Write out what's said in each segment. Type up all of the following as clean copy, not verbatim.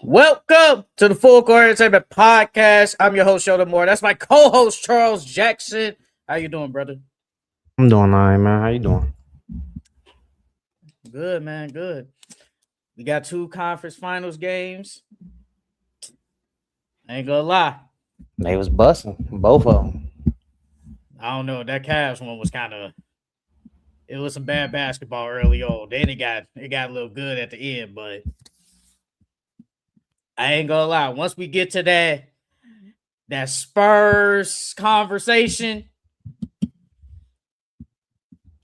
Welcome to the Full Court Entertainment Podcast. I'm your host, Shoda Moore. That's my co-host, Charles Jackson. How you doing, brother? I'm doing all right, man. How you doing? Good, man. Good. We got two conference finals games. I ain't gonna lie. They was busting, both of them. I don't know. That Cavs one was kind of. It was some bad basketball early on. Then it got a little good at the end, but I ain't gonna lie. Once we get to that Spurs conversation,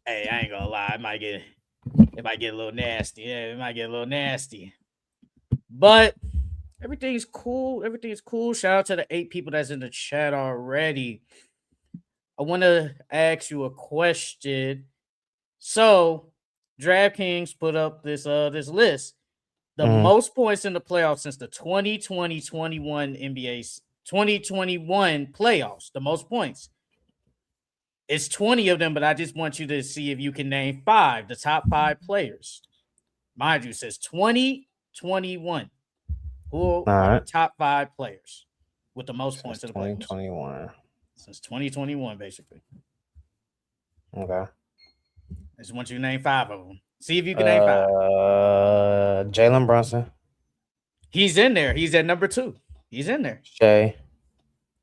hey, I ain't gonna lie. It might get a little nasty. Yeah, it might get a little nasty. But everything's cool. Everything's cool. Shout out to the 8 people that's in the chat already. I want to ask you a question. So, DraftKings put up this list. The most points in the playoffs since the 2020-21 NBA's 2021 playoffs. The most points. It's 20 of them, but I just want you to see if you can name 5, the top 5 players. Mind you, it says 2021. Who are the top 5 players with the most points in the playoffs? 2021. Since 2021, basically. Okay. I just want you to name 5 of them. See if you can name 5. Jalen Brunson. He's in there. He's at number 2. He's in there.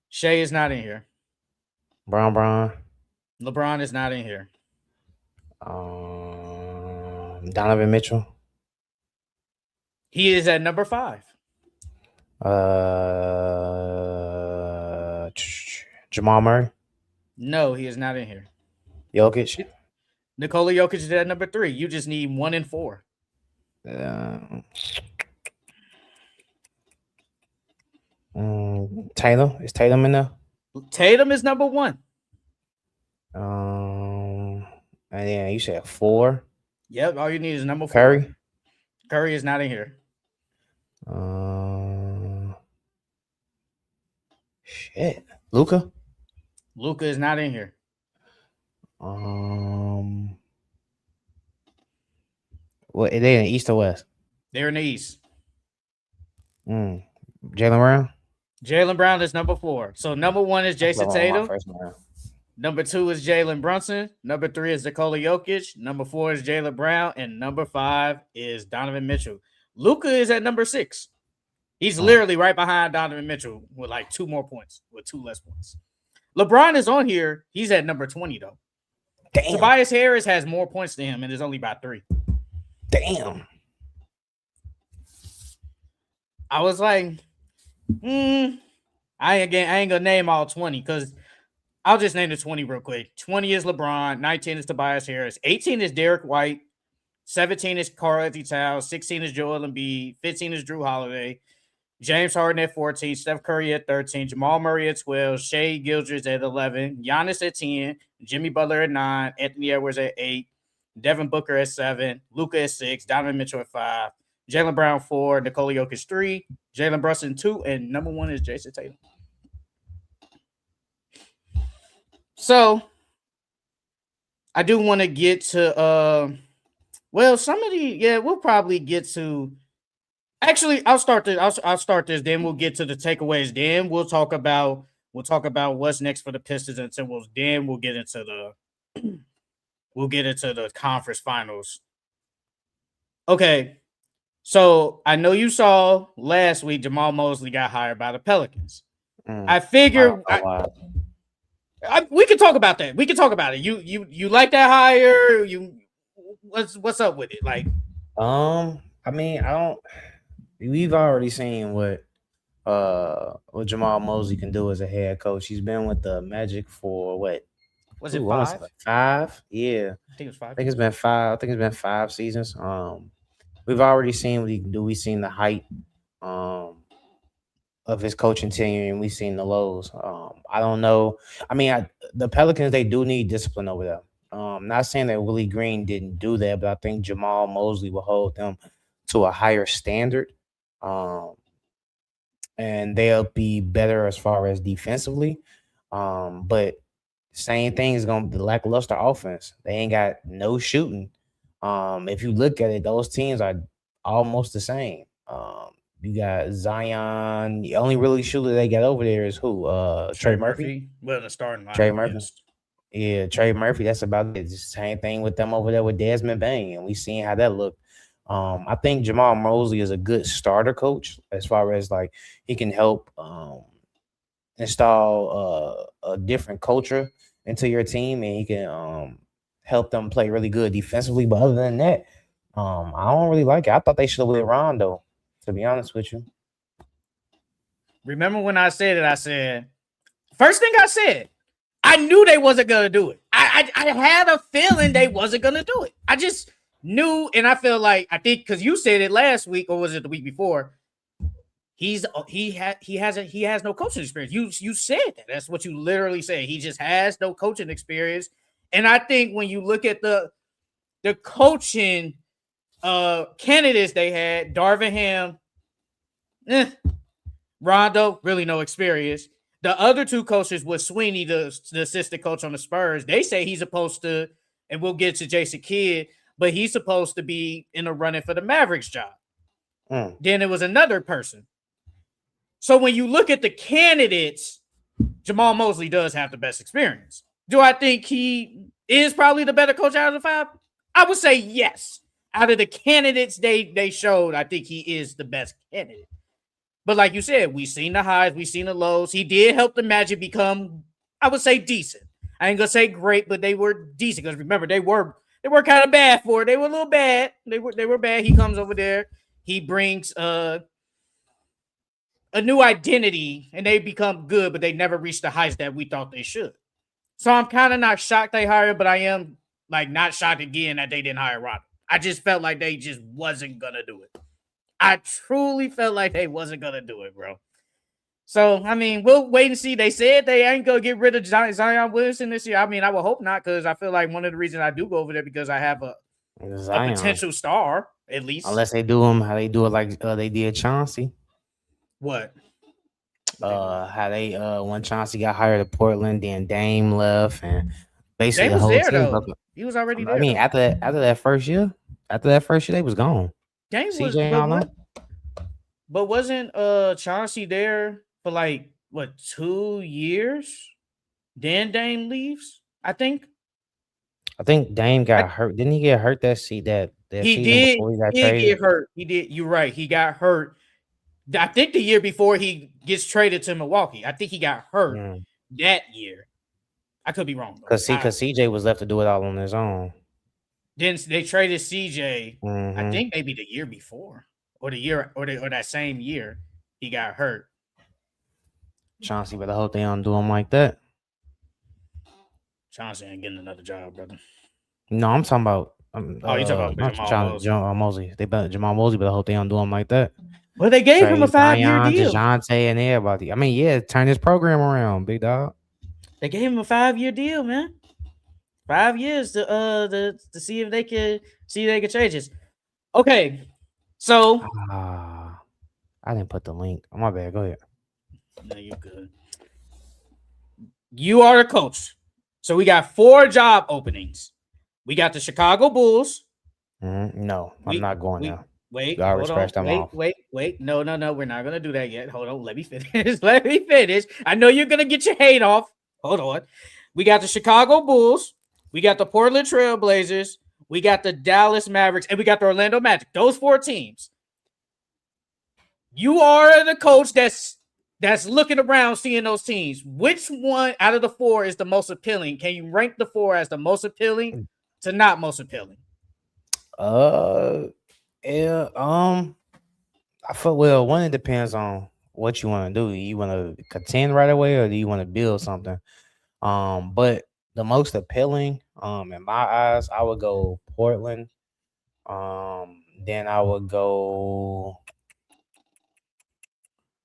Shea is not in here. Brown. LeBron is not in here. Donovan Mitchell. He is at number 5. Jamal Murray. No, he is not in here. Jokic. Nikola Jokic is at number 3. You just need 1 and 4. Tatum. Is Tatum in there? Tatum is number 1. And then you said 4. Yep, all you need is number 4. Curry. Curry is not in here. Shit. Luka is not in here. What are they in the East or West? They're in the East. Jalen Brown. Jalen Brown is number 4. So number 1 is Jason Tatum. Number 2 is Jalen Brunson. Number 3 is Nikola Jokic. Number 4 is Jalen Brown. And number 5 is Donovan Mitchell. Luka is at number 6. He's literally right behind Donovan Mitchell with like 2 more points, with 2 less points. LeBron is on here. He's at number 20, though. Damn. Tobias Harris has more points than him, and it's only about 3. Damn. I was like, I ain't gonna name all 20 because I'll just name the 20 real quick. 20 is LeBron, 19 is Tobias Harris, 18 is Derek White, 17 is Karl-Anthony Towns, 16 is Joel Embiid, 15 is Drew Holiday, James Harden at 14, Steph Curry at 13, Jamal Murray at 12, Shea Gilgeous at 11, Giannis at 10, Jimmy Butler at 9, Anthony Edwards at 8, Devin Booker at 7, Luka at 6, Donovan Mitchell at 5, Jalen Brown 4, Nikola Jokic 3, Jalen Brunson 2, and number 1 is Jason Tatum. So, I do want to get to we'll probably get to. Actually, I'll start this. Then we'll get to the takeaways. Then we'll talk about what's next for the Pistons and Timberwolves. Then we'll get into the conference finals. Okay, so I know you saw last week Jamahl Mosley got hired by the Pelicans. I figure we can talk about that. We can talk about it. You like that hire? What's up with it? Like, I mean, I don't. We've already seen what Jamahl Mosley can do as a head coach. He's been with the Magic for what? Was it 5? 5? Yeah, I think it was 5. I think it's been 5. I think it's been 5 seasons. We've already seen what he can do. We've seen the height of his coaching tenure, and we've seen the lows. I don't know. I mean, the Pelicans, they do need discipline over there. Not saying that Willie Green didn't do that, but I think Jamahl Mosley will hold them to a higher standard. And they'll be better as far as defensively. But same thing is going to be the lackluster offense. They ain't got no shooting. If you look at it, those teams are almost the same. You got Zion. The only really shooter they got over there is who? Trey Murphy. Well, in the starting Trey lineup, Murphy. yes. Yeah, Trey Murphy. That's about it. Just same thing with them over there with Desmond Bain, and we seen how that looked. I think Jamahl Mosley is a good starter coach as far as like he can help install a different culture into your team, and he can help them play really good defensively. But other than that, I don't really like it. I thought they should have went Rondo, to be honest with you. Remember when I said it? I said, first thing I said, I knew they wasn't gonna do it. I had a feeling they wasn't gonna do it. I just knew, and I feel like I think because you said it last week, or was it the week before? He has no coaching experience. You said that. That's what you literally said. He just has no coaching experience. And I think when you look at the coaching candidates they had, Darvin Ham, Rondo, really no experience. The other two coaches was Sweeney, the assistant coach on the Spurs. They say he's supposed to, and we'll get to Jason Kidd, but he's supposed to be in the running for the Mavericks job. Then it was another person. So when you look at the candidates, Jamahl Mosley does have the best experience. Do I think he is probably the better coach out of the five? I would say yes. Out of the candidates they showed, I think he is the best candidate. But like you said, we've seen the highs, we've seen the lows. He did help the Magic become, I would say, decent. I ain't gonna say great, but they were decent. Because remember, they were kind of bad for it. They were a little bad. They were bad. He comes over there. He brings a new identity, and they become good, but they never reach the heights that we thought they should. So I'm kind of not shocked they hired, but I am like not shocked again that they didn't hire Rondo. I just felt like they just wasn't gonna do it. I truly felt like they wasn't gonna do it, bro. So I mean, we'll wait and see. They said they ain't gonna get rid of Zion Williamson this year. I mean, I would hope not, because I feel like one of the reasons I do go over there because I have a potential star at least. Unless they do them how they do it like they did Chauncey. What? How they when Chauncey got hired at Portland, then Dame left, and basically Dame was the whole there team. though. He was already there. I mean, after that first year, they was gone. Dame was, but wasn't Chauncey there for like what 2 years? Then Dame leaves, I think. I think Dame got hurt. Didn't he get hurt that season before he got traded? Get hurt. He did. You're right. He got hurt. I think the year before he gets traded to Milwaukee. I think he got hurt that year. I could be wrong. Because CJ was left to do it all on his own. Then they traded CJ. I think maybe the year before, or the year, or that same year, he got hurt. Chauncey better hope they don't do him like that. Chauncey ain't getting another job, brother. No, I'm talking about. You talking about Jamahl Mosley? Jamahl Mosley better hope they don't do him like that. Well, they gave him a 5-year deal. DeJounte and everybody. I mean, yeah, turn his program around, big dog. They gave him a 5-year deal, man. 5 years to see if they could change this. Okay, so I didn't put the link. Oh, my bad. Go ahead. No, you're good. You are the coach, so we got 4 job openings. We got the Chicago Bulls. No, I'm not going now. Wait, you already scratched them off. Wait. No. We're not gonna do that yet. Hold on. Let me finish. I know you're gonna get your hate off. Hold on. We got the Chicago Bulls. We got the Portland Trail Blazers. We got the Dallas Mavericks, and we got the Orlando Magic. Those 4 teams. You are the coach that's looking around, seeing those teams. Which one out of the 4 is the most appealing? Can you rank the 4 as the most appealing to not most appealing? Yeah, I feel one, it depends on what you want to do. You want to contend right away, or do you want to build something? But the most appealing, in my eyes, I would go Portland. Then I would go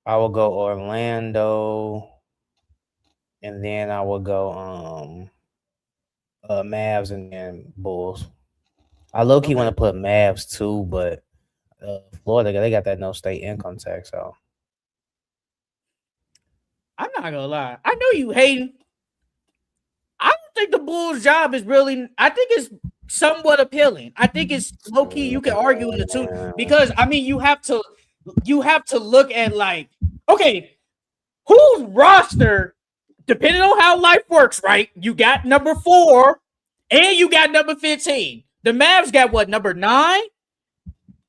Orlando, and then I would go Mavs and then Bulls. I low-key want to put Mavs too, but Florida, they got that no state income tax. So I'm not gonna lie. I know you hating. I don't think the Bulls' job is really. I think it's somewhat appealing. I think it's low-key. You can argue in the two because I mean you have to you have to look at like, okay, whose roster, depending on how life works, right? You got number 4 and you got number 15. The Mavs got what, number 9?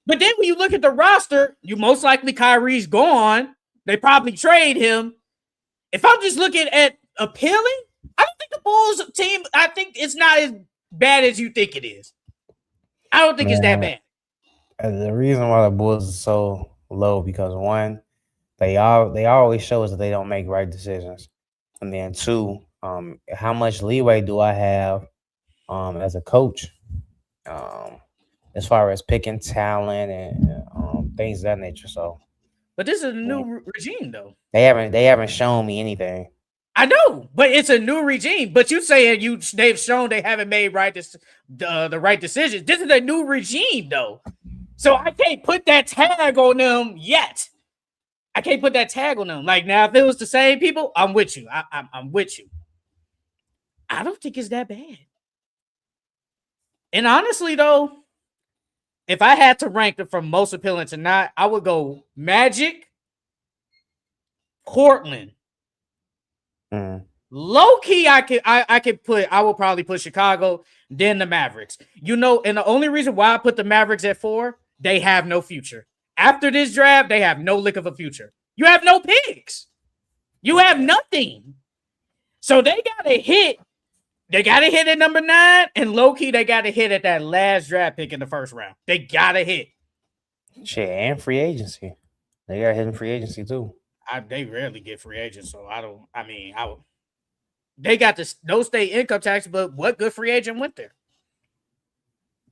But then when you look at the roster, you most likely Kyrie's gone. They probably trade him. If I'm just looking at appealing, I don't think the Bulls team, I think it's not as bad as you think it is. I don't think it's that bad. The reason why the Bulls are so low because one, they always show us that they don't make right decisions, and then two, how much leeway do I have, as a coach, as far as picking talent and things of that nature. So, but this is a new regime, though. They haven't shown me anything. I know, but it's a new regime. But you saying they've shown they haven't made the right decisions. This is a new regime, though. So I can't put that tag on them yet. I can't put that tag on them. Like now, if it was the same people, I'm with you. I'm with you. I don't think it's that bad. And honestly, though, if I had to rank them from most appealing to not, I would go Magic, Portland. Low key, I will probably put Chicago, then the Mavericks. And the only reason why I put the Mavericks at 4, they have no future. After this draft, they have no lick of a future. You have no picks. You have nothing. So they gotta hit. They gotta hit at number 9, and low key, they gotta hit at that last draft pick in the first round. They gotta hit. Shit, and free agency. They got hidden free agency too. They rarely get free agents, so they got no state income tax, but what good free agent went there?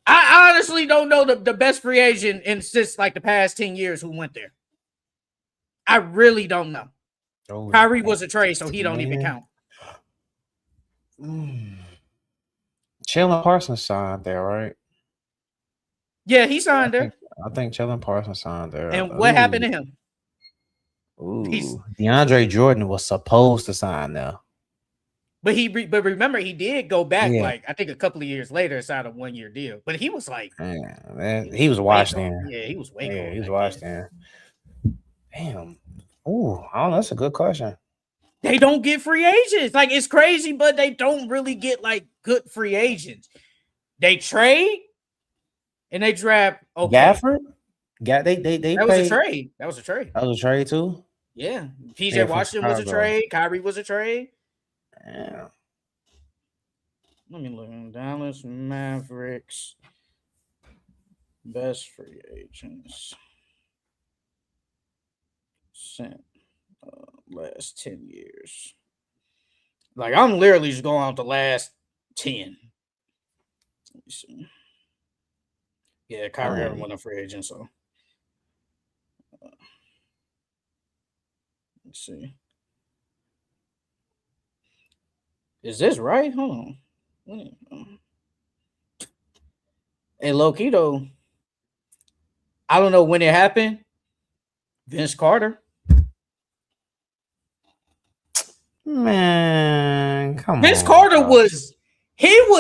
I honestly don't know the best free agent in since like the past 10 years who went there. I really don't know. Kyrie was a trade, so he don't even count. Chandler Parsons signed there, right? Yeah, he signed there. I think Chandler Parsons signed there. And what happened to him? DeAndre Jordan was supposed to sign there. But remember, he did go back like I think a couple of years later, signed a 1-year deal. But he was like, man, he was washed in. Yeah, he was way gone. He was washed in. Damn. Ooh, I don't know. That's a good question. They don't get free agents. Like it's crazy, but they don't really get like good free agents. They trade and they draft. Okay. Gafford. That was a trade. That was a trade. That was a trade too. Yeah, PJ Washington was a trade. Kyrie was a trade. Yeah. Let me look. Dallas Mavericks best free agents sent last 10 years. Like I'm literally just going out the last 10. Let me see. Yeah, Kyrie ever won a free agent, so let's see. Is this right? Hold on. Hey, low-key though, I don't know when it happened. Vince Carter. Man, come on. Vince Carter was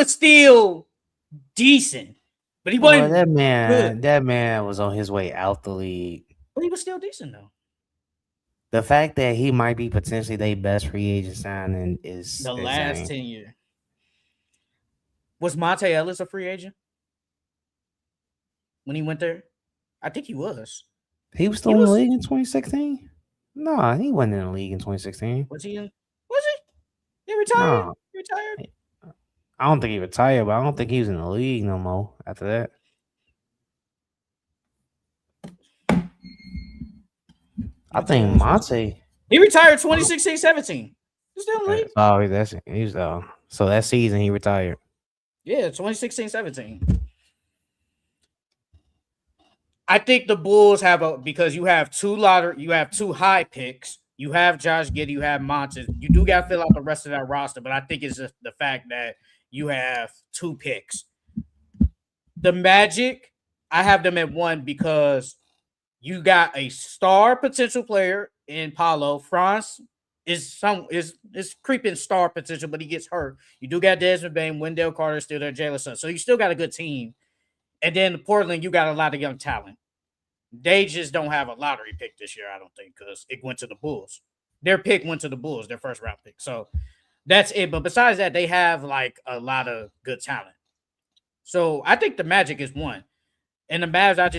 still decent, but he wasn't. That man was on his way out the league. But he was still decent though. The fact that he might be potentially their best free agent signing is the last 10 years. Was Monte Ellis a free agent when he went there? I think he was. He was still in the league in 2016? No, he wasn't in the league in 2016. Was he? He retired? No. He retired? I don't think he retired, but I don't think he was in the league no more after that. I think Monte. He retired 2016-17. He's still in the league. Oh, so that season he retired. Yeah, 2016-17. I think the Bulls because you have two high picks. You have Josh Giddey, you have Montes. You do got to fill out the rest of that roster, but I think it's just the fact that you have 2 picks. The Magic, I have them at 1 because you got a star potential player in Paolo. Franz is creeping star potential, but he gets hurt. You do got Desmond Bain, Wendell Carter still there, Jalen Suggs. So you still got a good team. And then Portland, you got a lot of young talent. They just don't have a lottery pick this year, I don't think, because it went to the Bulls. Their pick went to the Bulls, their first round pick. So that's it. But besides that, they have like a lot of good talent. So I think the Magic is one. And the Mavs, I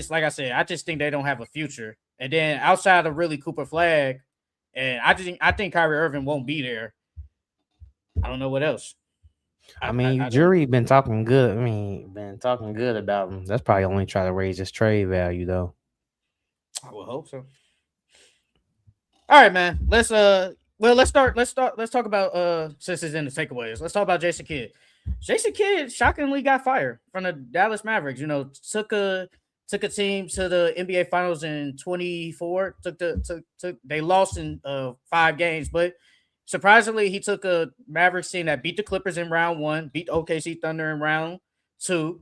just think they don't have a future. And then outside of really Cooper Flag, and I think Kyrie Irving won't be there. I don't know what else. Jury been talking good. Been talking good about him. That's probably only try to raise his trade value though. I will hope so. All right, man. Let's talk about since it's in the takeaways. Let's talk about Jason Kidd. Jason Kidd shockingly got fired from the Dallas Mavericks. Took a team to the NBA Finals in 24. They lost in 5 games, but surprisingly, he took a Mavericks team that beat the Clippers in round 1, beat OKC Thunder in round 2,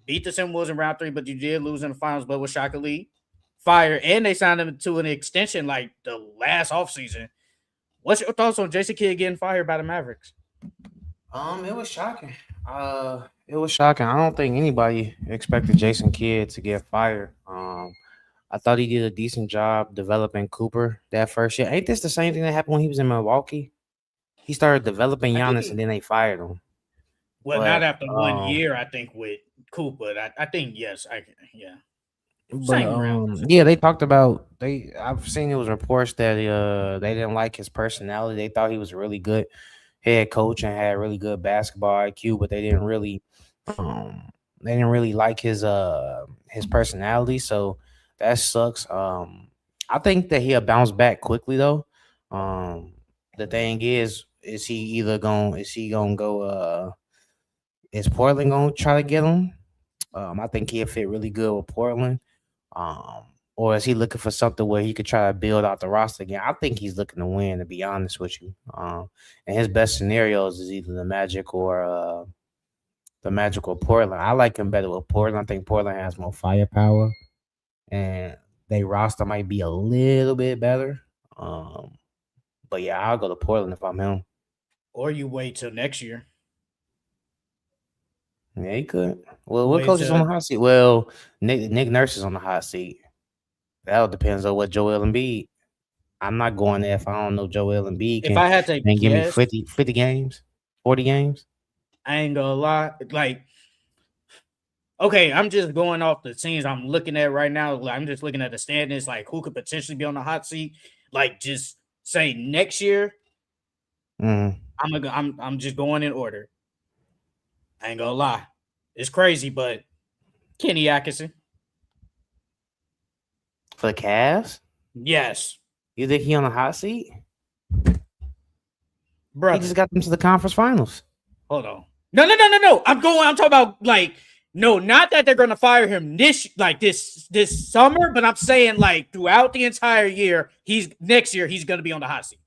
beat the Timberwolves in round 3, but you did lose in the finals, but was shockingly fired, and they signed him to an extension like the last offseason. What's your thoughts on Jason Kidd getting fired by the Mavericks? It was shocking. It was shocking. I don't think anybody expected Jason Kidd to get fired. I thought he did a decent job developing Cooper that first year. Ain't this the same thing that happened when he was in Milwaukee? He started developing Giannis, and then they fired him. Well, not after 1 year, I think, with Cooper. I think, yes. Yeah. But, they talked about I've seen it was reports that they didn't like his personality. They thought he was a really good head coach and had really good basketball IQ, but they didn't really like his personality. So that sucks. I think that he'll bounce back quickly though. The thing is he gonna go is Portland gonna try to get him? I think he'll fit really good with Portland. Or is he looking for something where he could try to build out the roster again? I think he's looking to win, to be honest with you. And his best scenarios is either the Magic or Portland. I like him better with Portland. I think Portland has more firepower, and their roster might be a little bit better. But yeah, I'll go to Portland if I'm him. Or you wait till next year. Yeah, he could. Well, what coach is on the hot seat? Well, Nick Nurse is on the hot seat. That all depends on what Joel Embiid. I'm not going there if I don't know Joel Embiid. If I had to guess, give me 50 games, 40 games. I ain't gonna lie. Like, okay, I'm just going off the scenes I'm looking at right now. Like, I'm just looking at the standings, like who could potentially be on the hot seat. Like, just say next year. I'm just going in order. I ain't gonna lie. It's crazy, but Kenny Atkinson. For the Cavs? Yes. You think he on the hot seat? Bro, he just got them to the conference finals. Hold on. No. I'm talking about not that they're gonna fire him this summer, but I'm saying like throughout the entire year, next year he's gonna be on the hot seat.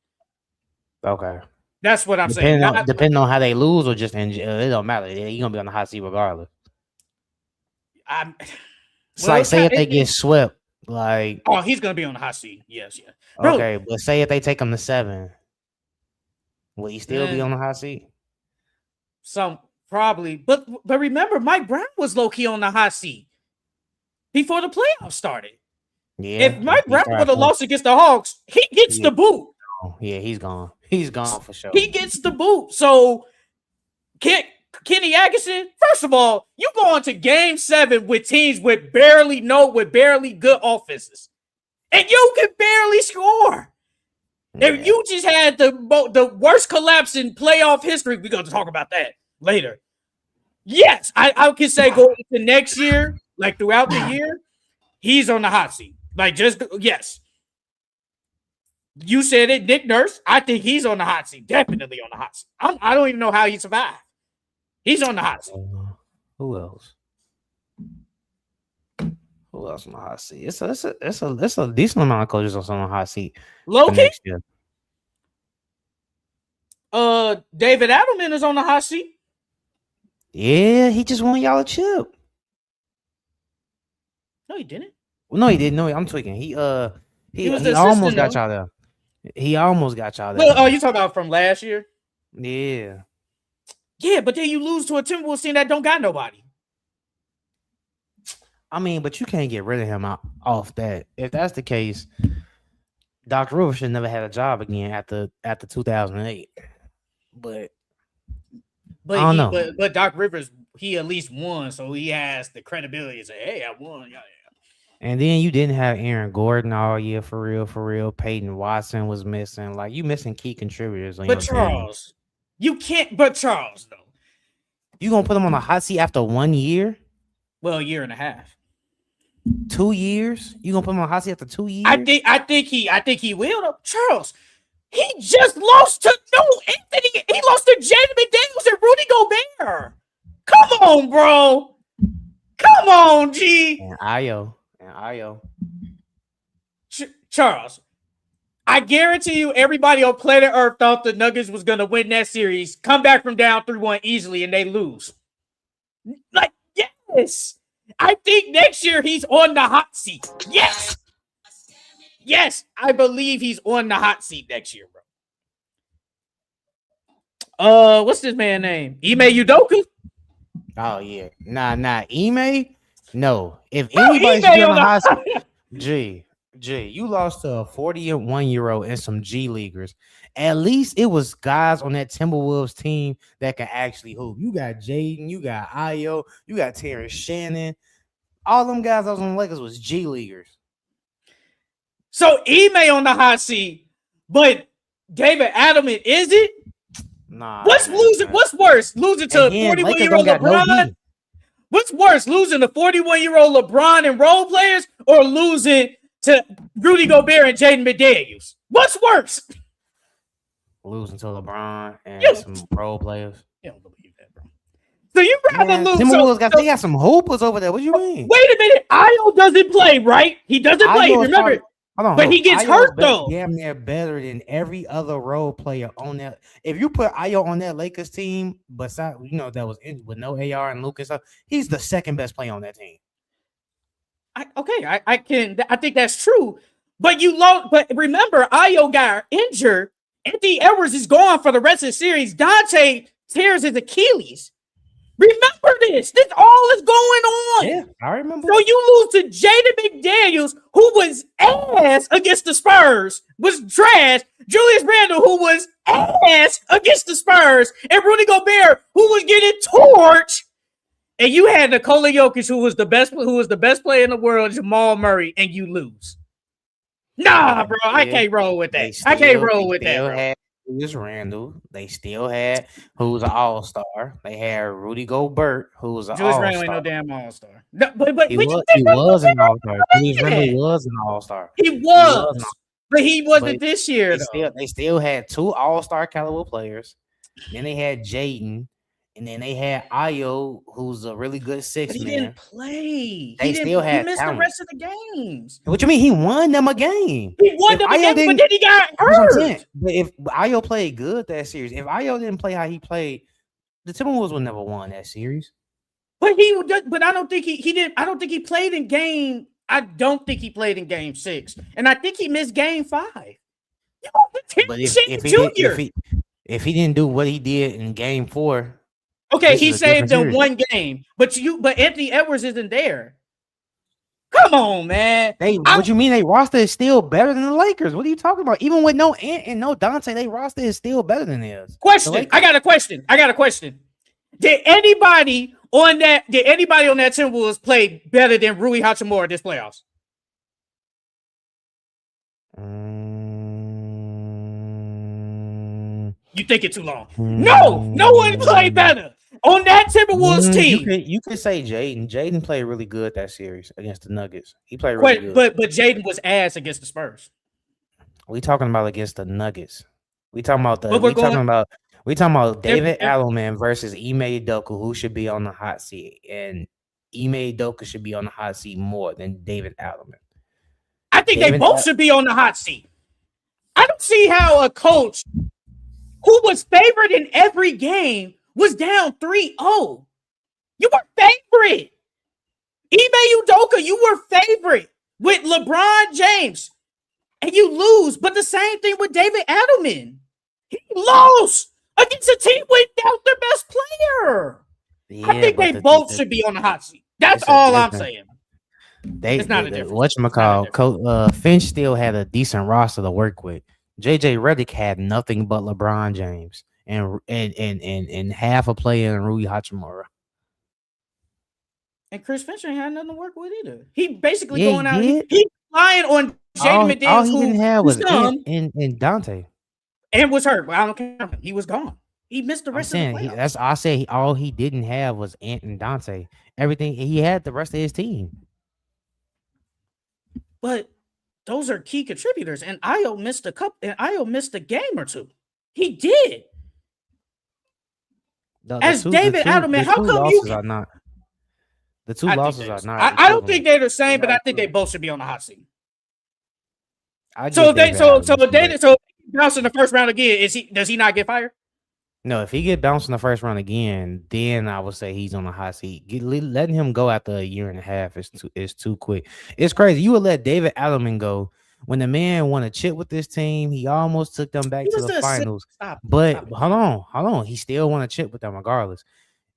Okay. That's what I'm saying. Depending on how they lose or just it don't matter. He's gonna be on the hot seat regardless. Say if they get swept, he's gonna be on the hot seat. Yes. Bro, okay, but say if they take him to 7, will he still be on the hot seat? Some probably, but remember, Mike Brown was low key on the hot seat before the playoffs started. Yeah. If Mike Brown would have lost against the Hawks, he gets the boot. Yeah, he's gone. He's gone for sure. He gets the boot. So, Kenny Atkinson, first of all, you go on to Game 7 with teams with barely good offenses, and you can barely score. Yeah. If you just had the worst collapse in playoff history, we're going to talk about that later. Yes, I can say going into next year, like throughout the year, he's on the hot seat. Yes. You said it, Nick Nurse. I think he's on the hot seat. Definitely on the hot seat. I don't even know how he survived. He's on the hot seat. Who else? Who else on the hot seat? It's a decent amount of coaches on the hot seat. Low-key? David Adelman is on the hot seat. Yeah, he just won y'all a chip. No, he didn't. No, he didn't. No, I'm tweaking. He almost got y'all there. He almost got y'all there. Oh, you talking about from last year? Yeah. Yeah, but then you lose to a Timberwolves team that don't got nobody. I mean, but you can't get rid of him off that. If that's the case, Dr. Rivers should never had a job again after 2008. But I don't know. But Doc Rivers, he at least won, so he has the credibility to say, "Hey, I won." Yeah. And then you didn't have Aaron Gordon all year for real. Peyton Watson was missing. Like you missing key contributors on your team. Charles, you can't. But Charles, though, you gonna put him on the hot seat after 1 year? Well, a year and a half. 2 years? You gonna put him on the hot seat after 2 years? I think he will. Though. Charles, he just lost to Anthony. He lost to Jaden McDaniels and Rudy Gobert. Come on, bro. Come on, G. And Ayo. Charles, I guarantee you everybody on planet Earth thought the Nuggets was going to win that series, come back from down 3-1 easily, and they lose. Like, yes. I think next year he's on the hot seat. Yes. Yes, I believe he's on the hot seat next year, bro. What's this man's name? Ime Udoka? Oh, yeah. Nah. Ime? No. If anybody's on the hot seat, G, you lost to a 41-year-old and some G leaguers. At least it was guys on that Timberwolves team that can actually hoop. You got Jaden, you got Ayo, you got Terrence Shannon. All them guys that was on the Lakers was G leaguers. So Ime on the hot seat, but David Adelman is it? Nah. What's worse? Losing to a 41-year-old LeBron? No. What's worse? Losing to 41-year-old LeBron and role players, or losing to Rudy Gobert and Jaden McDaniels? What's worse? Losing to LeBron and some role players. You don't believe that, bro. So you rather lose? They got some hoopers over there. What do you mean? Wait a minute. Ayo doesn't play, right? He doesn't play. Remember? But he gets hurt though. Damn near better than every other role player on that. If you put Ayo on that Lakers team, besides that was with no AR and Lucas, he's the second best player on that team. I think that's true. But But remember, Ayo got injured. Anthony Edwards is gone for the rest of the series. Dante tears his Achilles. Remember this. This all is going on. Yeah, I remember. So you lose to Jaden McDaniels, who was ass against the Spurs, was trash. Julius Randle, who was ass against the Spurs, and Rudy Gobert, who was getting torched. And you had Nikola Jokic, who was the best player in the world, Jamahl Murray, and you lose. Nah, bro, I can't roll with that. I can't roll with that. Julius Randle. They still had who's an all-star. They had Rudy Gobert, who's an all-star. Julius Randle ain't no damn all-star. No, but he was an all-star. Julius Randle was an all-star. He was, but he wasn't this year. They still had two all-star caliber players. Then they had Jaden, and then they had Ayo, who's a really good six man. He didn't play. He missed the rest of the games. What you mean? He won them a game. He won them a game, but then he got hurt. But if Ayo played good that series, if Ayo didn't play how he played, the Timberwolves would never won that series. But I don't think he didn't. I don't think he played in game. I don't think he played in game 6, and I think he missed game 5. But if he didn't do what he did in game 4. Okay, he saved them one game, but Anthony Edwards isn't there. Come on, man. What you mean? They roster is still better than the Lakers. What are you talking about? Even with no Ant and no Dante, they roster is still better than theirs. I got a question. Did anybody on that Timberwolves play better than Rui Hachimura this playoffs? You think it's too long? No one played better. On that Timberwolves team. You could say Jaden. Jaden played really good that series against the Nuggets. He played really good. But Jaden was ass against the Spurs. We talking about against the Nuggets. We talking about David Adelman versus Ime Udoka, who should be on the hot seat. And Ime Udoka should be on the hot seat more than David Adelman. I think they both should be on the hot seat. I don't see how a coach who was favored in every game was down 3-0. You were favorite. Ime Udoka, you were favorite with LeBron James, and you lose. But the same thing with David Adelman. He lost against a team without their best player. Yeah, I think they both should be on the hot seat. That's all I'm saying. It's not a difference. Whatchamacall, Finch still had a decent roster to work with. JJ Redick had nothing but LeBron James and half a player in Rui Hachimura. And Chris Finch ain't had nothing to work with either. He basically Yeah, going out. he He's did. relying on All Jaden McDaniels, he didn't have was in Dante. and was hurt. But I don't count him. He was gone. He missed the rest of the playoffs. All he didn't have was Ant and Dante. Everything he had, the rest of his team. But those are key contributors, and Io missed a game or two. He did. David Adelman, how come you are not? The two losses are not. I don't think they're the same, but I think they both should be on the hot seat. So bounce in the first round again. Does he not get fired? No, if he get bounced in the first round again, then I would say he's on the hot seat. Letting him go after a year and a half is too quick. It's crazy. You would let David Adelman go when the man won a chip with this team. He almost took them back to the finals. Hold on. He still won a chip with them regardless.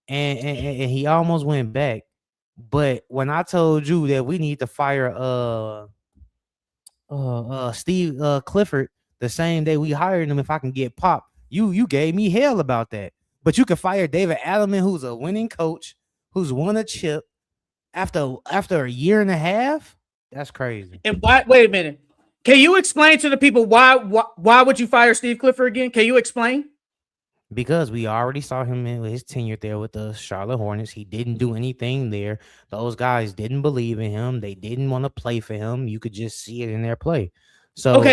And he almost went back. But when I told you that we need to fire Steve Clifford the same day we hired him if I can get Pop, you gave me hell about that. But you can fire David Adelman, who's a winning coach, who's won a chip after a year and a half? That's crazy. And wait a minute. Can you explain to the people why would you fire Steve Clifford again? Can you explain? Because we already saw him in his tenure there with the Charlotte Hornets. He didn't do anything there. Those guys didn't believe in him. They didn't want to play for him. You could just see it in their play. So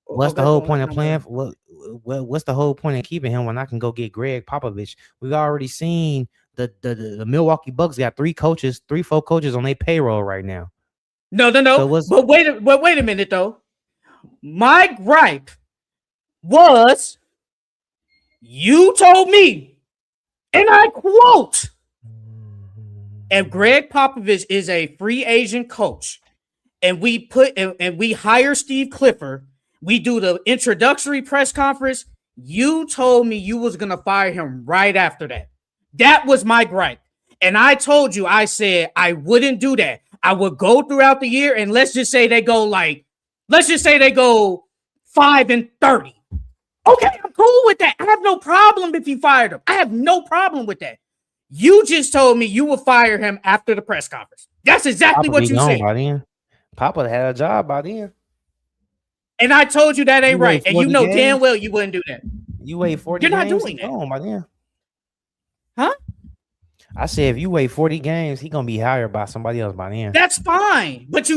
what's the whole point of playing? What's the whole point of keeping him when I can go get Greg Popovich? We've already seen the Milwaukee Bucks got 4 coaches on their payroll right now. No. So but wait a minute though. My gripe was, you told me, and I quote, if Greg Popovich is a free agent coach and we hire Steve Clifford, we do the introductory press conference, you told me you was going to fire him right after that. That was my gripe. And I told you, I said I wouldn't do that. I would go throughout the year and let's just say they go 5-30. Okay, I'm cool with that. I have no problem if you fired him. I have no problem with that. You just told me you would fire him after the press conference. That's exactly what you said. By then. Papa had a job by then. And I told you that ain't right. And you know damn well you wouldn't do that. You wait 40 You're games. Not doing that. By then. Huh? I said if you wait 40 games, he's gonna be hired by somebody else by then. That's fine. But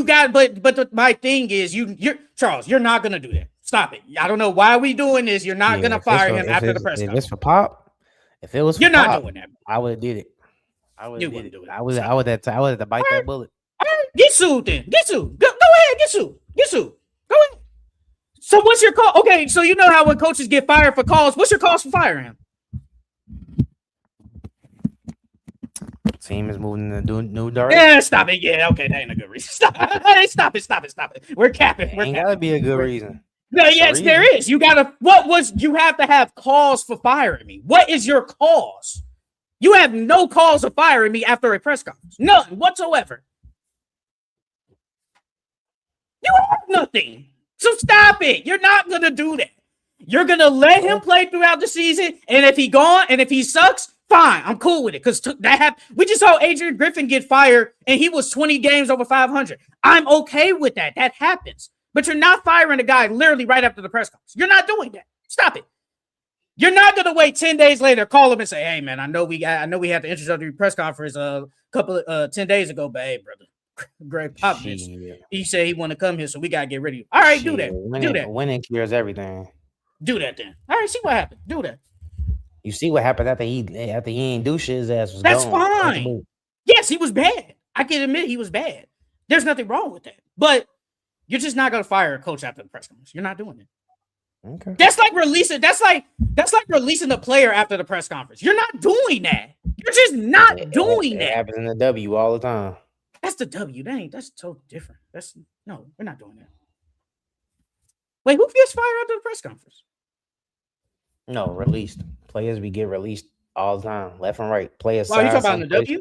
my thing is you're Charles, you're not gonna do that. Stop it. I don't know why we doing this. You're not gonna fire him after the press conference. If it's for Pop, you're not doing that. I would have did it. I would have had to bite that bullet. All right, get sued then. Get sued. Go ahead, get sued. Go ahead. So what's your call? Okay, so you know how when coaches get fired for calls, what's your cause for firing him? Team is moving in a new direction. Yeah, stop it. Yeah, okay, that ain't a good reason. Stop it. We're capping. Ain't gotta be a good reason. No, yes, there is. You have to have cause for firing me. What is your cause? You have no cause of firing me after a press conference. None whatsoever. You have nothing. So stop it. You're not going to do that. You're going to let him play throughout the season. And if he gone and if he sucks, fine. I'm cool with it. Because that happened. We just saw Adrian Griffin get fired and he was 20 games over 500. I'm okay with that. That happens. But you're not firing a guy literally right after the press conference. You're not doing that. Stop it. You're not going to wait 10 days later, call him and say, hey, man, I know we had the introductory press conference a couple of 10 days ago, but hey, brother, Greg Popovich, he said he want to come here, so we got to get rid of you. All right, do that. Winning cures everything. Do that then. All right, see what happened. Do that. You see what happened after he ain't do shit, his ass was That's gone. fine. Yes, he was bad. I can admit he was bad. There's nothing wrong with that. But you're just not going to fire a coach after the press conference. You're not doing it. Okay. That's like releasing the player after the press conference. You're not doing that. You're just not doing that. It happens in the W all the time. That's the W. That's so different. No, we're not doing that. Wait, who gets fired after the press conference? No, released. Players get released all the time, left and right. Players. Well, you talking about in the W?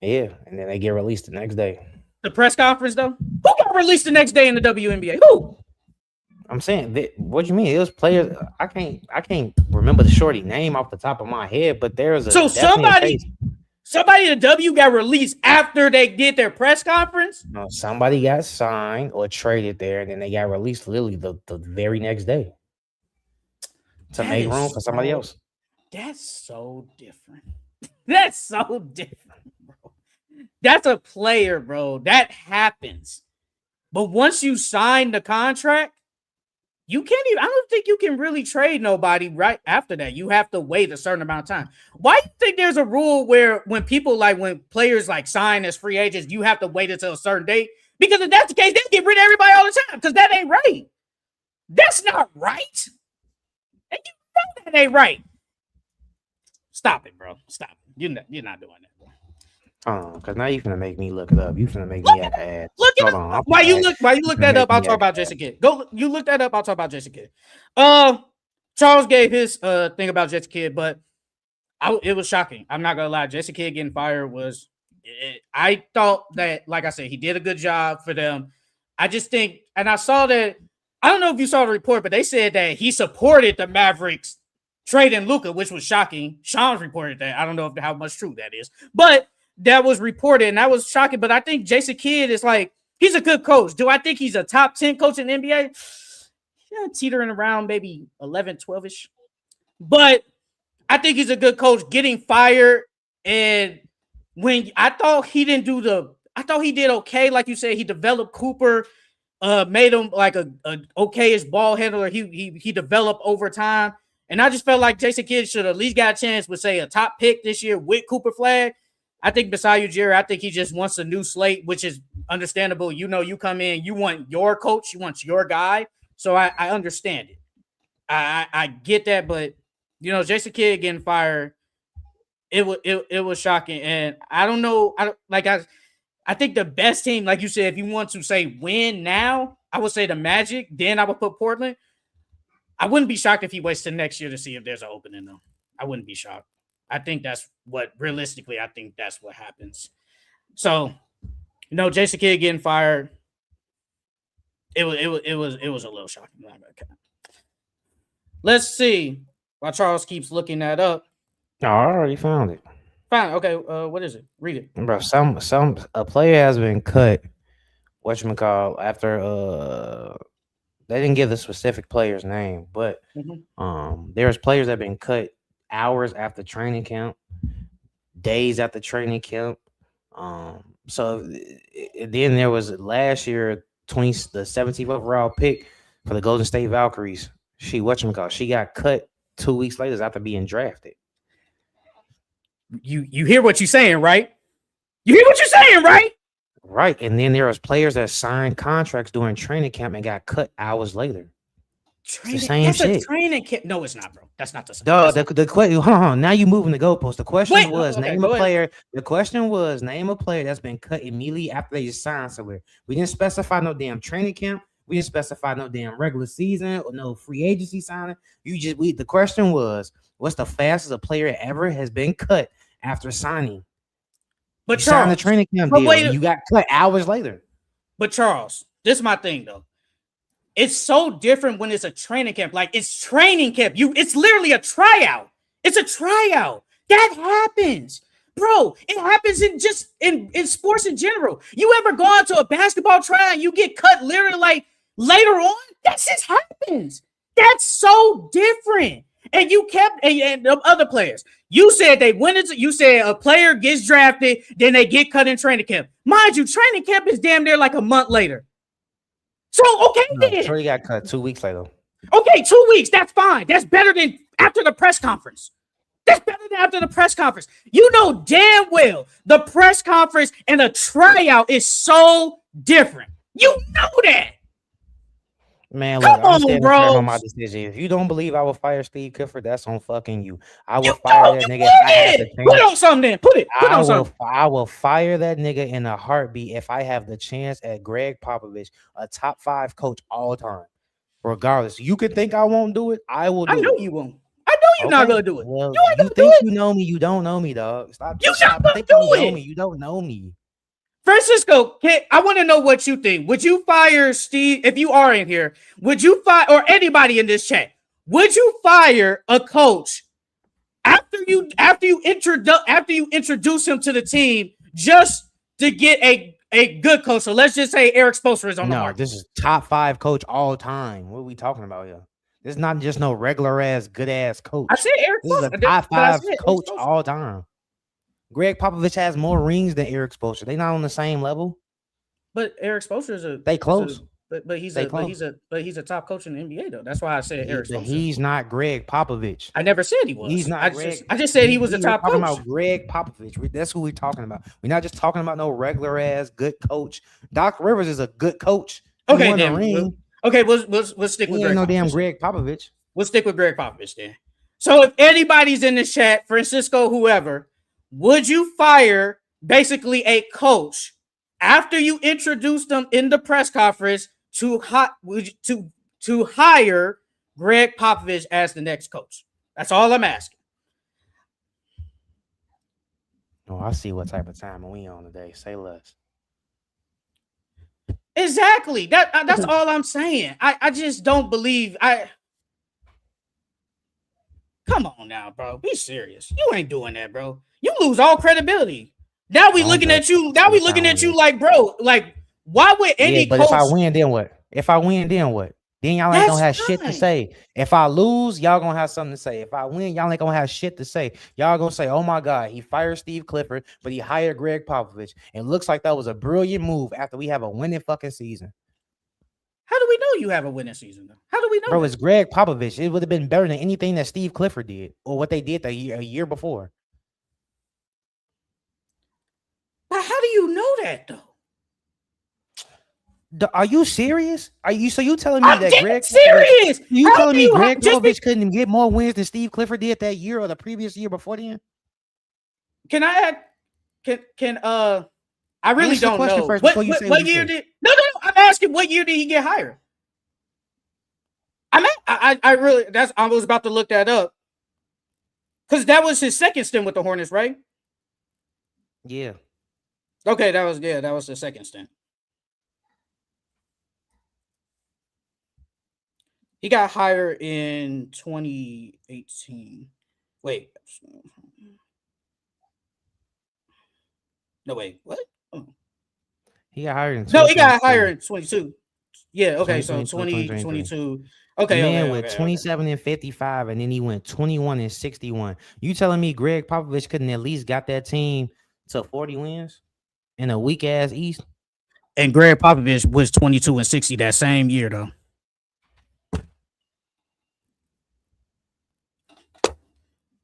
Yeah, and then they get released the next day. The press conference, though? Who got released the next day in the WNBA? Who? I'm saying, what do you mean? It was players. I can't remember the shorty name off the top of my head, but there's a somebody in the W got released after they did their press conference. No, somebody got signed or traded there, and then they got released literally the very next day to make room for somebody else. That's so different. That's so different, bro. That's a player, bro. That happens. But once you sign the contract, you can't even, I don't think you can really trade nobody right after that. You have to wait a certain amount of time. Why do you think there's a rule where when players like sign as free agents, you have to wait until a certain date? Because if that's the case, they get rid of everybody all the time because that ain't right. That's not right. And you know that ain't right. Stop it, bro. Stop it. You're not doing that. Because now you're gonna make me look it up. You're gonna make me add. Look it up. While you look that up, I'll talk about Jason Kidd. You look that up. I'll talk about Jason Kidd. Charles gave his thing about Jason Kidd, but it was shocking. I'm not gonna lie. Jason Kidd getting fired was. I thought that, like I said, he did a good job for them. I just think, and I saw that. I don't know if you saw the report, but they said that he supported the Mavericks trading Luka, which was shocking. Sean's reported that. I don't know how much true that is, but. That was reported, and that was shocking. But I think Jason Kidd is he's a good coach. Do I think he's a top 10 coach in the NBA? Yeah, teetering around maybe 11, 12-ish. But I think he's a good coach. Getting fired, and when I thought he did okay. Like you said, he developed Cooper, made him like a okay-ish ball handler. He developed over time. And I just felt like Jason Kidd should at least got a chance with, say, a top pick this year with Cooper Flag. I think beside you, Jerry, I think he just wants a new slate, which is understandable. You know, you come in, you want your coach, you want your guy. So I understand it. I get that, but you know, Jason Kidd getting fired, it was shocking. And I don't know. I think the best team, like you said, if you want to say win now, I would say the Magic. Then I would put Portland. I wouldn't be shocked if he waits till next year to see if there's an opening, though. I wouldn't be shocked. I think that's what realistically, I think that's what happens. So, you know, Jason Kidd getting fired. It was a little shocking. Let's see. While Charles keeps looking that up. No, I already found it. Fine. Okay. What is it? Read it. Bro, a player has been cut. Whatchamacall after they didn't give the specific player's name, but there's players that have been cut hours after training camp, days after training camp. So then there was last year the 17th overall pick for the Golden State Valkyries. She got cut 2 weeks later after being drafted. You hear what you're saying, right? You hear what you're saying, right? Right. And then there was players that signed contracts during training camp and got cut hours later. It's the same shit. A training camp. No, it's not, bro. That's not the same. The question. Now you moving the goalpost. The question was name a player. The question was name a player that's been cut immediately after they signed somewhere. We didn't specify no damn training camp. We didn't specify no damn regular season or no free agency signing. The question was, what's the fastest a player ever has been cut after signing? But you signed the training camp deal. You got cut hours later. But Charles, this is my thing though. It's so different when it's a training camp. Like it's training camp. It's literally a tryout. It's a tryout. That happens. Bro, it happens in sports in general. You ever gone to a basketball tryout and you get cut literally like later on? That just happens. That's so different. And you kept and the other players. You said you said a player gets drafted, then they get cut in training camp. Mind you, training camp is damn near like a month later. So, okay, then. Sure, he got cut 2 weeks later. Okay, 2 weeks. That's fine. That's better than after the press conference. That's better than after the press conference. You know damn well the press conference and a tryout is so different. You know that. Man, look, I'm standing firm on my decision. If you don't believe I will fire Steve Clifford, that's on fucking you. I will fire that nigga. If I have the chance. Put on something then. Put on something. I will fire that nigga in a heartbeat if I have the chance at Greg Popovich, a top 5 coach all time. Regardless, you could think I won't do it. I will do it. I know you won't. I know you're not gonna do it. Well, you think you know me, you don't know me, dog. Stop. You're not gonna do it. You don't know me. Francisco, I want to know what you think. Would you fire Steve if you are in here? Would you fire or anybody in this chat? Would you fire a coach after you introduce him to the team just to get a good coach? So let's just say Eric Spoelstra is on the market. This is top 5 coach all time. What are we talking about here? This is not just no regular ass good ass coach. I said Eric Spoelstra. This is a top 5 coach all time. Greg Popovich has more rings than Eric Spoelstra. They're not on the same level. But Eric Spoelstra is they close. But he's a top coach in the NBA though. That's why I said Eric Spoelstra. He's not Greg Popovich. I never said he was. He's not. I just said he was a top coach. Talking about Greg Popovich. That's who we're talking about. We're not just talking about no regular ass good coach. Doc Rivers is a good coach. Okay, then. We'll stick with Greg. No damn Greg Popovich. We'll stick with Greg Popovich then. So if anybody's in the chat, Francisco, whoever, would you fire basically a coach after you introduce them in the press conference to hire Greg Popovich as the next coach? That's all I'm asking. Oh, I see what type of time we on today. Say less. Exactly. That's all I'm saying. I just don't believe Come on now, bro. Be serious. You ain't doing that, bro. You lose all credibility. Now we looking at you. Now we looking at you like, bro, like, why would any coach? If I win, then what? Then y'all ain't gonna have shit to say. If I lose, y'all gonna have something to say. If I win, y'all ain't gonna have shit to say. Y'all gonna say, oh my God, he fired Steve Clifford, but he hired Greg Popovich. And looks like that was a brilliant move after we have a winning fucking season. How do we know you have a winning season, though? How do we know? Bro, it's Greg Popovich. It would have been better than anything that Steve Clifford did or what they did a year before. But how do you know that, though? Are you serious? You telling me that Greg serious? You telling me Greg Popovich couldn't get more wins than Steve Clifford did that year or the previous year before then? Can I add? I really don't know. What year did? No. I'm asking, what year did he get hired? I was about to look that up because that was his second stint with the Hornets, right? Yeah. Okay, that was the second stint. He got hired in 2018. Wait. No, wait. What? Oh. He got hired in 2022. No, he got hired in 22. Yeah, okay, so 2022. Okay, man went 27 and 55, and then he went 21 and 61. You telling me Greg Popovich couldn't at least got that team to 40 wins in a weak ass East? And Greg Popovich was 22 and 60 that same year, though.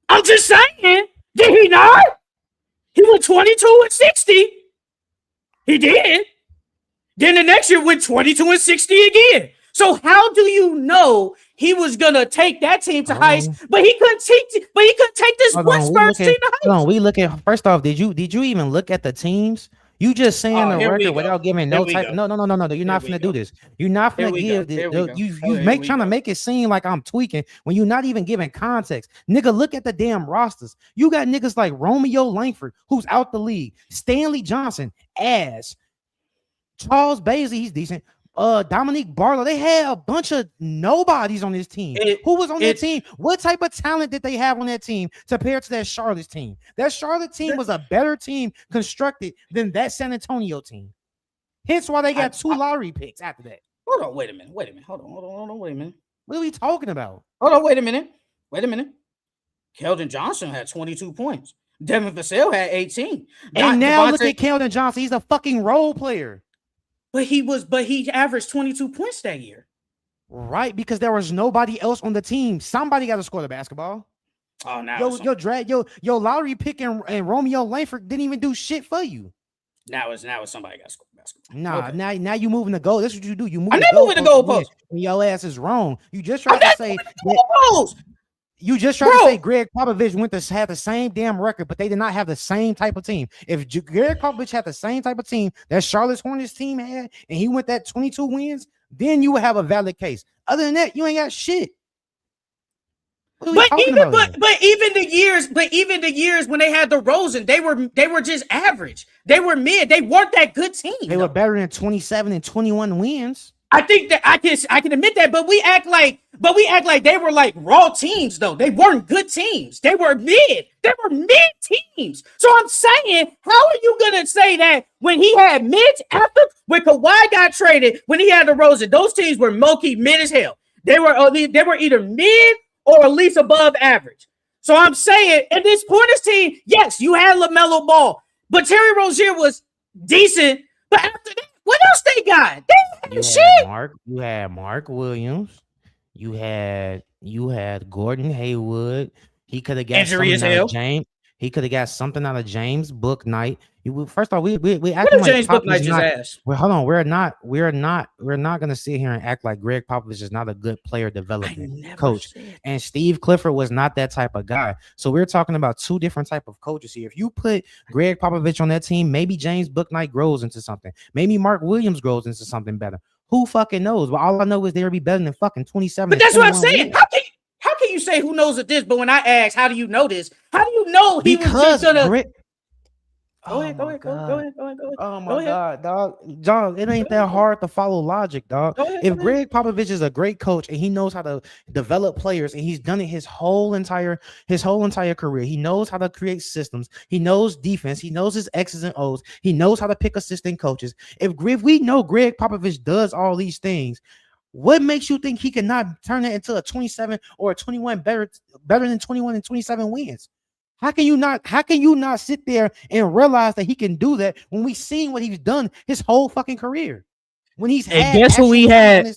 I'm just saying, did he not? He went 22 and 60. He did. Then the next year went 22 and 60 again. So how do you know he was gonna take that team to heights, but he couldn't take this Spurs team to heights? We look at first off. Did you even look at the teams? You just saying the record without giving no type. No. You're not finna do this. You're not finna give. You trying to make it seem like I'm tweaking when you're not even giving context. Nigga, look at the damn rosters. You got niggas like Romeo Langford, who's out the league. Stanley Johnson, ass. Charles Baisley, he's decent. Dominique Barlow, they had a bunch of nobodies on this team. Who was on that team? What type of talent did they have on that team compared to that Charlotte team? That Charlotte team was a better team constructed than that San Antonio team. Hence why they got two lottery picks after that. Hold on, wait a minute. Hold on, wait a minute. What are we talking about? Hold on, wait a minute. Keldon Johnson had 22 points. Devin Vassell had 18. And now look at Keldon Johnson. He's a fucking role player. But he averaged 22 points that year. Right, because there was nobody else on the team. Somebody got to score the basketball. Oh, now your lottery pick and Romeo Langford didn't even do shit for you. Now it's somebody got to score the basketball. Nah, okay. now you moving the goal. That's what you do. You move. I'm not moving the goalpost. Your ass is wrong. You just tried to say You just tried to say Greg Popovich had the same damn record, but they did not have the same type of team. If Greg Popovich had the same type of team that Charlotte Hornets team had, and he went that 22 wins, then you would have a valid case. Other than that, you ain't got shit. What are we talking about here? But even the years when they had the Rosen, they were just average. They were mid. They weren't that good team. They were better than 27 and 21 wins. I think that I can admit that, but we act like they were like raw teams though. They weren't good teams. They were mid. They were mid teams. So I'm saying, how are you gonna say that when he had mids after when Kawhi got traded, when he had the Rosen, those teams were mid as hell. They were either mid or at least above average. So I'm saying, in this Hornets team, yes, you had LaMelo Ball, but Terry Rozier was decent. But after that, what else they got? They had shit. You had Mark Williams. You had Gordon Hayward. He could have got injury as hell. James. He could have got something out of James Bouknight. First off, we acting like James Bouknight just asked. Well, hold on. We're not gonna sit here and act like Greg Popovich is not a good player development coach. And Steve Clifford was not that type of guy. So we're talking about two different type of coaches here. If you put Greg Popovich on that team, maybe James Bouknight grows into something. Maybe Mark Williams grows into something better. Who fucking knows? But all I know is they'll be better than fucking 27. But that's what I'm saying. How can you say who knows at this? But when I ask, how do you know this? How do you know he was just gonna? Go ahead. Oh my God, dog. It ain't that hard to follow logic, dog. If Greg Popovich is a great coach and he knows how to develop players and he's done it his whole entire career, he knows how to create systems. He knows defense. He knows his X's and O's. He knows how to pick assistant coaches. If we know Greg Popovich does all these things, what makes you think he cannot turn it into a 27 or a 21 better than 21 and 27 wins? How can you not sit there and realize that he can do that when we've seen what he's done his whole fucking career? When he's guess who he had?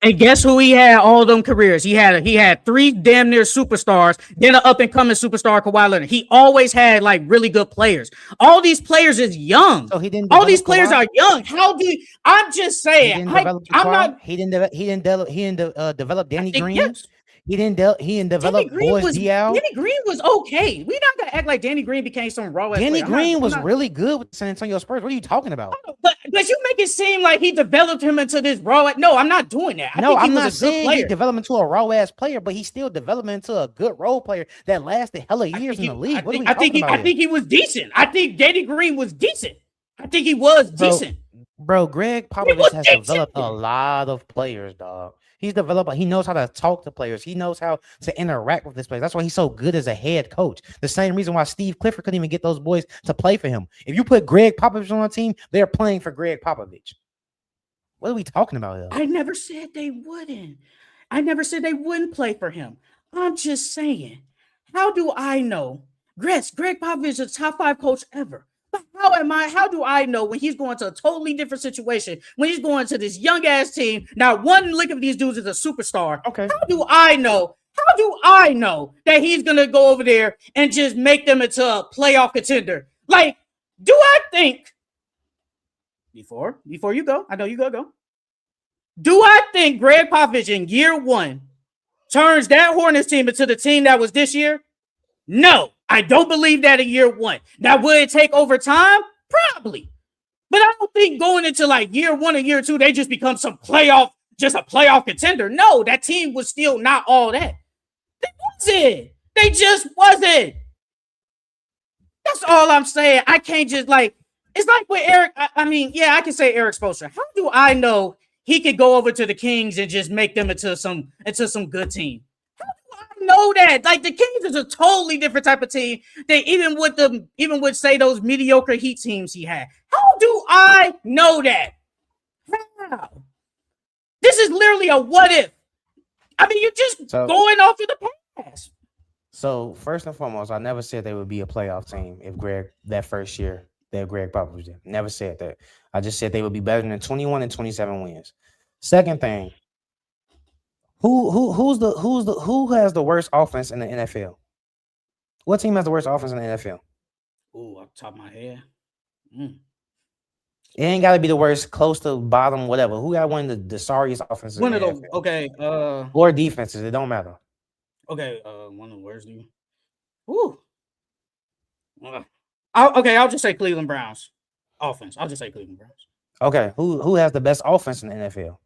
And guess who he had all them careers? He had three damn near superstars, then an up and coming superstar, Kawhi Leonard. He always had like really good players. All these players is young. So he didn't. All these players are young. I'm just saying. He didn't develop Danny Green. Yes. He didn't develop Boris Diaw. Danny Green was okay. We not gonna act like Danny Green became some raw. Danny Green was really good with the San Antonio Spurs. What are you talking about? But you make it seem like he developed him into this raw. No, I'm not doing that. I'm not saying he developed into a raw ass player, but he's still developed into a good role player that lasted hella years in the league. I think he was decent. I think Danny Green was decent. I think he was decent. Bro, Greg Popovich has developed a lot of players, dog. He knows how to talk to players. He knows how to interact with this players. That's why he's so good as a head coach. The same reason why Steve Clifford couldn't even get those boys to play for him. If you put Greg Popovich on a team, they're playing for Greg Popovich. What are we talking about here? I never said they wouldn't. I never said they wouldn't play for him. I'm just saying, how do I know? Greg Popovich is a top 5 coach ever. But how do I know when he's going to a totally different situation, when he's going to this young ass team? Now, one lick of these dudes is a superstar. Okay. How do I know that he's going to go over there and just make them into a playoff contender? Like, do I think before you go, I know you go. Do I think Greg Popovich in year 1 turns that Hornets team into the team that was this year? No. I don't believe that in year 1. Now, will it take over time? Probably. But I don't think going into like year 1 or year 2, they just become a playoff contender. No, that team was still not all that. They just wasn't. That's all I'm saying. I can't just it's like with Eric. I can say Eric Spoelstra. How do I know he could go over to the Kings and just make them into some good team? Know that like the Kings is a totally different type of team than even with say those mediocre Heat teams he had. How do I know that? How? This is literally a what if. I mean, you're just going off of the past. So first and foremost, I never said they would be a playoff team if that first year that Greg Popovich did. Never said that. I just said they would be better than 21 and 27 wins. Second thing. Who has the worst offense in the NFL? What team has the worst offense in the NFL? Oh, off the top of my head. It ain't got to be the worst, close to bottom, whatever. Who got one of the sorriest offenses? One of those. Okay. Or defenses. It don't matter. Okay. One of the worst. Ooh. I'll just say Cleveland Browns offense. I'll just say Cleveland Browns. Okay. Who has the best offense in the NFL?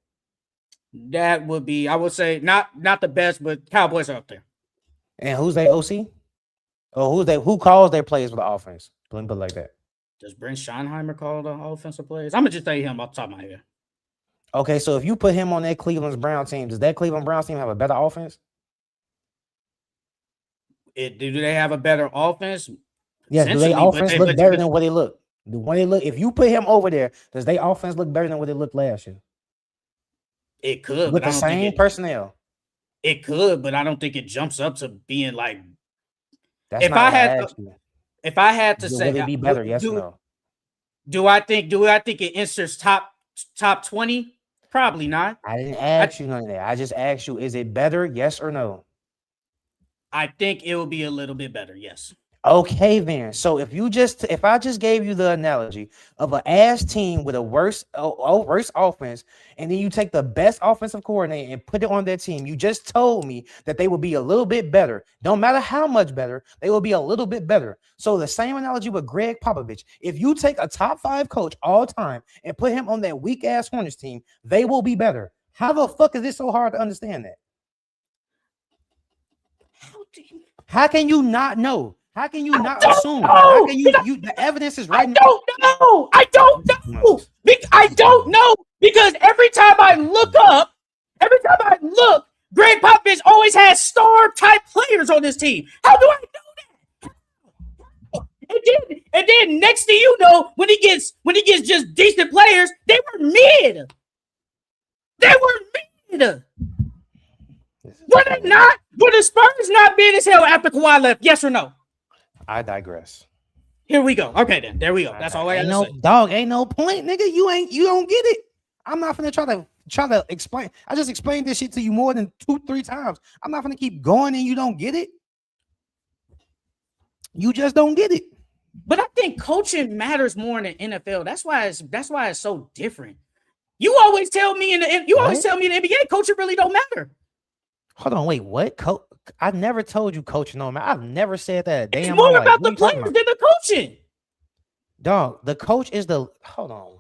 That would be, I would say, not the best, but Cowboys are up there. And who's their OC? Or who calls their plays for the offense? Put it like that. Does Brent Schottenheimer call the offensive plays? I'm gonna just say him off the top of my head. Okay, so if you put him on that Cleveland Browns team, does that Cleveland Browns team have a better offense? Do they have a better offense? Yeah, do their offense look better than what they look? If you put him over there, does their offense look better than what it looked last year? It could, with the same personnel. It could, but I don't think it jumps up to being like. That's if I had to say, would it be better? Yes or no? Do I think it enters top 20? Probably not. I didn't ask you none of that. I just asked you, is it better? Yes or no? I think it will be a little bit better. Yes. Okay, then. So if I just gave you the analogy of an ass team with a worse offense, and then you take the best offensive coordinator and put it on their team, you just told me that they will be a little bit better. Don't matter how much better, they will be a little bit better. So the same analogy with Greg Popovich. If you take a top 5 coach all time and put him on that weak ass Hornets team, they will be better. How the fuck is this so hard to understand that? How can you not know? How can you not assume? How can you the evidence is right now? I don't know. I don't know because every time I look, Greg Popovich always has star type players on this team. How do I know that? And then next thing you know, when he gets just decent players, they were mid. Were they not? Were the Spurs not mid as hell after Kawhi left? Yes or no? I digress. Here we go. Okay, then. There we go. That's all I got to say. Dog, ain't no point, nigga. You don't get it. I'm not gonna try to explain. I just explained this shit to you more than 2-3 times. I'm not gonna keep going and you don't get it. You just don't get it. But I think coaching matters more in the NFL. That's why it's so different. You always tell me in the NBA, coaching really don't matter. Hold on, wait, what? I never told you coaching don't matter. I've never said that. It's more about the players than the coaching. Dog, the coach is the. Hold on.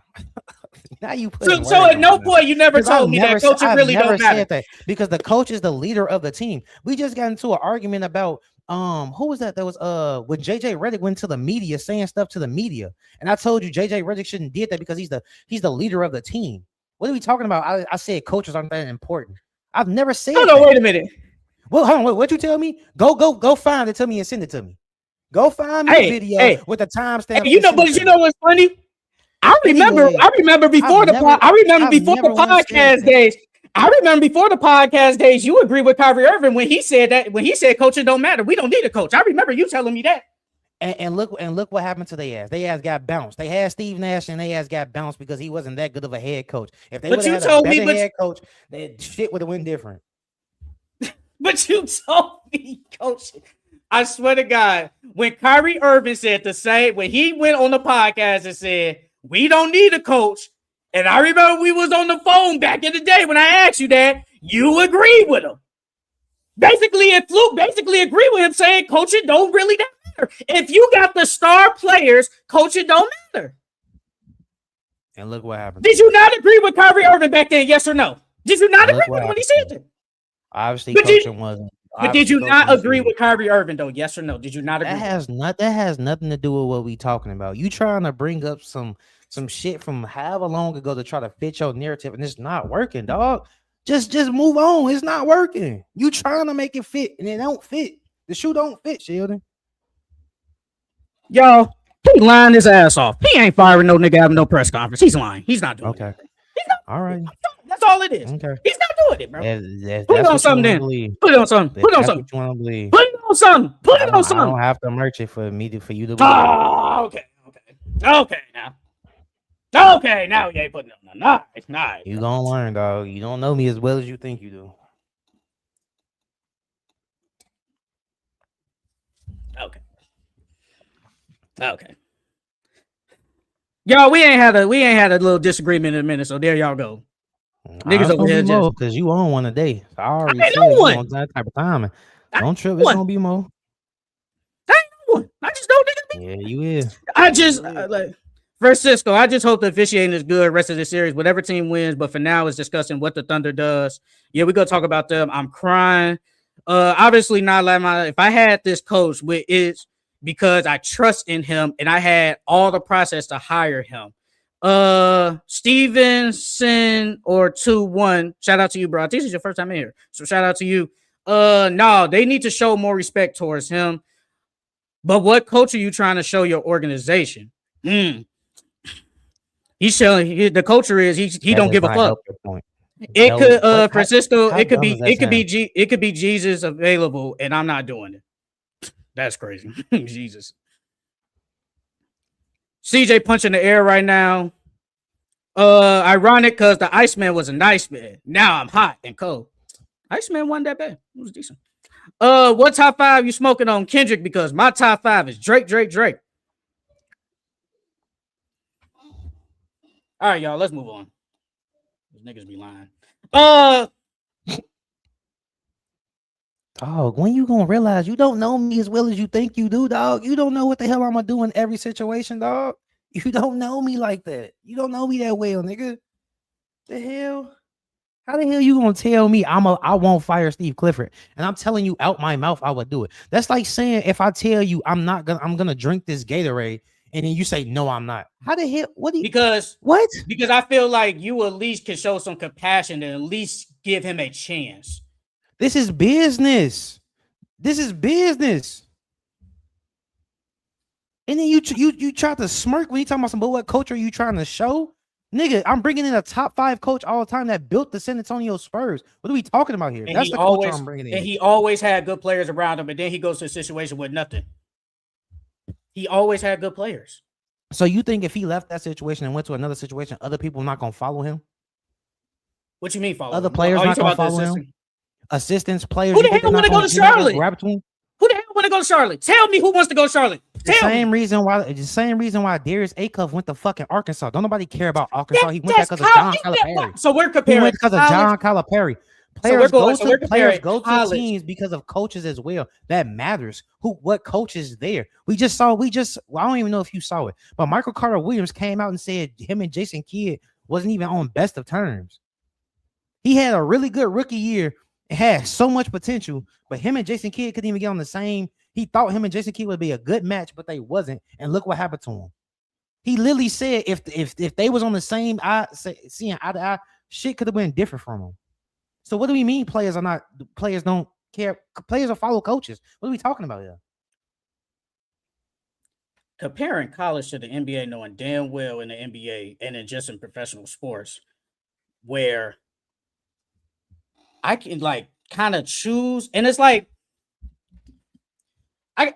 Now you put. So at no point you never told me that coaching really don't matter. That because the coach is the leader of the team. We just got into an argument about who was that? That was when JJ Redick went to the media saying stuff to the media, and I told you JJ Redick shouldn't did that because he's the leader of the team. What are we talking about? I said coaches aren't that important. I've never said. No, wait a minute. Well, hold on. What'd you tell me? Go find it to me and send it to me. Go find me a video with the timestamp. Hey, you know what's funny? I remember before the podcast days. I remember before the podcast days, you agreed with Kyrie Irving when he said coaching don't matter. We don't need a coach. I remember you telling me that. And look what happened to their ass. They ass got bounced. They had Steve Nash and they ass got bounced because he wasn't that good of a head coach. If they would have had a better head coach, that shit would have went different. But you told me, coach. I swear to God, when Kyrie Irving said the same, when he went on the podcast and said, we don't need a coach. And I remember we was on the phone back in the day when I asked you that, you agreed with him. Basically agreed with him saying coaching don't really matter. If you got the star players, coaching don't matter. And look what happened. Did you not agree with Kyrie Irving back then? Yes or no? Did you not agree with him when he said that? Obviously, coaching wasn't. But did you not agree with Kyrie Irving though? Yes or no? Did you not agree? That has nothing to do with what we talking about. You trying to bring up some shit from however long ago to try to fit your narrative, and it's not working, dog. Just move on. It's not working. You trying to make it fit, and it don't fit. The shoe don't fit, Sheldon. Yo, he lying his ass off. He ain't firing no nigga having no press conference. He's lying. He's not doing it. All right. That's all it is. Okay. He's not doing it, bro. Put it on something then. Put it on something. Put it on something. What you want to believe. Put it on something. Put it on something. I don't have to merch it for you to believe. Oh, okay now. Okay, now you ain't putting it on. Nice. You gonna learn, dog. You don't know me as well as you think you do. Okay. Yo, we ain't had a little disagreement in a minute, so there y'all go. Niggas over here just because you own one a day. I already said you on that type of timing. Don't trip. It's gonna be more. I ain't no one. I just don't nigga. Yeah, you is. I just like Francisco, I just hope the officiating is good rest of the series, whatever team wins. But for now, it's discussing what the Thunder does. Yeah, we're gonna talk about them. I'm crying. Obviously not like if I had this coach, which is because I trust in him and I had all the process to hire him. Stevenson or 2-1. Shout out to you, bro. This is your first time in here. So shout out to you. No, they need to show more respect towards him. But what coach are you trying to show your organization? He's showing the culture is he don't give a fuck. It could Francisco, it could be Jesus available, and I'm not doing it. That's crazy. Jesus. CJ punching the air right now. Ironic because the Iceman was a nice man. Now I'm hot and cold. Iceman wasn't that bad. It was decent. What top 5 you smoking on, Kendrick? Because my top 5 is Drake. All right, y'all, let's move on. These niggas be lying. Dog, when you gonna realize you don't know me as well as you think you do, dog? You don't know what the hell I'm gonna do in every situation, dog. You don't know me like that. You don't know me that well, nigga. The hell? How the hell you gonna tell me I won't fire Steve Clifford? And I'm telling you out my mouth I would do it. That's like saying if I tell you I'm gonna drink this Gatorade. And then you say, no, I'm not. How the hell? What do you? Because I feel like you at least can show some compassion and at least give him a chance. This is business. And then you try to smirk when you talking about some, but what coach are you trying to show? Nigga, I'm bringing in a top 5 coach all the time that built the San Antonio Spurs. What are we talking about here? And that's the coach I'm bringing in. And he always had good players around him, and then he goes to a situation with nothing. He always had good players. So you think if he left that situation and went to another situation, other people not gonna follow him? What you mean follow? Other players not gonna follow him? Assistants, players. Who the hell want to go to Charlotte? Who the hell want to go to Charlotte? Tell me who wants to go to Charlotte. The same reason why Darius Acuff went to fucking Arkansas. Don't nobody care about Arkansas. He went there because of John Calipari. So we're comparing. He went because of John Calipari. Players go to teams because of coaches as well. That matters. What coach is there? I don't even know if you saw it, but Michael Carter Williams came out and said him and Jason Kidd wasn't even on best of terms. He had a really good rookie year. It had so much potential, but him and Jason Kidd couldn't even get on the same. He thought him and Jason Kidd would be a good match, but they wasn't. And look what happened to him. He literally said if they was on the same seeing eye to eye, shit could have been different from him. So what do we mean players don't care? Players will follow coaches. What are we talking about here? Comparing college to the NBA, knowing damn well in the NBA and in just in professional sports, where I can like kind of choose, and it's like, this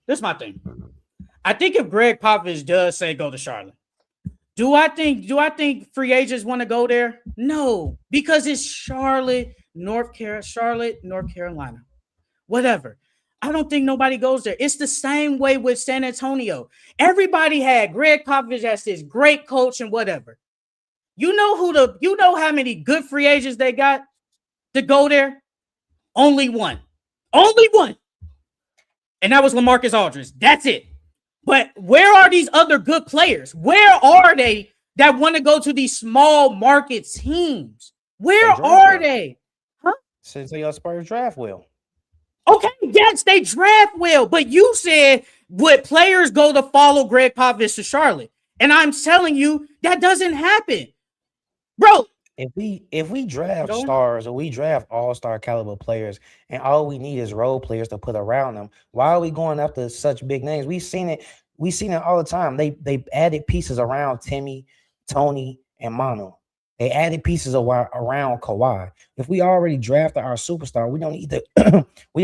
is my thing. I think if Greg Popovich does say go to Charlotte, do I think free agents want to go there? No, because it's Charlotte, North Carolina, whatever. I don't think nobody goes there. It's the same way with San Antonio. Everybody had Greg Popovich as this great coach and whatever. You know how many good free agents they got to go there? Only one. And that was LaMarcus Aldridge. That's it. But where are these other good players? Where are they that want to go to these small market teams? Where are they? Huh? San Antonio Spurs draft well. Okay, yes, they draft well. But you said, would players go to follow Greg Popovich to Charlotte? And I'm telling you, that doesn't happen. Bro. If we draft stars or we draft all-star caliber players and all we need is role players to put around them, why are we going after such big names? We've seen it all the time. They added pieces around Timmy, Tony, and Manu. They added pieces around Kawhi. If we already drafted our superstar, we don't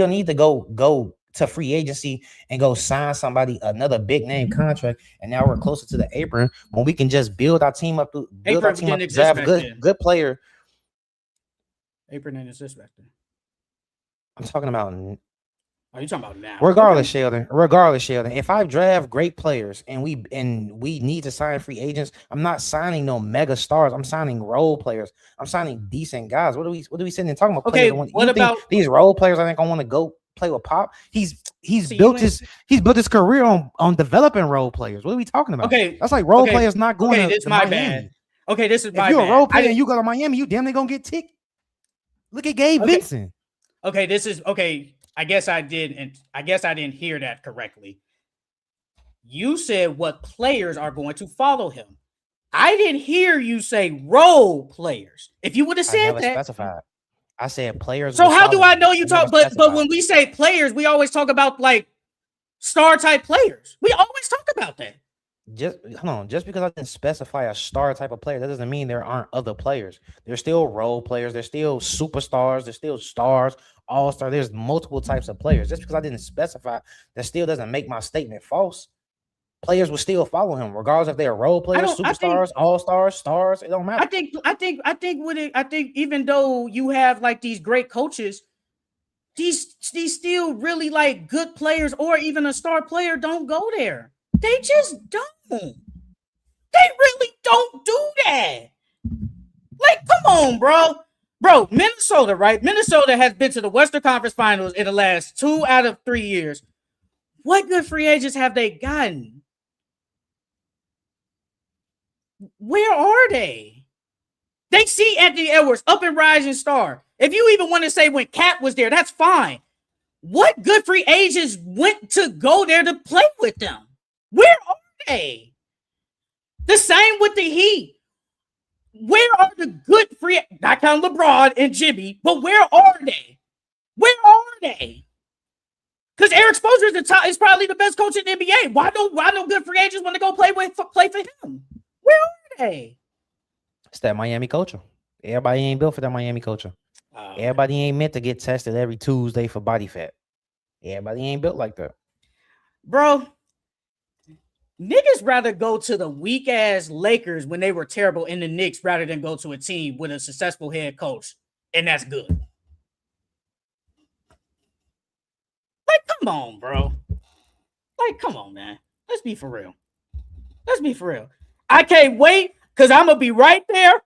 need to go to free agency and go sign somebody another big name contract. And now we're closer to the apron when we can just build our team up to draft good player. Apron didn't exist back then. I'm talking about. Are you talking about now? Regardless, Sheldon. If I draft great players and we need to sign free agents, I'm not signing no mega stars. I'm signing role players. I'm signing decent guys. What are we sitting and talking about? Okay, what about these role players? I think I want to go play with Pop. He's See, built his career on developing role players. What are we talking about? Okay, That's like role players not going okay, this to my Miami. bad. Okay, this is my If you're bad. a role player and you go to Miami, you damn near gonna get ticked. Look at Gabe Vincent. Okay, this is okay. I guess I didn't hear that correctly. You said what players are going to follow him. I didn't hear you say role players. If you would have said that, specified. I said players. So how do I know you talk? But when we say players, we always talk about like star type players. We always talk about that. Just hold on. Just because I didn't specify a star type of player, that doesn't mean there aren't other players. There's still role players. There's still superstars. There's still stars, all star. There's multiple types of players. Just because I didn't specify, that still doesn't make my statement false. Players will still follow him, regardless if they're role players, superstars, all stars, stars. It don't matter. I think even though you have like these great coaches, these still really like good players or even a star player don't go there. They just don't. They really don't do that. Like, come on, bro. Bro, Minnesota, right? Minnesota has been to the Western Conference Finals in the last 2 out of 3 years. What good free agents have they gotten? Where are they? They see Anthony Edwards up and rising star. If you even want to say when Cat was there, that's fine. What good free agents went to go there to play with them? Where are they? The same with the Heat. Where are the good free? Not counting LeBron and Jimmy, but where are they? Where are they? Because Eric Spoelstra is probably the best coach in the NBA. Why no good free agents want to go play for him? Where are they? It's that Miami culture. Everybody ain't built for that Miami culture. Everybody ain't meant to get tested every Tuesday for body fat. Everybody ain't built like that. Bro, niggas rather go to the weak ass Lakers when they were terrible in the Knicks rather than go to a team with a successful head coach, and that's good. Like, come on, bro. Like, come on, man. Let's be for real. I can't wait because I'm gonna be right there.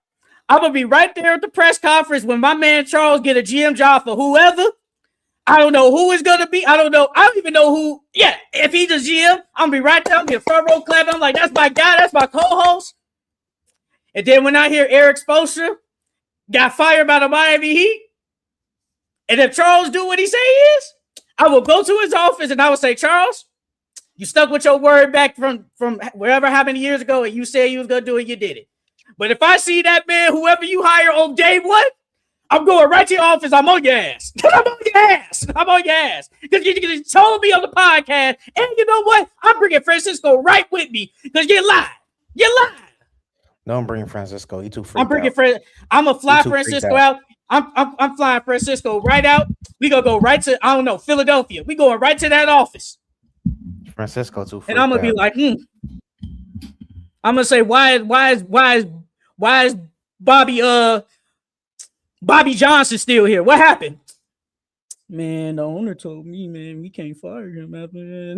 I'm gonna be right there at the press conference when my man Charles get a GM job for whoever. I don't know who it's gonna be. I don't even know who. Yeah, if he's a GM, I'm gonna be right there. I'm gonna be a front row clap. I'm like, that's my guy. That's my co-host. And then when I hear Eric Spoelstra got fired by the Miami Heat, and if Charles do what he say he is, I will go to his office and I will say, Charles, you stuck with your word back from wherever how many years ago, and you said you was gonna do it, you did it. But if I see that man, whoever you hire on day one, I'm going right to your office. I'm on your ass. I'm on your ass. Because you told me on the podcast, and you know what? I'm bringing Francisco right with me because you lied. Don't bring Francisco. He too freaked I'm gonna fly Francisco out. I'm flying Francisco right out. We gonna go right to Philadelphia. We going right to that office. Francisco too freaked and I'm gonna be like, I'm gonna say, why is Bobby Johnson still here? What happened? Man, the owner told me, man, we can't fire him after that.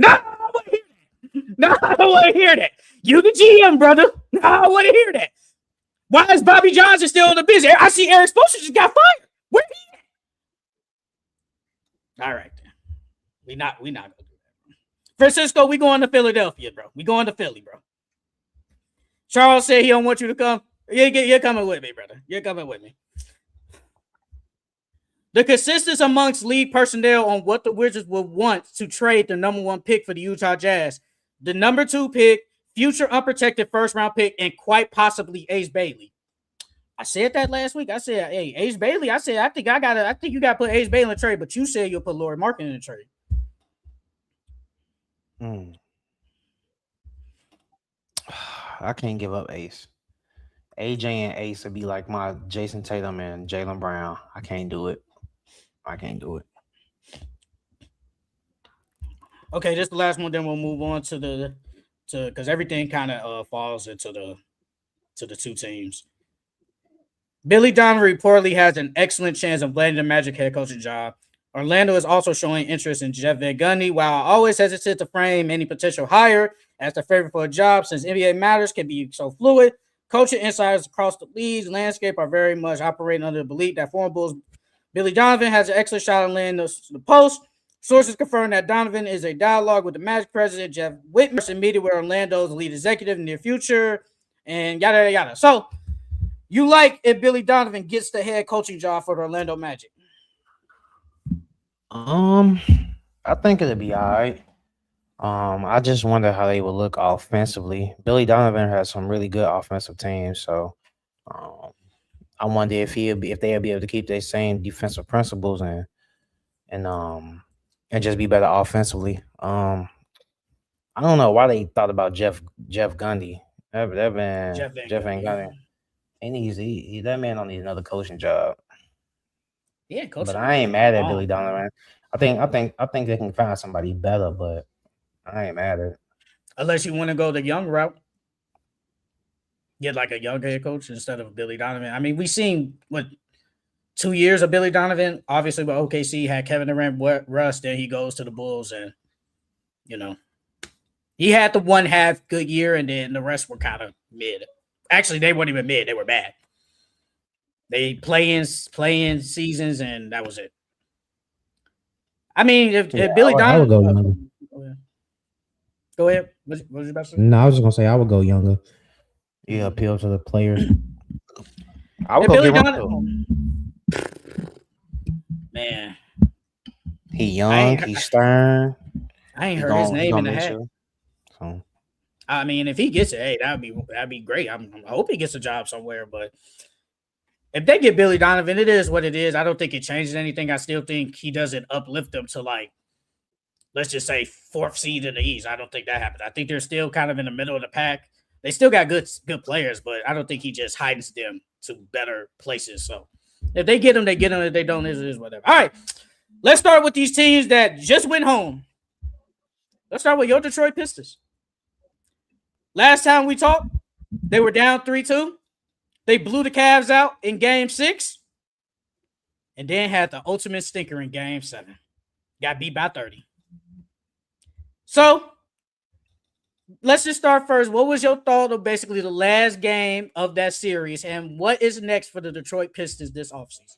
No, I don't want to hear that. You the GM, brother. No, I want to hear that. Why is Bobby Johnson still in the business? I see Eric Spoelstra just got fired. Where he at? All right, then. We not gonna do that. Francisco, we going to Philadelphia, bro. We going to Philly, bro. Charles said he don't want you to come. You're coming with me, brother. You're coming with me. The consensus amongst league personnel on what the Wizards would want to trade the number 1 pick for the Utah Jazz, the number 2 pick, future unprotected first-round pick, and quite possibly Ace Bailey. I said that last week. I said, hey, Ace Bailey. I said, I think you got to put Ace Bailey in the trade, but you said you'll put Lauri Markkanen in the trade. I can't give up Ace. AJ and Ace would be like my Jason Tatum and Jaylen Brown. I can't do it. Okay, this is the last one. Then we'll move on to because everything kind of falls into the 2 teams. Billy Donovan reportedly has an excellent chance of landing the Magic head coaching job. Orlando is also showing interest in Jeff Van Gundy. While I always hesitate to frame any potential hire as the favorite for a job, since NBA matters can be so fluid, coaching insiders across the league's landscape are very much operating under the belief that former Bulls Billy Donovan has an excellent shot at landing the post. Sources confirm that Donovan is a dialogue with the Magic president, Jeff Whitmer, and meeting with Orlando's lead executive in the near future, and yada, yada, yada. So, you like if Billy Donovan gets the head coaching job for the Orlando Magic? I think it'll be all right. I just wonder how they would look offensively. Billy Donovan has some really good offensive teams, so um, I wonder if they'll be able to keep their same defensive principles and and just be better offensively. I don't know why they thought about Jeff Gundy. That man Jeff Van Gundy. That man don't need another coaching job. Yeah, coaching. But I ain't mad at Billy Donovan. I think they can find somebody better, but I ain't mad at it. Unless you want to go the young route. Get like a young head coach instead of Billy Donovan. I mean, we've seen 2 years of Billy Donovan. Obviously, with OKC had Kevin Durant, Russ. Then he goes to the Bulls, and he had the 1/2 good year, and then the rest were kind of mid. Actually, they weren't even mid; they were bad. They play-in seasons, and that was it. I mean, if Billy Donovan, I would go younger. Go ahead. What was you about to say? No, I was just gonna say I would go younger. Yeah, appeal to the players. I would go Billy Donovan. Man, he young, he's stern. I ain't heard his name in the hat. So. I mean, if he gets it, hey, that'd be great. I hope he gets a job somewhere. But if they get Billy Donovan, it is what it is. I don't think it changes anything. I still think he doesn't uplift them to, like, let's just say 4th seed in the East. I don't think that happens. I think they're still kind of in the middle of the pack. They still got good players, but I don't think he just heightens them to better places. So if they get them, they get them. If they don't, it is whatever. All right, let's start with these teams that just went home. Let's start with your Detroit Pistons. Last time we talked, they were down 3-2. They blew the Cavs out in Game 6, and then had the ultimate stinker in Game 7. Got beat by 30. So let's just start first. What was your thought of basically the last game of that series, and what is next for the Detroit Pistons this offseason?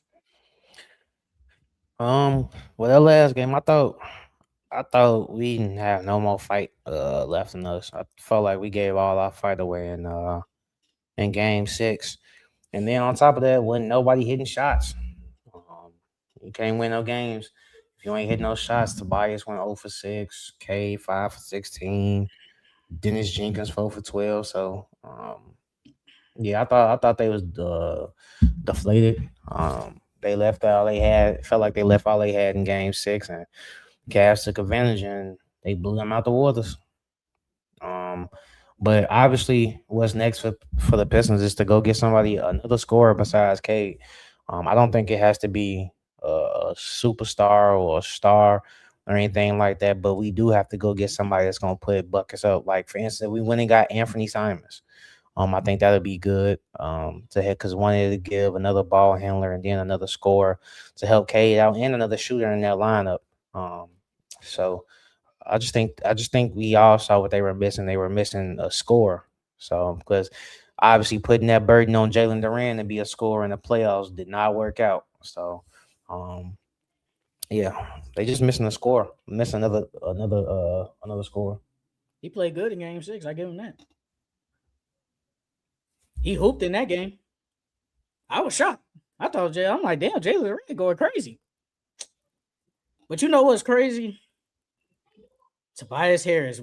Well, that last game, I thought we didn't have no more fight left in us. I felt like we gave all our fight away in Game 6, and then on top of that, wasn't nobody hitting shots. You can't win no games if you ain't hitting no shots. Tobias went 0 for 6, K 5 for 16. Dennis Jenkins 4 for 12. So yeah, I thought they was deflated. They left all they had. Felt like they left all they had in Game 6, and Cavs took advantage and they blew them out the waters. But obviously, what's next for the Pistons is to go get another scorer besides Cade. I don't think it has to be a superstar or a star or anything like that, but we do have to go get somebody that's going to put buckets up. Like, for instance, we went and got Anthony Simons. I think that would be good to hit, because wanted to give another ball handler and then another scorer to help Cade out and another shooter in that lineup. So I just think we all saw what they were missing. They were missing a scorer. So because obviously putting that burden on Jalen Duran to be a scorer in the playoffs did not work out. So yeah, they just missing a score. Missing another score. He played good in Game 6. I give him that. He hooped in that game. I was shocked. I'm like, damn, Jalen Duran going crazy. But you know what's crazy? Tobias Harris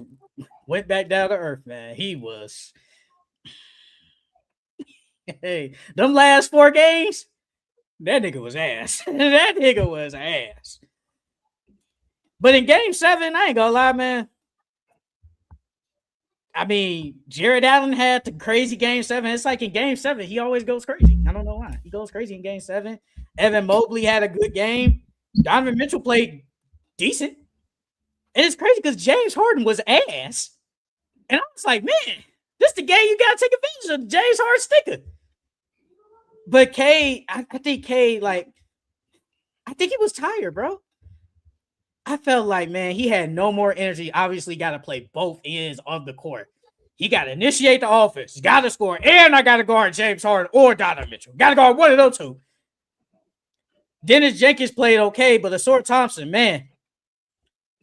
went back down to earth, man. He was. Hey, them last 4 games, that nigga was ass. That nigga was ass. But in Game 7, I ain't gonna lie, man. I mean, Jared Allen had the crazy Game 7. It's like in Game 7, he always goes crazy. I don't know why. He goes crazy in Game 7. Evan Mobley had a good game. Donovan Mitchell played decent. And it's crazy because James Harden was ass. And I was like, man, this the game you got to take advantage of. James Harden sticker. But K, I think K, like, I think he was tired, bro. I felt like, man, he had no more energy. Obviously, got to play both ends of the court. He got to initiate the offense. Got to score. And I got to guard James Harden or Donovan Mitchell. Got to guard one of those two. Dennis Jenkins played okay, but Asor Thompson, man,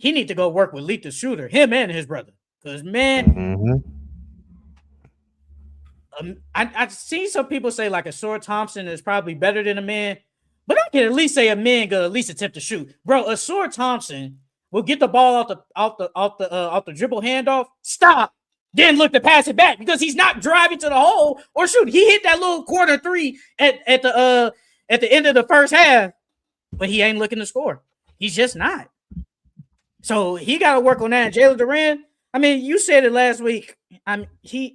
he need to go work with Lethal Shooter, him and his brother. Because, man, I've seen some people say like a Sora Thompson is probably better than a man, but I can at least say a man could at least attempt to shoot. Bro, a Sora Thompson will get the ball off the dribble handoff, stop, then look to pass it back because he's not driving to the hole or shoot. He hit that little corner three at the end of the first half, but he ain't looking to score. He's just not. So he got to work on that. Jalen Duren, I mean, you said it last week. I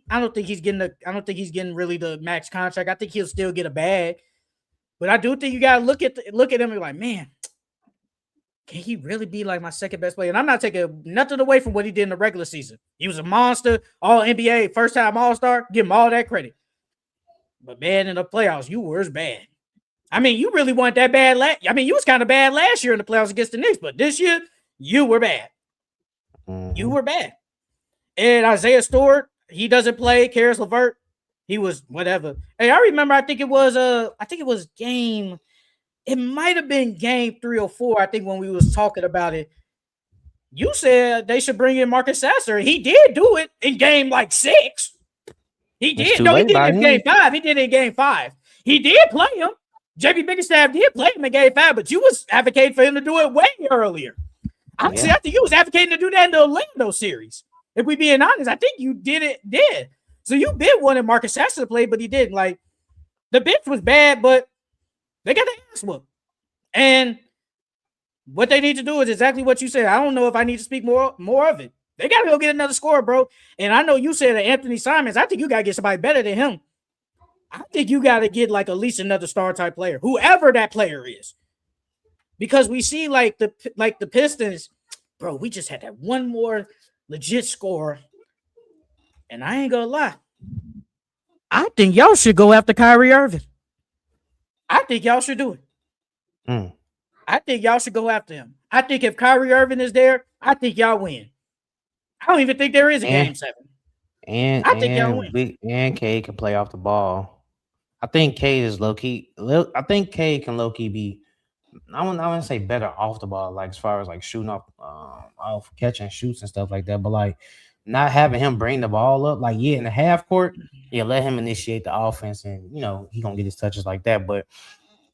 don't think he's getting really the max contract. I think he'll still get a bag, but I do think you gotta look at him and be like, man, can he really be like my second best player? And I'm not taking nothing away from what he did in the regular season. He was a monster, all NBA, first time All-Star. Give him all that credit. But man, in the playoffs, you were bad. I mean, you really weren't that bad. You was kind of bad last year in the playoffs against the Knicks, but this year you were bad. You were bad. And Isaiah Stewart, he doesn't play. Karis LeVert, he was whatever. Hey, I remember. It might have been game 3 or 4. I think when we was talking about it, you said they should bring in Marcus Sasser. He did do it in game like 6. He did. No, he did it in game 5. He did it in game 5. He did play him. JB Bickerstaff did play him in game 5, but you was advocating for him to do it way earlier. Honestly, I think you was advocating to do that in the Orlando series. If we being honest, I think you did. So you been wanting Marcus Sasser to play, but he didn't. Like, the bench was bad, but they got their ass whooped. And what they need to do is exactly what you said. I don't know if I need to speak more of it. They got to go get another scorer, bro. And I know you said that Anthony Simons. I think you got to get somebody better than him. I think you got to get like at least another star type player, whoever that player is. Because we see like the Pistons, bro, we just had that one more legit score. And I ain't gonna lie. I think y'all should go after Kyrie Irving. I think y'all should do it. I think y'all should go after him. I think if Kyrie Irving is there, I think y'all win. I don't even think there is a game 7. I think y'all win. And Cade can play off the ball. I think Cade is low key. I think Cade can low key be. I wouldn't say better off the ball, like as far as like shooting off catching shoots and stuff like that. But like not having him bring the ball up, like in the half court, let him initiate the offense, and he gonna get his touches like that. But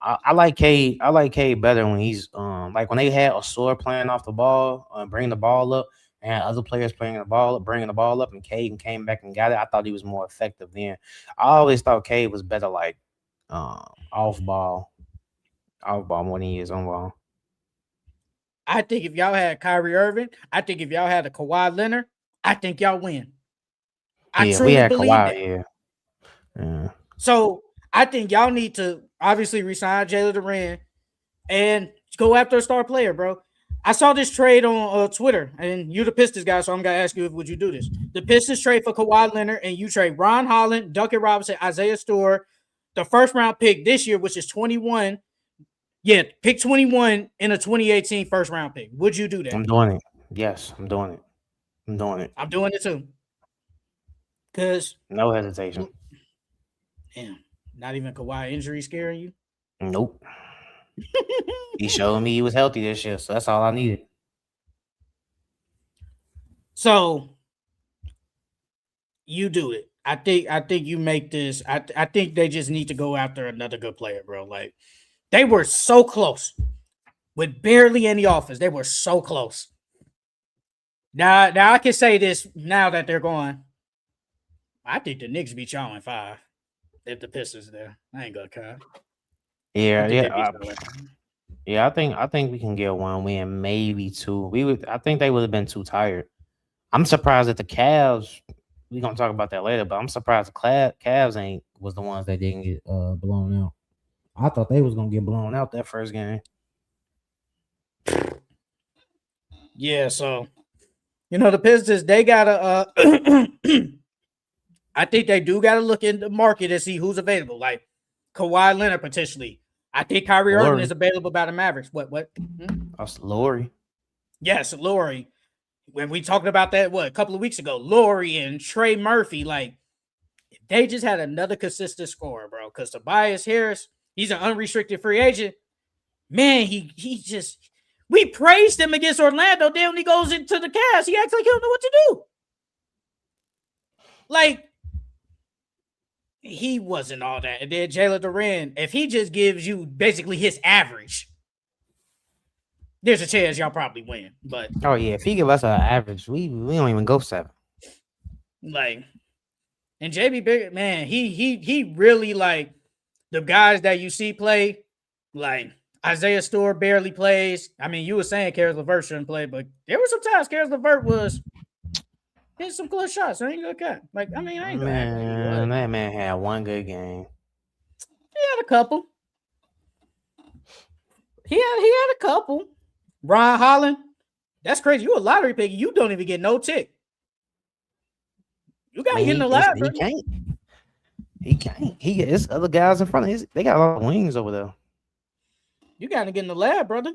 I like Cade. I like Cade better when he's like when they had Osor playing off the ball, bringing the ball up, and other players bringing the ball up, and Cade came back and got it. I thought he was more effective then. I always thought Cade was better like off ball more than he is on ball. I think if y'all had Kyrie Irving, I think if y'all had a Kawhi Leonard, I think y'all win. I truly believe Kawhi, that. Yeah. So I think y'all need to obviously resign Jalen Duren and go after a star player, bro. I saw this trade on Twitter, and you're the Pistons guy, so I'm gonna ask you would you do this? The Pistons trade for Kawhi Leonard, and you trade Ron Holland, Duncan Robinson, Isaiah Stewart, the first round pick this year, which is 21. Yeah, pick 21 in a 2018 first round pick. Would you do that? I'm doing it. Yes, I'm doing it. I'm doing it too. Because no hesitation. Damn, not even Kawhi injury scaring you? Nope. He showed me he was healthy this year, so that's all I needed. So you do it. I think you make this. I think they just need to go after another good player, bro. Like, they were so close with barely any offense. They were so close. Now I can say this now that they're going. I think the Knicks beat y'all in 5 if the Pistons there. I ain't gonna cut. Yeah. I think we can get 1 win, maybe 2. I think they would have been too tired. I'm surprised that the Cavs. We're gonna talk about that later, but I'm surprised the Cavs was the ones that didn't get blown out. I thought they was gonna get blown out that first game. Yeah, so the Pistons, they gotta I think they do gotta look in the market and see who's available. Like Kawhi Leonard potentially. I think Kyrie Irving is available by the Mavericks. What? That's Laurie. Yes, Laurie. When we talked about that, a couple of weeks ago, Laurie and Trey Murphy, like, if they just had another consistent scorer, bro, because Tobias Harris, he's an unrestricted free agent. Man, he just, We praised him against Orlando. Then when he goes into the Cavs, he acts like he don't know what to do. Like, he wasn't all that. And then Jalen Duren, if he just gives you basically his average, there's a chance y'all probably win. But oh yeah, if he give us an average, we don't even go 7. like, and JB Big, man, he really like the guys that you see play, like Isaiah Stewart barely plays. I mean, you were saying Karis LeVert shouldn't play, but there were some times Karis LeVert was hitting some close shots. I ain't gonna cut. Like, I mean, I ain't gonna act like he was. That man had one good game. He had a couple. He had a couple. Ron Holland, that's crazy. You a lottery pick. You don't even get no tick. You got to get in the lab. He can't. He can't. He gets other guys in front of his. They got a lot of wings over there. You got to get in the lab, brother.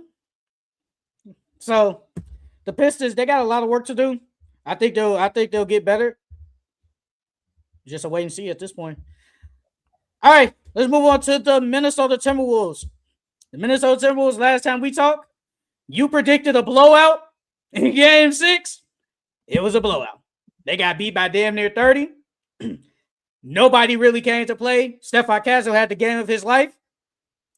So the Pistons, they got a lot of work to do. I think they'll get better. Just a wait and see at this point. All right, let's move on to the Minnesota Timberwolves. The Minnesota Timberwolves, last time we talked, you predicted a blowout in game 6. It was a blowout. They got beat by damn near 30. Nobody really came to play. Stephon Castle had the game of his life.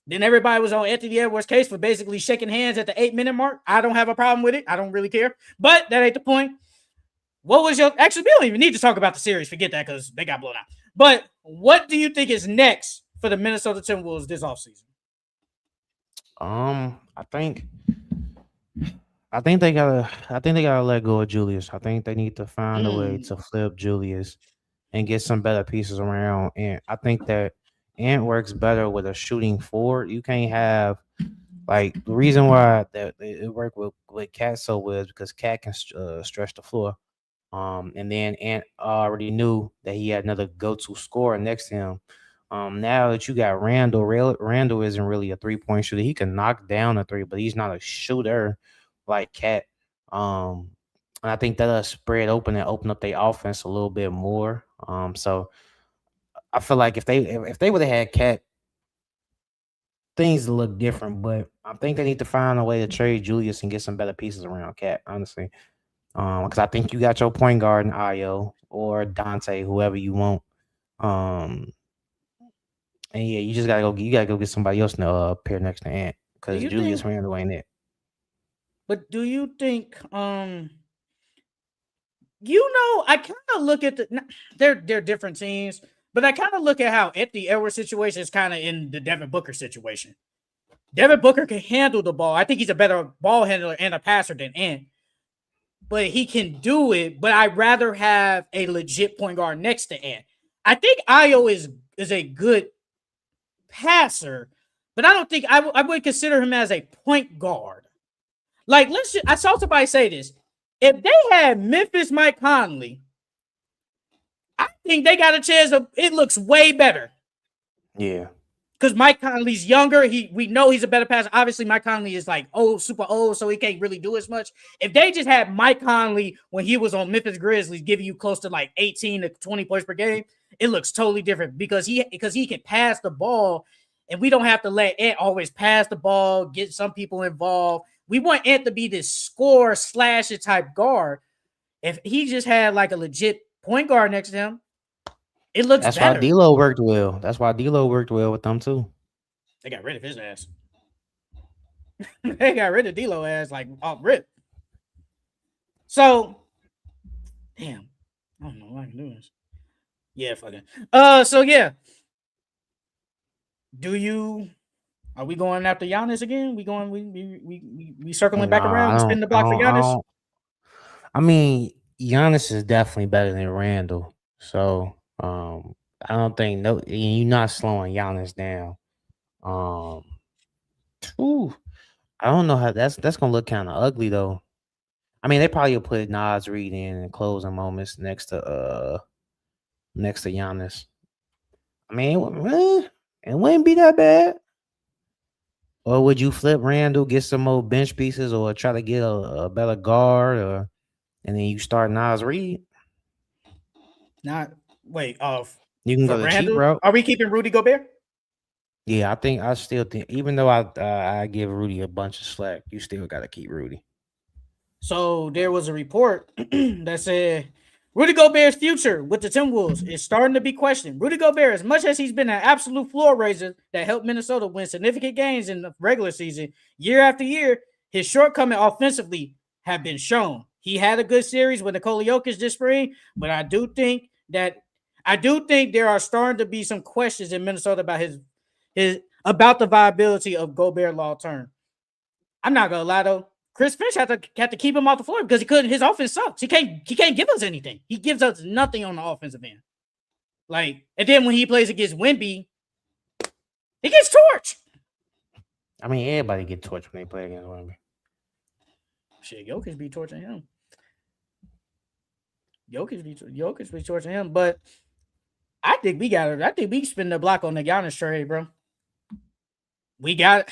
Then everybody was on Anthony Edwards' case for basically shaking hands at the 8-minute mark. I don't have a problem with it. I don't really care. But that ain't the point. What was your... Actually, we don't even need to talk about the series. Forget that because they got blown out. But what do you think is next for the Minnesota Timberwolves this offseason? I think they gotta let go of Julius. I think they need to find a way to flip Julius and get some better pieces around. And I think that Ant works better with a shooting forward. You can't have like the reason why that it worked with Cat so well is because Cat can stretch the floor. And then Ant already knew that he had another go-to scorer next to him. Now that you got Randall isn't really a 3-point shooter. He can knock down a 3, but he's not a shooter like Cat. And I think that'll spread open and open up their offense a little bit more. So I feel like if they would have had Cat, things look different. But I think they need to find a way to trade Julius and get some better pieces around Cat, honestly. Because I think you got your point guard in Ayo or Dante, whoever you want. And yeah, you just gotta go get somebody else in the pair next to Ant because Julius Randle ain't it. But do you think I kind of look at they're different teams, but I kind of look at how Anthony Edwards' situation is kind of in the Devin Booker situation. Devin Booker can handle the ball. I think he's a better ball handler and a passer than Ant. But he can do it, but I'd rather have a legit point guard next to Ant. I think Ayo is a good passer, but I don't think I would consider him as a point guard. Like, I saw somebody say this. If they had Memphis Mike Conley, I think they got a chance of it looks way better. Yeah. Because Mike Conley's younger. We know he's a better passer. Obviously, Mike Conley is like super old, so he can't really do as much. If they just had Mike Conley when he was on Memphis Grizzlies giving you close to like 18 to 20 points per game, it looks totally different because he can pass the ball, and we don't have to let Ant always pass the ball, get some people involved. We want Ant to be this score slasher type guard. If he just had like a legit point guard next to him, it looks better. That's why D'Lo worked well. That's why D'Lo worked well with them too. They got rid of his ass. They got rid of D'Lo ass like off rip. So, damn, I don't know if I can do this. Yeah, fuck it. So yeah. Are we going after Giannis again? We circling back around, spinning the block for Giannis? I mean, Giannis is definitely better than Randall. So I don't think you're not slowing Giannis down. I don't know how that's gonna look kind of ugly though. I mean, they probably will put Nas Reed in closing moments next to Giannis. I mean, it wouldn't be that bad. Or would you flip Randall, get some more bench pieces, or try to get a better guard, and then you start Nas Reed? You can go the cheap route. Are we keeping Rudy Gobert? Yeah, I still think, even though I give Rudy a bunch of slack, you still got to keep Rudy. So there was a report that said Rudy Gobert's future with the Timberwolves is starting to be questioned. Rudy Gobert, as much as he's been an absolute floor raiser that helped Minnesota win significant games in the regular season year after year, his shortcoming offensively have been shown. He had a good series with Nikola Jokic this spring, but I do think there are starting to be some questions in Minnesota about his about the viability of Gobert long term. I'm not gonna lie though. Chris Finch had to keep him off the floor because he couldn't. His offense sucks. He can't give us anything. He gives us nothing on the offensive end. Like, and then when he plays against Wemby, he gets torched. I mean, everybody get torched when they play against Wemby. Shit, Jokic be torching him. Jokic be torching him. But I think we can spin the block on the Giannis trade, bro. We got.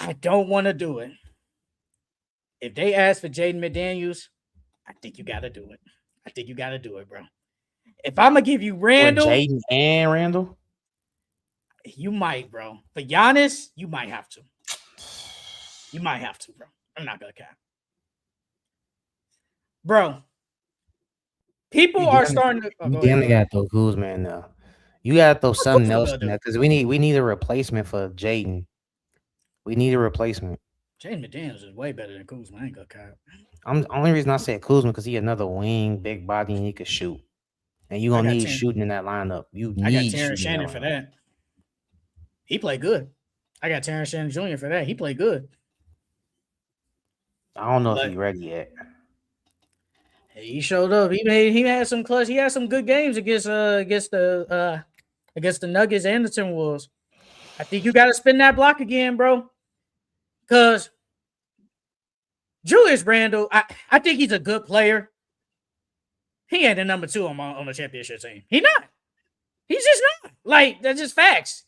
I don't want to do it. If they ask for Jaden McDaniels, I think you got to do it. I think you got to do it, bro. If I'm going to give you Randall. Jaden and Randall? You might, bro. For Giannis, you might have to. You might have to, bro. I'm not going to cap. Bro. People are starting to. You damn got to throw Kuzma in there. You got to throw something else in there because we need a replacement for Jaden. We need a replacement. Jaden McDaniels is way better than Kuzma. I ain't gonna cap. The only reason I said Kuzma because he another wing, big body, and he could shoot. And you gonna need shooting in that lineup. I got Terrence Shannon for that. He played good. I got Terrence Shannon Jr. for that. He played good. I don't know if he's ready yet. He showed up. He had some clutch. He had some good games against the Nuggets and the Timberwolves. I think you got to spin that block again, bro. Because Julius Randle, I think he's a good player. He ain't the number 2 on the championship team. He's not. He's just not. Like, that's just facts.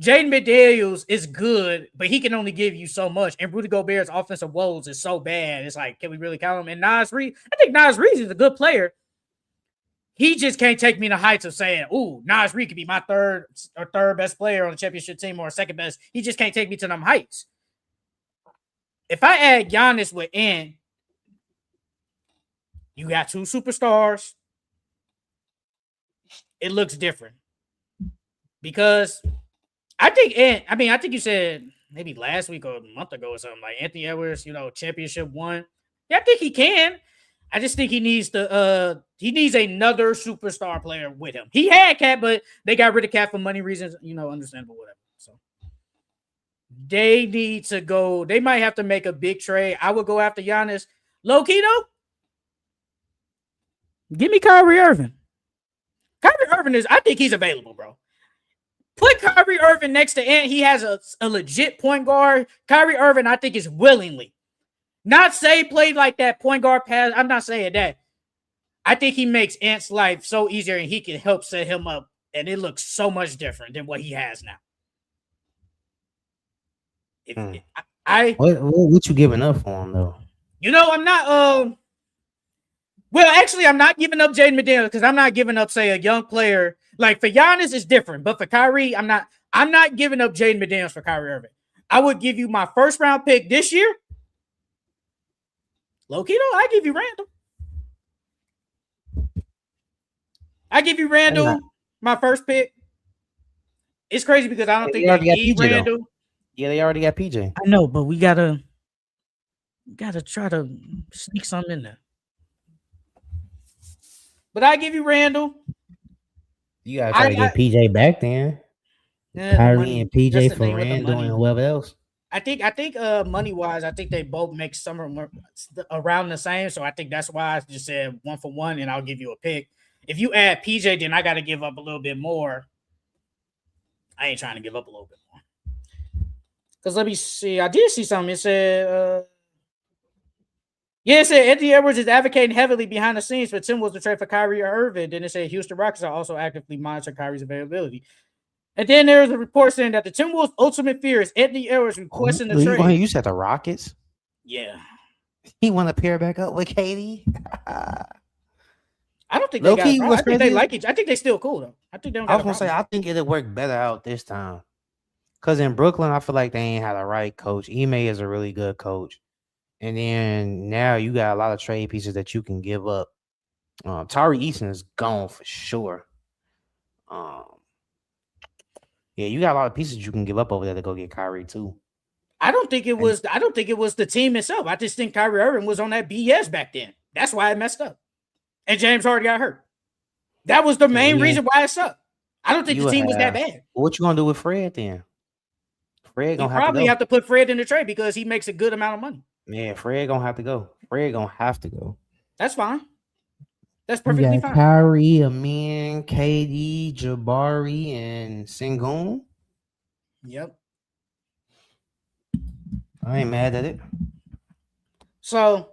Jaden McDaniels is good, but he can only give you so much. And Rudy Gobert's offensive woes is so bad. It's like, can we really count him? And Naz Reid, I think Naz Reid is a good player. He just can't take me to heights of saying, ooh, Naz Reid could be my third best player on the championship team or second best. He just can't take me to them heights. If I add Giannis with Ant, you got 2 superstars. It looks different. Because I think you said maybe last week or a month ago or something, like Anthony Edwards, championship 1. Yeah, I think he can. I just think he needs another superstar player with him. He had Cat, but they got rid of Cat for money reasons, understandable, whatever. So they need to go. They might have to make a big trade. I would go after Giannis. Low key though, give me Kyrie Irving. Kyrie Irving I think he's available, bro. Put Kyrie Irving next to Ant. He has a legit point guard. Kyrie Irving, I think, is willingly. Not say play like that point guard pass. I'm not saying that. I think he makes Ant's life so easier and he can help set him up. And it looks so much different than what he has now. What you giving up for him, though? I'm not. Well, actually, I'm not giving up Jaden McDaniels because I'm not giving up, say, a young player. Like, for Giannis, it's different. But for Kyrie, I'm not giving up Jaden McDaniels for Kyrie Irving. I would give you my first round pick this year. Low-key, though, I give you Randall. My first pick. It's crazy because I don't think they need Randall. Yeah, they already got PJ. I know, but we gotta try to sneak something in there. But I give you Randall. You gotta try to get PJ back then. Kyrie and PJ for Randall and whoever else. I think money wise, I think they both make somewhere around the same. So I think that's why I just said 1 for 1, and I'll give you a pick. If you add PJ, then I got to give up a little bit more. I ain't trying to give up a little bit more. Because let me see. I did see something. It said, it said Anthony Edwards is advocating heavily behind the scenes for Timberwolves to trade for Kyrie Irving. Then it said Houston Rockets are also actively monitoring Kyrie's availability. And then there was a report saying that the Timberwolves' ultimate fear is Anthony Edwards requesting the trade. You said the Rockets? Yeah. He want to pair back up with KD? I don't think they Low got a key, problem. what's I think they crazy is like each. I think they still cool though. I think they don't I got was a gonna say problem. I think it'll work better out this time. Cause in Brooklyn, I feel like they ain't had a right coach. Ime is a really good coach. And then now you got a lot of trade pieces that you can give up. Tari Eason is gone for sure. Um, yeah, you got a lot of pieces you can give up over there to go get Kyrie too. I don't think it And was. I don't think it was the team itself. I just think Kyrie Irving was on that BS back then. That's why it messed up. And James Harden got hurt. That was the main yeah, reason why it sucked. I don't think you the will team was that have. bad. What you gonna do with Fred then? Fred He gonna have to probably go. have to put Fred in the trade because he makes a good amount of money. Yeah, Fred gonna have to go. Fred gonna have to go. That's fine. That's You perfectly got fine. Kyrie, Amin, KD, Jabari, and Sengun. Yep. I ain't mad at it. So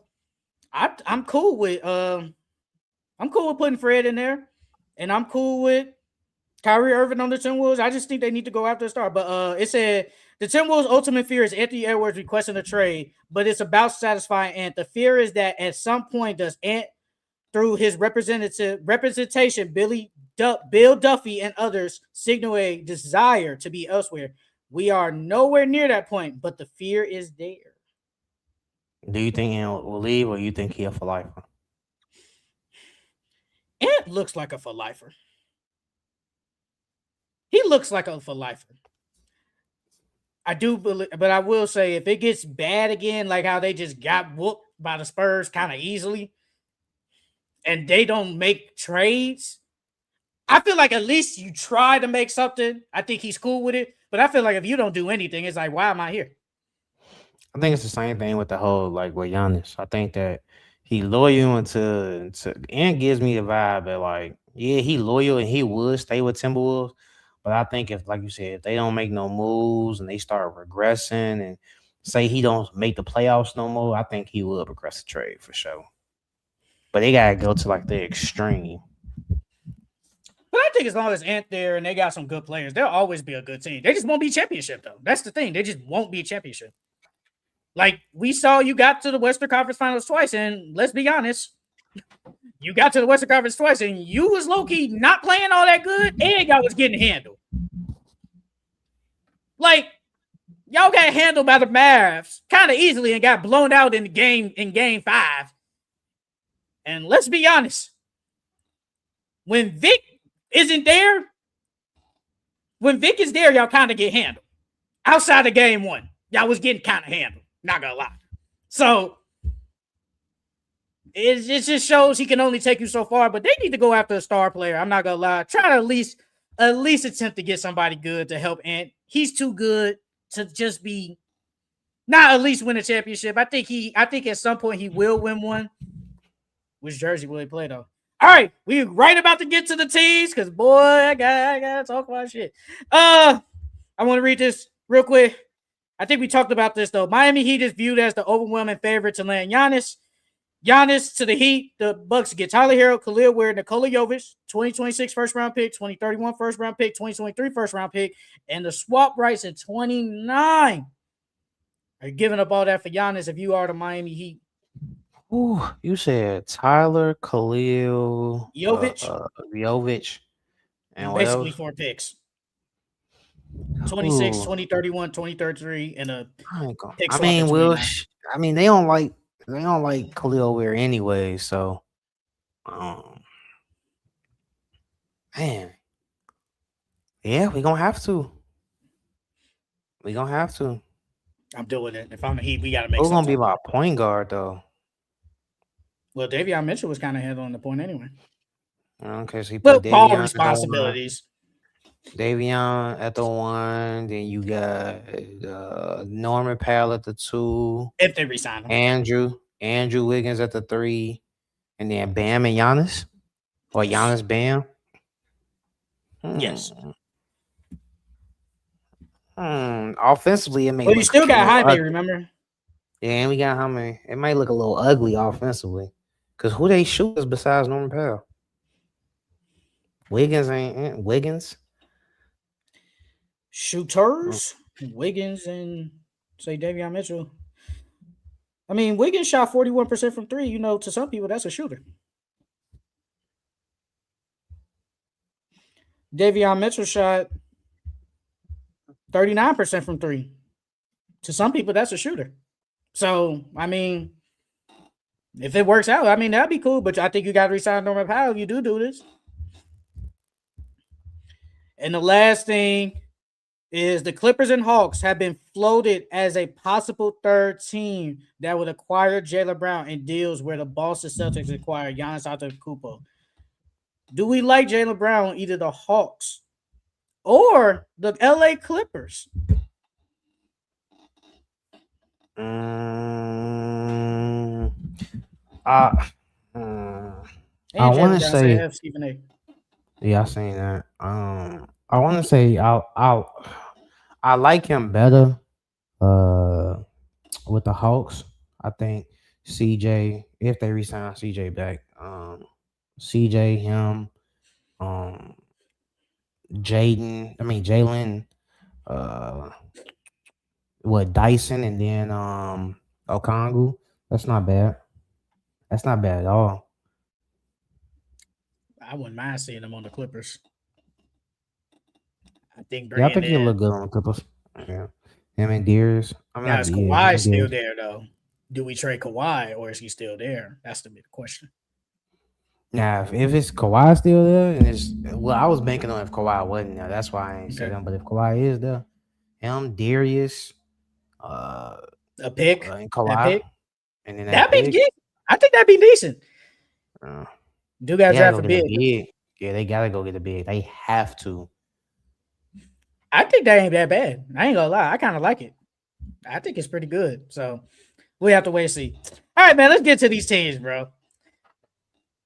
I'm cool with putting Fred in there, and I'm cool with Kyrie Irving on the Timberwolves. I just think they need to go after a star. But it said the Timberwolves' ultimate fear is Anthony Edwards requesting a trade, but it's about satisfying Ant. The fear is that at some point does Ant, through his representation, Bill Duffy and others, signal a desire to be elsewhere. We are nowhere near that point, but the fear is there. Do you think Ant will leave, or you think he'll for life? Ant looks like a for lifer. He looks like a for lifer. I do believe, but I will say if it gets bad again, like how they just got whooped by the Spurs kind of easily, and they don't make trades, I feel like at least you try to make something. I think he's cool with it, but I feel like if you don't do anything, it's like, why am I here? I think it's the same thing with the whole like with Giannis. I think that he loyal to and gives me the vibe that like yeah he loyal and he would stay with Timberwolves, but I think if like you said if they don't make no moves and they start regressing and say he don't make the playoffs no more, I think he will progress the trade for sure. But they gotta go to like the extreme. But I think as long as Ant there and they got some good players, they'll always be a good team. They just won't be championship though. That's the thing. They just won't be a championship. Like we saw, you got to the Western Conference Finals twice, and let's be honest, you got to the Western Conference twice, and you was low key not playing all that good, and y'all was getting handled. Like y'all got handled by the Mavs kind of easily and got blown out in game 5. And let's be honest, when Vic isn't there, when Vic is there, y'all kind of get handled. Outside of game 1, y'all was getting kind of handled. Not gonna lie. So it just shows he can only take you so far, but they need to go after a star player. I'm not gonna lie. Try to at least attempt to get somebody good to help Ant. He's too good to just be not at least win a championship. I think at some point he will win one. Which jersey will he play though? All right, we right about to get to the teams because boy, I gotta talk about shit. I want to read this real quick. I think we talked about this though. Miami Heat is viewed as the overwhelming favorite to land Giannis. Giannis to the Heat. The Bucks get Tyler Hero, Khalil Ware, Nikola Jovic, 2026 first round pick, 2031 first round pick, 2023 first round pick, and the swap rights at 29. Are you giving up all that for Giannis if you are the Miami Heat? Ooh, you said Tyler, Khalil, Jovic, and what basically else? 4 picks. 26, 2031, 2033, and a pick swap at 29. I mean, they don't like Khalil Ware anyway, so man. Yeah, we're gonna have to. I'm doing it. If I'm the Heat, we gotta make Who's something. gonna be my point guard though? Well, Davion Mitchell was kind of handling the point anyway. Okay, so he But put ball Davion responsibilities. Davion at the 1, then you got Norman Powell at the 2. If they resign him. Andrew Wiggins at the 3, and then Bam and Giannis, or Giannis Bam. Yes. Offensively, it may. But you still got Jaime, remember? Yeah, and we got Jaime. It might look a little ugly offensively, because who they shoot is besides Norman Powell. Wiggins. Shooters, Wiggins and say Davion Mitchell. I mean, Wiggins shot 41% from 3. You know, to some people, that's a shooter. Davion Mitchell shot 39% from three. To some people, that's a shooter. So, I mean, if it works out, I mean, that'd be cool. But I think you got to resign Norman Powell if you do this. And the last thing is the Clippers and Hawks have been floated as a possible third team that would acquire Jaylen Brown in deals where the Boston Celtics acquire Giannis Antetokounmpo. Do we like Jaylen Brown, either the Hawks or the LA Clippers? I want to say, Stephen A. yeah, I seen that. I want to say I like him better. With the Hawks, I think CJ, if they resign CJ back, CJ, him, um, Jalen, uh, what Dyson, and then Okongu. That's not bad. That's not bad at all. I wouldn't mind seeing him on the Clippers. I think Yeah, I bringing think he'll in look good on the Clippers. Yeah, him and Deers. I mean, now not is Deers. Him Kawhi and still Deers. there though? Do we trade Kawhi or is he still there? That's the big question. Now, if it's Kawhi still there, and it's well, I was banking on if Kawhi wasn't there. That's why I ain't said Okay. him. But if Kawhi is there, him, Darius, uh, A pick, and that Kawhi, pick, and then that that'd be pick, good. I think that'd be decent. uh, Do got they to gotta draft go a get a big. big. Yeah, they gotta go get a big. They have to. I think that ain't that bad. I ain't gonna lie. I kind of like it. I think it's pretty good. So we have to wait and see. All right, man. Let's get to these teams, bro.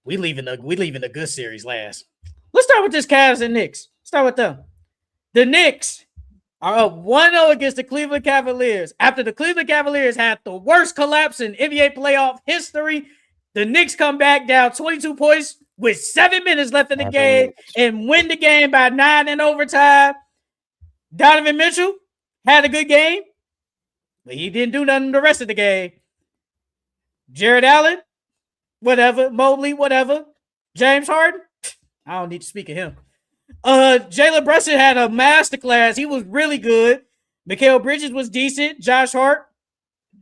We leaving the good series last. Let's start with this Cavs and Knicks. Start with them. The Knicks are up 1-0 against the Cleveland Cavaliers. After the Cleveland Cavaliers had the worst collapse in NBA playoff history, the Knicks come back down 22 points with 7 minutes left in the game and win the game by 9 in overtime. Donovan Mitchell had a good game, but he didn't do nothing the rest of the game. Jared Allen, whatever. Mobley, whatever. James Harden, I don't need to speak of him. Jalen Brunson had a masterclass. He was really good. Mikal Bridges was decent. Josh Hart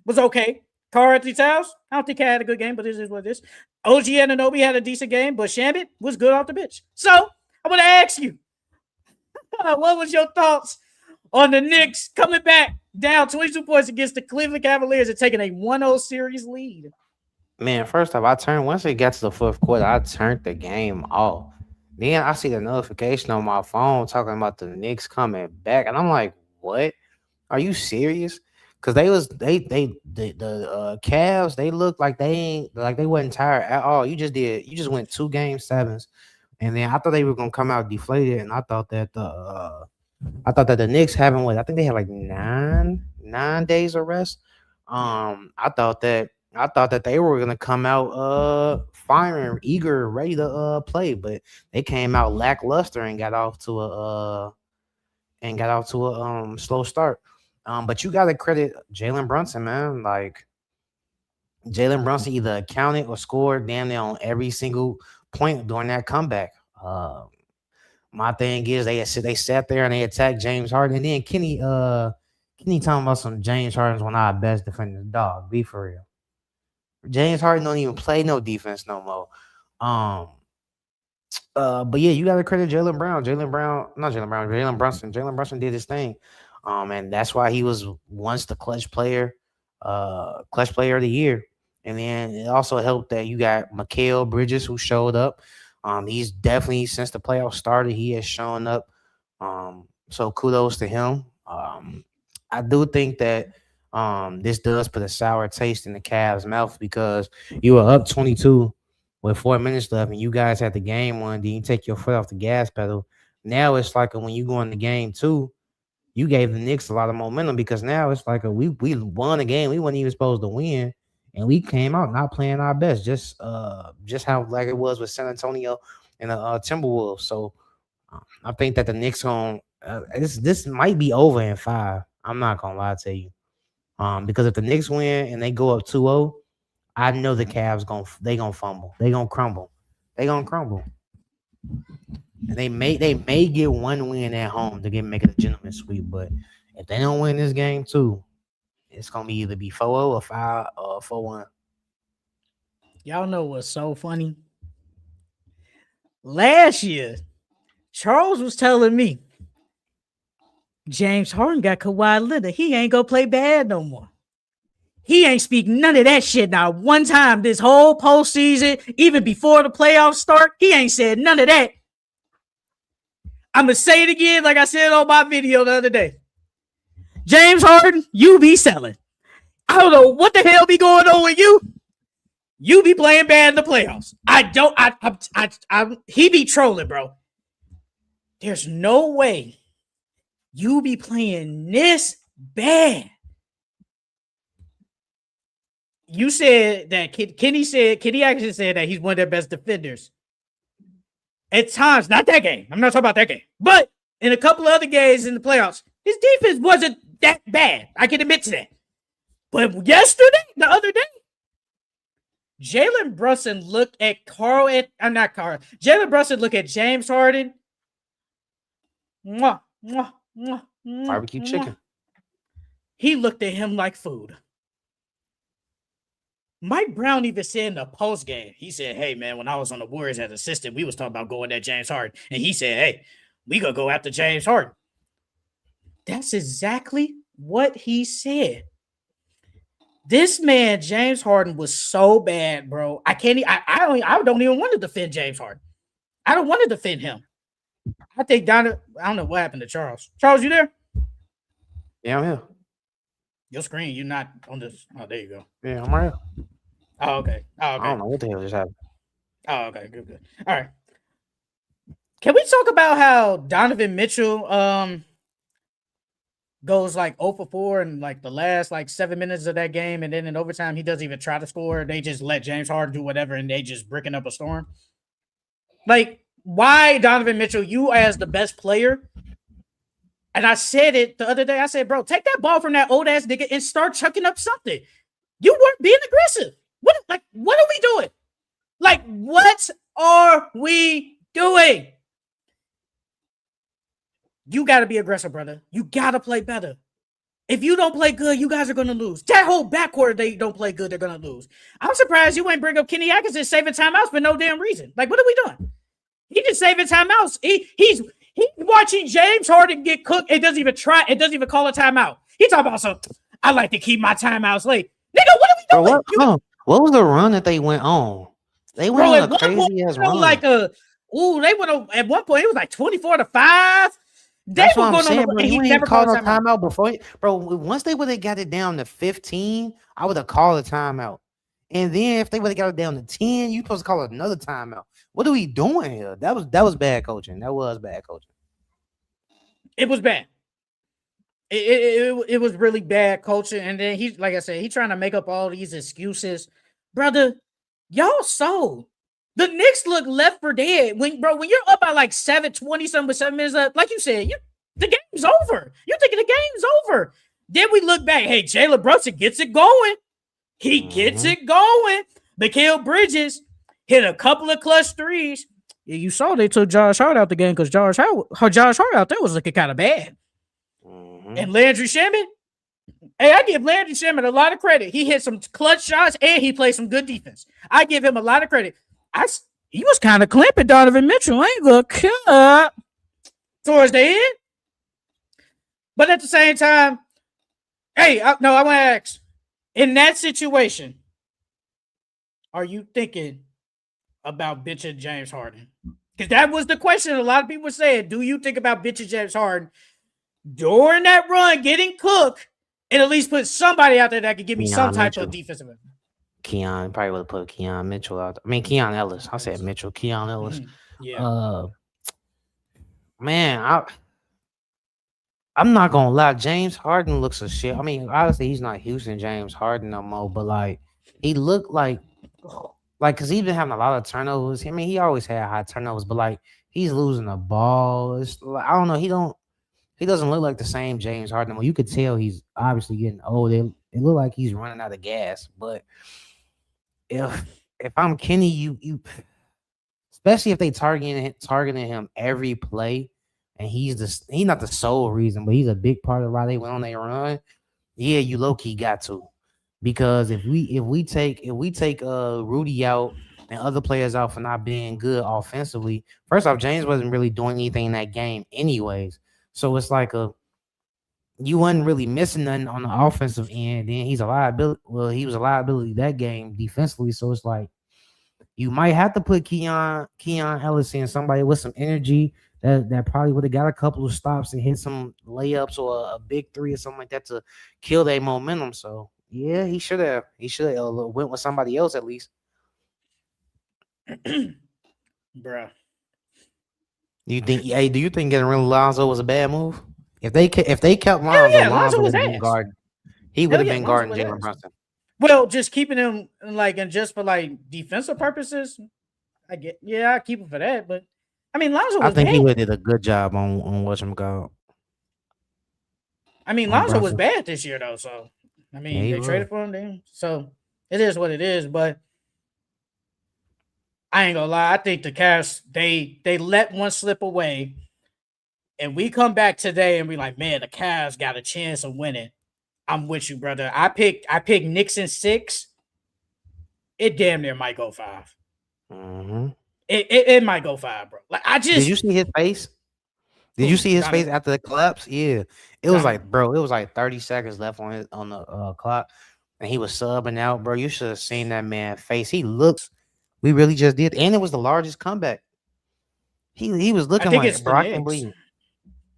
was okay. Karl-Anthony Towns, I don't think he had a good game, but this is what it is. OG Anunoby had a decent game, but Shambit was good off the bench. So I want to ask you, what was your thoughts on the Knicks coming back down 22 points against the Cleveland Cavaliers and taking a 1-0 series lead? Man, first off, once it got to the fourth quarter, I turned the game off. Then I see the notification on my phone talking about the Knicks coming back, and I'm like, "What? Are you serious?" Because the Cavs, they look like they wasn't tired at all. You just went 2 game 7s, and then I thought they were gonna come out deflated, and I thought that the Knicks having what I think they had like 9 days of rest. I thought that they were gonna come out firing, eager, ready to play, but they came out lackluster and got off to a slow start. But you gotta credit Jalen Brunson, man. Like Jalen Brunson either accounted or scored damn near on every single point during that comeback. My thing is they sat there and they attacked James Harden, and then Kenny talking about some James Harden's one of our best defenders. Dog, be for real. James Harden don't even play no defense no more. But yeah, you gotta credit Jalen Brunson. Jalen Brunson did his thing. And that's why he was once the clutch player of the year. And then it also helped that you got Mikal Bridges who showed up. He's definitely since the playoffs started, he has shown up. So kudos to him. I do think that this does put a sour taste in the Cavs' mouth because you were up 22 with 4 minutes left, and you guys had the game one. Then you take your foot off the gas pedal. Now it's like when you go into game 2, you gave the Knicks a lot of momentum because now it's like we won a game we weren't even supposed to win, and we came out not playing our best, just how like it was with San Antonio and the Timberwolves. So I think that the Knicks this might be over in 5. I'm not gonna lie to you, because if the Knicks win and they go up 2-0, I know the Cavs gonna fumble, they gonna crumble. And they may get one win at home to make it a gentleman's sweep. But if they don't win this game too, it's gonna be either be 4-0 or 5 or 4-1. Y'all know what's so funny? Last year, Charles was telling me James Harden got Kawhi Leonard. He ain't gonna play bad no more. He ain't speak none of that shit now. One time this whole postseason, even before the playoffs start, he ain't said none of that. I'm gonna say it again, like I said on my video the other day. James Harden, you be selling. I don't know what the hell be going on with you. You be playing bad in the playoffs. He be trolling, bro. There's no way you be playing this bad. You said that Kenny actually said that he's one of their best defenders. At times, not that game. I'm not talking about that game. But in a couple of other games in the playoffs, his defense wasn't that bad. I can admit to that. But yesterday, the other day, Jalen Brunson looked at Jalen Brunson looked at James Harden. Barbecue chicken. He looked at him like food. Mike Brown even said in the post game, he said, hey, man, when I was on the Warriors as assistant, we was talking about going at James Harden. And he said, hey, we gonna go after James Harden. That's exactly what he said. This man, James Harden, was so bad, bro. I don't even want to defend James Harden. I don't want to defend him. I think I don't know what happened to Charles. Charles, you there? Yeah, I'm here. Your screen, you're not on this. Oh, there you go. Yeah, I'm right here. Oh, okay. I don't know what the hell just happened. Oh, okay. Good. All right. Can we talk about how Donovan Mitchell goes like 0 for 4 in like the last like 7 minutes of that game, and then in overtime he doesn't even try to score. They just let James Harden do whatever, and they just bricking up a storm. Like, why Donovan Mitchell? You as the best player. And I said it the other day. I said, bro, take that ball from that old ass nigga and start chucking up something. You weren't being aggressive. What are we doing? Like, what are we doing? You got to be aggressive, brother. You got to play better. If you don't play good, you guys are going to lose. That whole backcourt, they don't play good, they're going to lose. I'm surprised you ain't bring up Kenny Atkinson saving timeouts for no damn reason. Like, what are we doing? He just saving timeouts. He's watching James Harden get cooked. It doesn't even try. It doesn't even call a timeout. He talking about some. I like to keep my timeouts late. Nigga, what are we doing? What was the run that they went on? They went on a crazy ass run. They went on at one point. It was like 24-5. That's what I'm saying, bro. He never called a timeout before. Bro, once they would have got it down to 15, I would have called a timeout. And then if they would have got it down to 10, you supposed to call another timeout. What are we doing here? That was bad coaching. That was bad coaching. It was bad. It was really bad coaching. And then he's like I said, he's trying to make up all these excuses. Brother, y'all sold. The Knicks look left for dead. When you're up by like 7-20 something with 7 minutes left, like you said, the game's over. You're thinking the game's over. Then we look back. Hey, Jalen Brunson gets it going. He gets it going. Mikal Bridges hit a couple of clutch threes. Yeah, you saw they took Josh Hart out the game because Josh Hart out there was looking kind of bad. And Landry Shamet, hey, I give Landry Shamet a lot of credit. He hit some clutch shots and he played some good defense. I give him a lot of credit. He was kind of clamping Donovan Mitchell. I ain't gonna cut towards the end. But at the same time, hey, I want to ask, in that situation, are you thinking about bitching James Harden? Because that was the question a lot of people said. Do you think about bitching James Harden during that run, getting cooked, and at least put somebody out there that could give me some type of defensive? Keon probably would have put Keon Mitchell out. I mean, Keon Ellis. I said Mitchell. Keon Ellis. Yeah. Man, I'm not gonna lie. James Harden looks a shit. I mean, obviously he's not Houston James Harden no more, but like he looked like because he's been having a lot of turnovers. I mean, he always had high turnovers, but like he's losing the ball. It's like, I don't know. He doesn't look like the same James Harden anymore. You could tell he's obviously getting old. It look like he's running out of gas. But if I'm Kenny, you especially if they targeting him every play, and he's not the sole reason, but he's a big part of why they went on their run. Yeah, you low key got to, because if we take Rudy out and other players out for not being good offensively, first off, James wasn't really doing anything in that game anyways. So it's like you wasn't really missing nothing on the offensive end. Then he's a liability. Well, he was a liability that game defensively. So it's like you might have to put Keon Ellis in, somebody with some energy that probably would have got a couple of stops and hit some layups or a big three or something like that to kill their momentum. So yeah, he should have went with somebody else at least. Bruh. Do you think getting rid of Lonzo was a bad move? If they kept Hell Lonzo, yeah, Lonzo Lonzo was would have been ass. guarding. He would Hell have yeah, been Lonzo guarding was Jalen ass. Brunson. Well, just keeping him like and just for like defensive purposes, I keep him for that. But I mean, Lonzo I was think he bad. would have did a good job on what's him called. I mean, On Lonzo was Brunson. bad this year though. So I Yeah, mean, he they was. traded for him. Then, so it is what it is. But I ain't gonna lie. I think the Cavs they let one slip away, and we come back today and we like, man, the Cavs got a chance of winning. I'm with you, brother. I picked Knicks in 6. It damn near might go 5. Mm-hmm. It might go 5, bro. Like I Did just you see his face? Did you see his face after the collapse? Yeah, it was like, Donovan. bro, it was like 30 seconds left on the clock, and he was subbing out, bro. You should have seen that man face. He looks. We really just did, and it was the largest comeback. He was I looking think it's like, the bro, I can't Knicks. believe,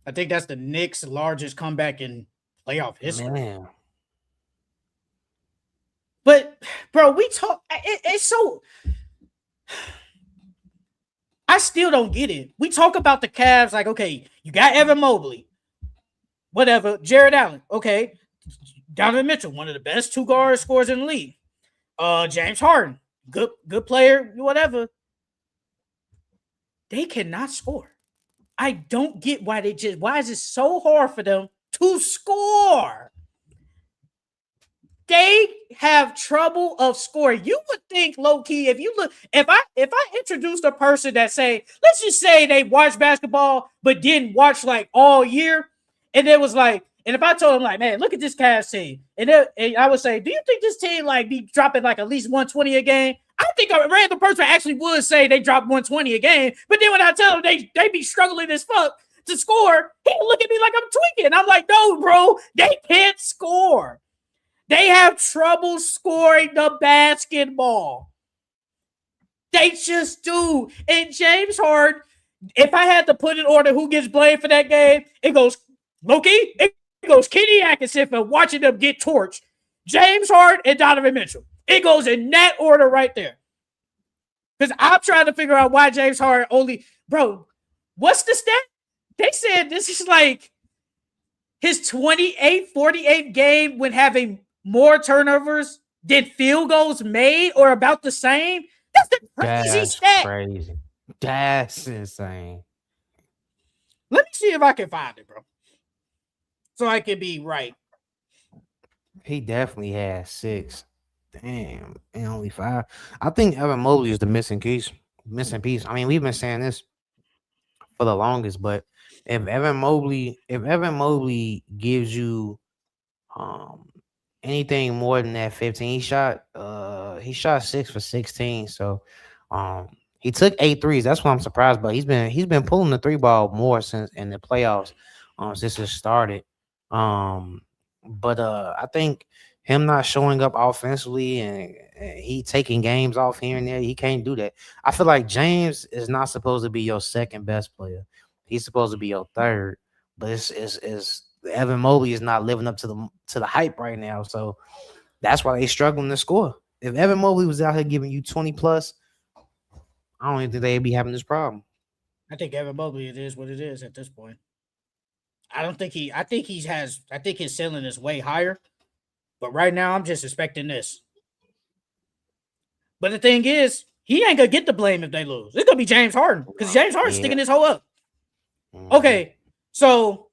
I think that's the Knicks' largest comeback in playoff history. man. But bro, we talk. It's so. I still don't get it. We talk about the Cavs like, okay, you got Evan Mobley, whatever, Jared Allen, okay, Donovan Mitchell, one of the best 2 guard scorers in the league. James Harden, good player, whatever. They cannot score. I don't get why is it so hard for them to score? They have trouble of scoring. You would think, low key, if I introduced a person that say, let's just say they watch basketball but didn't watch like all year, and it was like, and if I told them like, man, look at this Cavs team, and I would say, do you think this team like be dropping like at least 120 a game? I think a random person actually would say they drop 120 a game, but then when I tell them they be struggling as fuck to score, he look at me like I'm tweaking. I'm like, no, bro, they can't score. They have trouble scoring the basketball. They just do. And James Harden, if I had to put in order who gets blamed for that game, it goes Loki, it goes Kenny Atkinson for watching them get torched, James Harden, and Donovan Mitchell. It goes in that order right there. Because I'm trying to figure out why James Harden only, bro, what's the stat? They said this is like his 48th game when having more turnovers than field goals made or about the same. That's the crazy stat. Crazy. That's insane. Let me see if I can find it, bro. So I can be right. He definitely has 6. Damn, and only 5. I think Evan Mobley is the missing piece. I mean, we've been saying this for the longest, but if Evan Mobley gives you anything more than that 15, he shot 6 for 16. So he took 8 threes. That's what I'm surprised, but he's been pulling the 3 ball more since in the playoffs since it started. But I think him not showing up offensively and he taking games off here and there, he can't do that. I feel like James is not supposed to be your second best player. He's supposed to be your third, but it's Evan Mobley is not living up to the hype right now. So that's why they struggling to score. If Evan Mobley was out here giving you 20 plus, I don't even think they'd be having this problem. I think Evan Mobley, it is what it is at this point. I think his ceiling is way higher. But right now, I'm just expecting this. But the thing is, he ain't gonna get the blame if they lose. It's gonna be James Harden because James Harden's sticking his hoe up. Mhm. Okay, so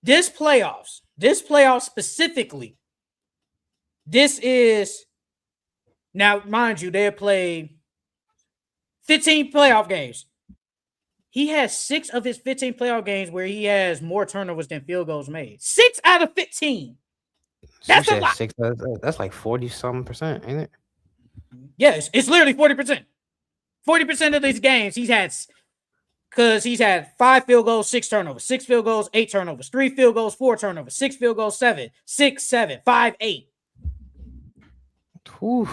this playoff specifically, this is now, mind you, they play 15 playoff games. He has 6 of his 15 playoff games where he has more turnovers than field goals made. 6 out of 15. That's a lot. 6. That's like 40-something%, ain't it? Yes, it's literally 40%. 40% of these games he's had, because he's had 5 field goals, 6 turnovers, 6 field goals, 8 turnovers, 3 field goals, 4 turnovers, 6 field goals, 7, 6, 7, 5, 8. Whew.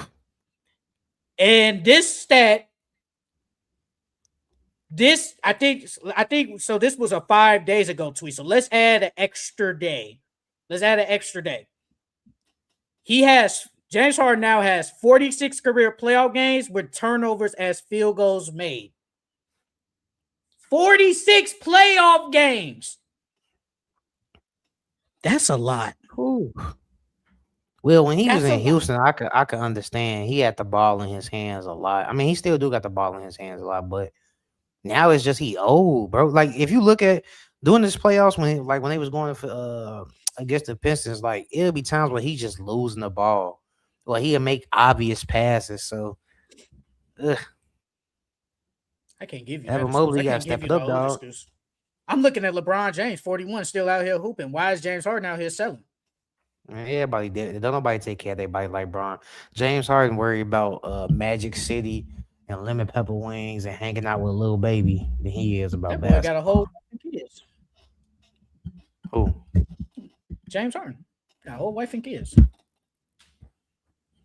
And this stat, I think so. This was a 5 days ago tweet. So let's add an extra day. James Harden now has 46 career playoff games with turnovers as field goals made. 46 playoff games. That's a lot. Whew. Well, when he was in Houston, I could understand. He had the ball in his hands a lot. I mean, he still do got the ball in his hands a lot, but now it's just he old, bro. Like if you look at doing this playoffs when they was going for against the Pistons, like it'll be times where he's just losing the ball. Well, he'll make obvious passes. So I can't give you Evan Mobley got to step it up, dog. I'm looking at LeBron James, 41, still out here hooping. Why is James Harden out here selling? Everybody did. Don't nobody take care of their body like Bron. James Harden worried about Magic City and lemon pepper wings and hanging out with a little baby than he is about basketball. Got a whole kids. Who? James Harden. Got a whole wife and kids.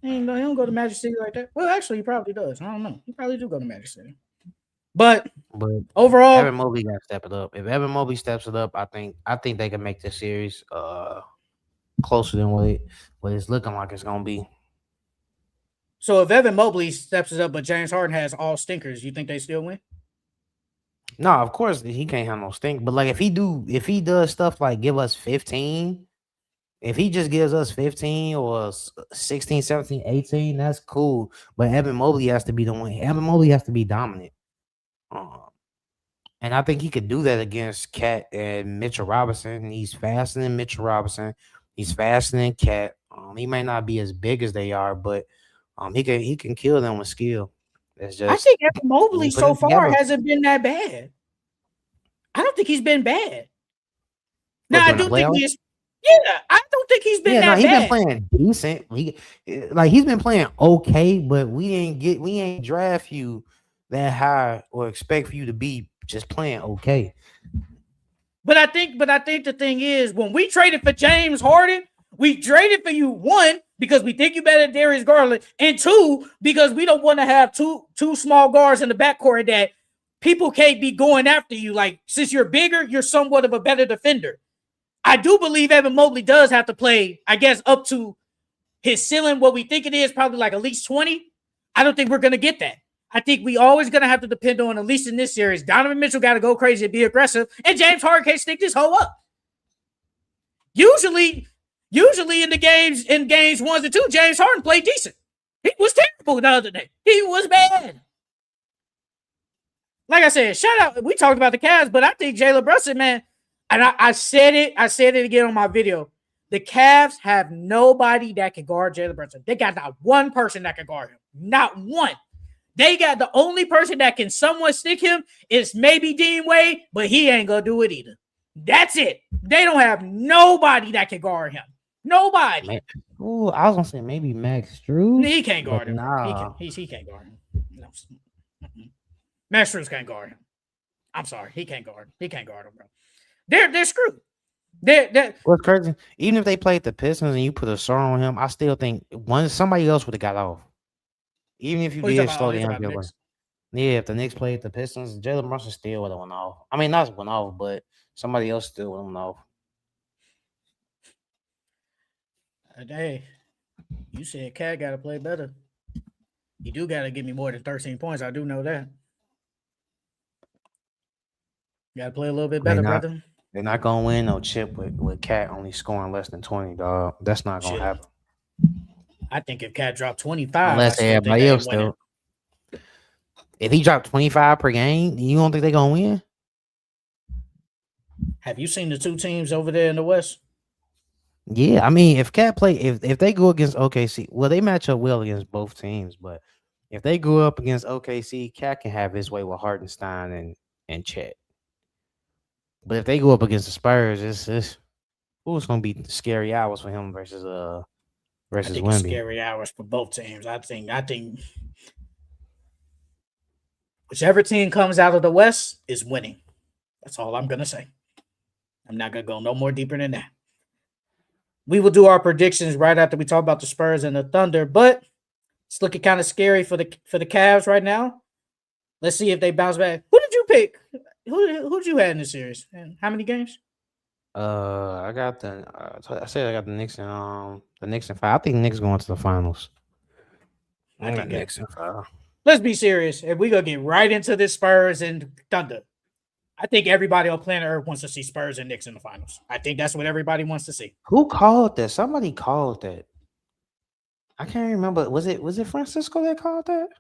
He don't go to Magic City like that. Well, actually, he probably does. I don't know. He probably do go to Magic City. But overall, Evan Mobley got to step it up. If Evan Mobley steps it up, I think they can make this series closer than what it's looking like it's gonna be. So if Evan Mobley steps it up, but James Harden has all stinkers, you think they still win? No, of course he can't have no stink. But like if he does stuff like give us 15, if he just gives us 15 or 16, 17, 18, that's cool. But Evan Mobley has to be the one. Evan Mobley has to be dominant. And I think he could do that against Cat and Mitchell Robinson. He's faster than Mitchell Robinson. He's faster than Cat. He may not be as big as they are, but he can kill them with skill. It's just I think Evan Mobley so far hasn't been that bad. I don't think he's been bad. No, I do think he's. Yeah, I don't think he's been that bad. He's been playing decent. He's been playing okay, but we ain't draft you that high or expect for you to be just playing okay. But I think the thing is, when we traded for James Harden, we traded for you, 1, because we think you better than Darius Garland, and 2, because we don't want to have two small guards in the backcourt that people can't be going after you. Like, since you're bigger, you're somewhat of a better defender. I do believe Evan Mobley does have to play, I guess, up to his ceiling, what we think it is, probably like at least 20. I don't think we're going to get that. I think we always going to have to depend on, at least in this series, Donovan Mitchell got to go crazy and be aggressive, and James Harden can't stick this hoe up. Usually in games 1 and 2, James Harden played decent. He was terrible the other day. He was bad. Like I said, shout out. We talked about the Cavs, but I think Jalen Brunson, man, and I said it again on my video. The Cavs have nobody that can guard Jalen Brunson. They got not one person that can guard him. Not one. They got the only person that can somewhat stick him is maybe Dean Wade, but he ain't going to do it either. That's it. They don't have nobody that can guard him. Nobody. Oh, I was going to say maybe Max Strus. He can't guard him. Nah. He can't guard him. No. Max Strus can't guard him. I'm sorry. He can't guard him, bro. They're screwed. What's crazy? Even if they played the Pistons and you put a song on him, I still think somebody else would have got off. Even if you did slow down, if the Knicks played the Pistons, Jalen Brunson still would have went off. I mean, not went off, but somebody else still would have went off. Hey, you said Cat got to play better. You do got to give me more than 13 points. I do know that. Got to play a little bit better, brother. They're not going to win no chip with Cat only scoring less than 20, dog. That's not going to happen. I think if Cat dropped 25, unless everybody else still. If he dropped 25 per game, you don't think they're going to win? Have you seen the two teams over there in the West? Yeah, I mean, if Cat play, if they go against OKC, well, they match up well against both teams, but If they go up against OKC, Cat can have his way with Hartenstein and Chet. But if they go up against the Spurs, it's who's gonna be scary hours for him I versus think it's Wemby. scary hours for both teams. I think whichever team comes out of the West is winning. That's all I'm gonna say. I'm not gonna go no more deeper than that. We will do our predictions right after we talk about the Spurs and the Thunder, but it's looking kind of scary for the Cavs right now. Let's see if they bounce back. Who did you pick? Who did you have in the series? And how many games? I got I said I got the Knicks in five. I think Knicks going to the finals. I I got think Knicks in five. let's be serious. If we gonna get right into this Spurs and Thunder, I think everybody on planet Earth wants to see Spurs and Knicks in the finals. I think that's what everybody wants to see. Who called that? Somebody called that. I can't remember. Was it Francisco that called that? Was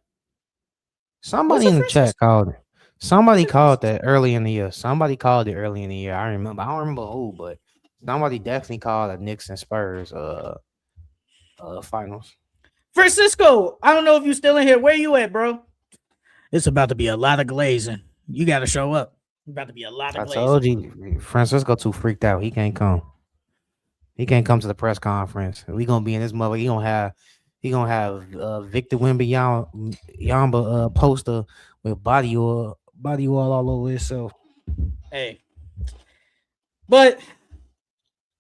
Somebody it in the chat Francisco? called it. Somebody Was it called Francisco? that early in the year. Somebody called it early in the year. I remember. I don't remember who, but somebody definitely called the Knicks and Spurs finals. Francisco, I don't know if you still in here. Where you at, bro? It's about to be a lot of glazing. You got to show up. It's about to be a lot of I glazing. told you, Francisco too freaked out. He can't come. He can't come to the press conference. We gonna be in this mother. He gonna have Victor Yamba poster with body oil all over himself. Hey, but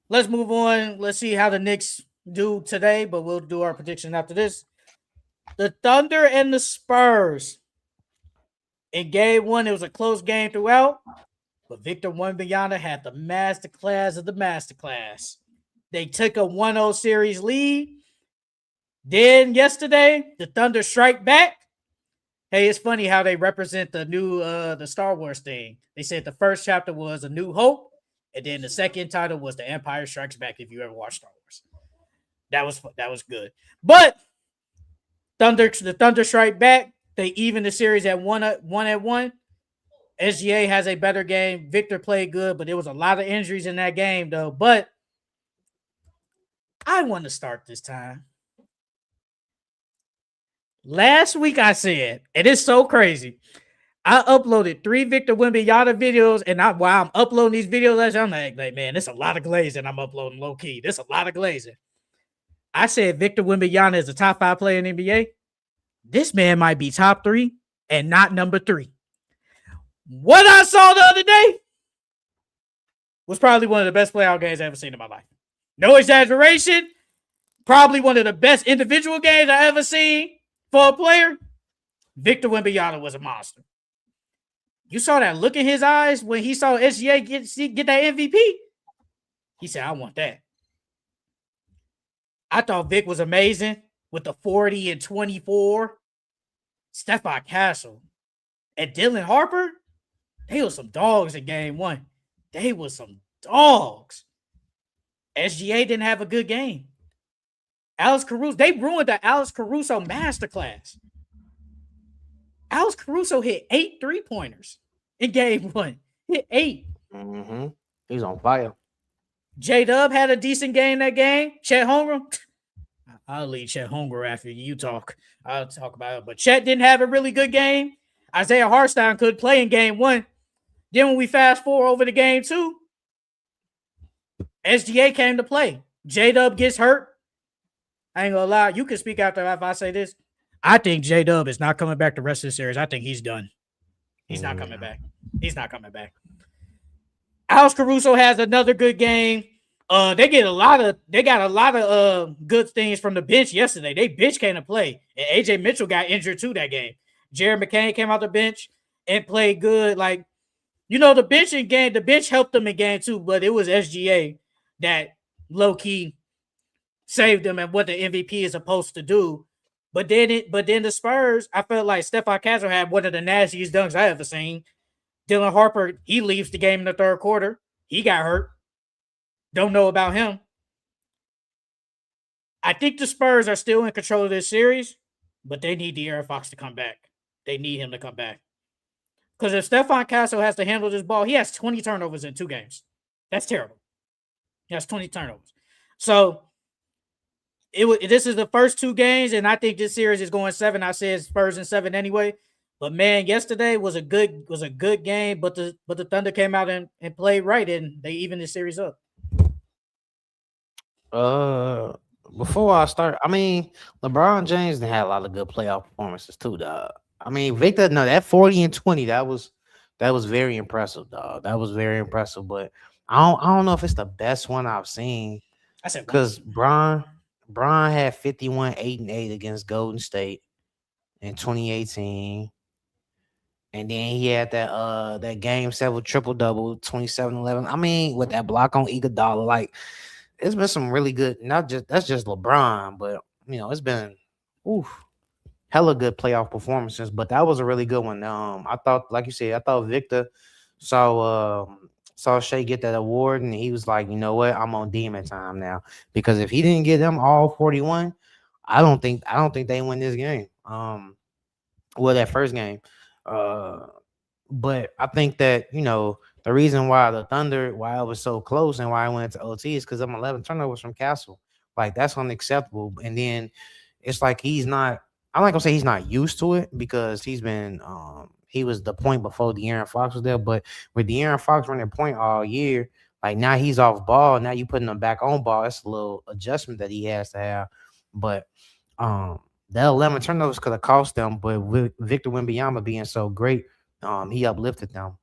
let's move on. Let's see how the Knicks do today, but we'll do our prediction after this. The Thunder and the Spurs. In game one, it was a close game throughout, but Victor Wembanyama had the masterclass of the masterclass. They took a 1-0 series lead. Then yesterday, the Thunder strike back. Hey, it's funny how they represent the new the Star Wars thing. They said the first chapter was A New Hope, and then the second title was The Empire Strikes Back. If you ever watched Star Wars, that was good. But the Thunder strike back. They even the series at one at one. SGA has a better game. Victor played good, but there was a lot of injuries in that game, though. But I want to start this time. Last week I said, and it's so crazy. I uploaded 3 Victor Wembanyama videos, and while I'm uploading these videos, I'm like, man, it's a lot of glazing I'm uploading low key. There's a lot of glazing. I said Victor Wembanyama is a top 5 player in the NBA. This man might be top 3 and not number 3. What I saw the other day was probably one of the best playoff games I've ever seen in my life. No exaggeration. Probably one of the best individual games I ever seen for a player. Victor Wembanyama was a monster. You saw that look in his eyes when he saw SGA get that MVP. He said, I want that. I thought Vic was amazing with the 40 and 24. Stephon Castle and Dylan Harper, they were some dogs in game one. They were some dogs. SGA didn't have a good game. Alex Caruso, they ruined the Alex Caruso masterclass. Alex Caruso hit 8 3-pointers in game one. Hit 8. Mm-hmm. He's on fire. J-Dub had a decent game that game. Chet Holmgren, I'll leave Chet Holmgren after you talk. I'll talk about it. But Chet didn't have a really good game. Isaiah Hartenstein could play in game one. Then when we fast forward over to game 2, SGA came to play. J-Dub gets hurt. I ain't gonna lie. You can speak after if I say this. I think J-Dub is not coming back the rest of the series. I think he's done. He's not coming back. He's not coming back. Alex Caruso has another good game. They got a lot of good things from the bench yesterday. They bench came to play. And AJ Mitchell got injured too that game. Jared McCain came out the bench and played good. Like, the bench helped them in game 2, but it was SGA that low-key saved them and what the MVP is supposed to do. But then the Spurs, I felt like Stephon Castle had one of the nastiest dunks I ever seen. Dylan Harper, he leaves the game in the third quarter. He got hurt. Don't know about him. I think the Spurs are still in control of this series, but they need De'Aaron Fox to come back. They need him to come back. Because if Stephon Castle has to handle this ball, he has 20 turnovers in 2 games. That's terrible. He has 20 turnovers. So This is the first 2 games, and I think this series is going 7. I said Spurs in 7 anyway. But man, yesterday was a good game. But the Thunder came out and played right, and they evened the series up. Before I start, I mean, LeBron James had a lot of good playoff performances too, dog. I mean, Victor, no, that 40 and 20, that was very impressive, dog. That was very impressive, but I don't know if it's the best one I've seen. I said Because Bron had 51, 8 and 8 against Golden State in 2018. And then he had that game 7 triple double, 27-11. I mean, with that block on Iguodala, like it's been some really good. That's just LeBron, but it's been hella good playoff performances. But that was a really good one. I thought, like you said, I thought Victor saw Shea get that award, and he was like, you know what, I'm on demon time now. Because if he didn't get them all 41, I don't think they win this game. That first game. But I think that the reason why the Thunder, why it was so close and why I went to OT is because I'm 11 turnovers from Castle. Like that's unacceptable. And then it's like he's not. I'm not gonna say he's not used to it because he's been. He was the point before De'Aaron Fox was there, but with De'Aaron Fox running point all year, like now he's off ball. Now you putting him back on ball. That's a little adjustment that he has to have. But that 11 turnovers could have cost them, but with Victor Wembanyama being so great, he uplifted them.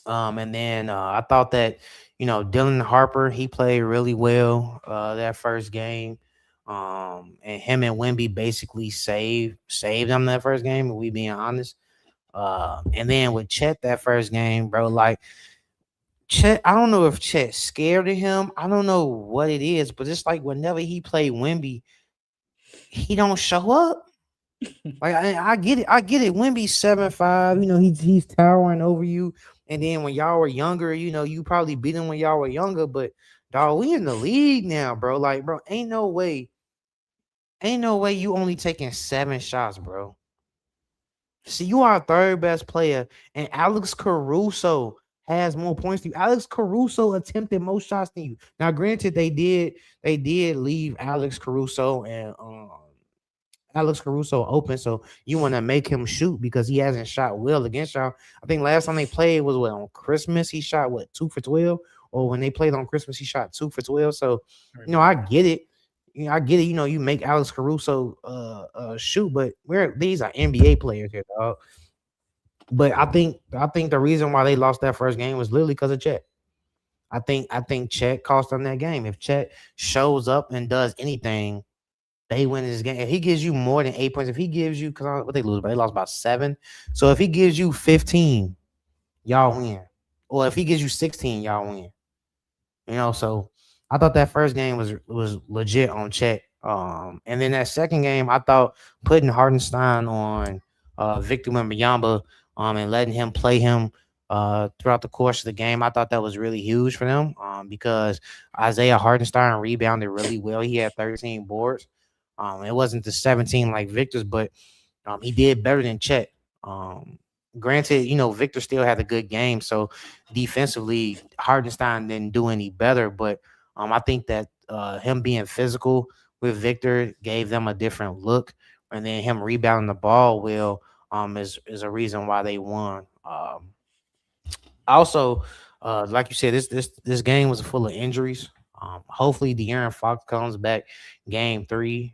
And then I thought that Dylan Harper, he played really well that first game. And him and Wemby basically saved them that first game. If we being honest. And then with Chet that first game, bro, like Chet, I don't know if Chet's scared of him. I don't know what it is, but it's like whenever he played Wemby, he don't show up. Like I get it. Wemby's 7'5", he's towering over you. And then when y'all were younger, you probably beat him when y'all were younger. But dog, we in the league now, bro. Like, bro, ain't no way you only taking 7 shots, bro. See, you are third best player, and Alex Caruso has more points than you. Alex Caruso attempted more shots than you. Now, granted, they did leave Alex Caruso open, so you want to make him shoot because he hasn't shot well against y'all. I think last time they played was on Christmas. He shot 2 for 12, or when they played on Christmas, he shot 2 for 12. So I get it. You make Alex Caruso shoot, but these are NBA players here, dog. But I think the reason why they lost that first game was literally because of Chet. I think Chet cost them that game. If Chet shows up and does anything, they win this game. If he gives you more than 8 points, if he gives you, because what they lose, but they lost about 7. So if he gives you 15, y'all win. Or if he gives you 16, y'all win. So I thought that first game was legit on Chet. And then that second game, I thought putting Hardenstein on Victor Wembanyama and letting him play him throughout the course of the game, I thought that was really huge for them because Isaiah Hardenstein rebounded really well. He had 13 boards. It wasn't the 17 like Victor's, but he did better than Chet. Granted, Victor still had a good game, so defensively, Hardenstein didn't do any better. But I think that him being physical with Victor gave them a different look, and then him rebounding the ball well is a reason why they won. Also, like you said, this game was full of injuries. Hopefully, De'Aaron Fox comes back game 3,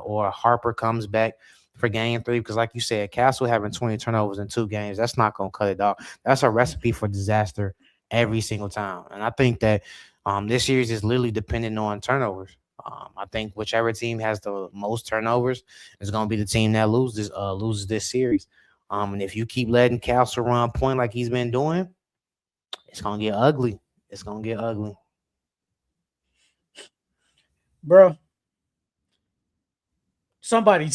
or Harper comes back for game 3, because like you said, Castle having 20 turnovers in 2 games, that's not gonna cut it off. That's a recipe for disaster every single time. And I think that this series is literally dependent on turnovers. I think whichever team has the most turnovers is gonna be the team that loses this series. And if you keep letting Castle run point like he's been doing, it's gonna get ugly. Bro. Somebody,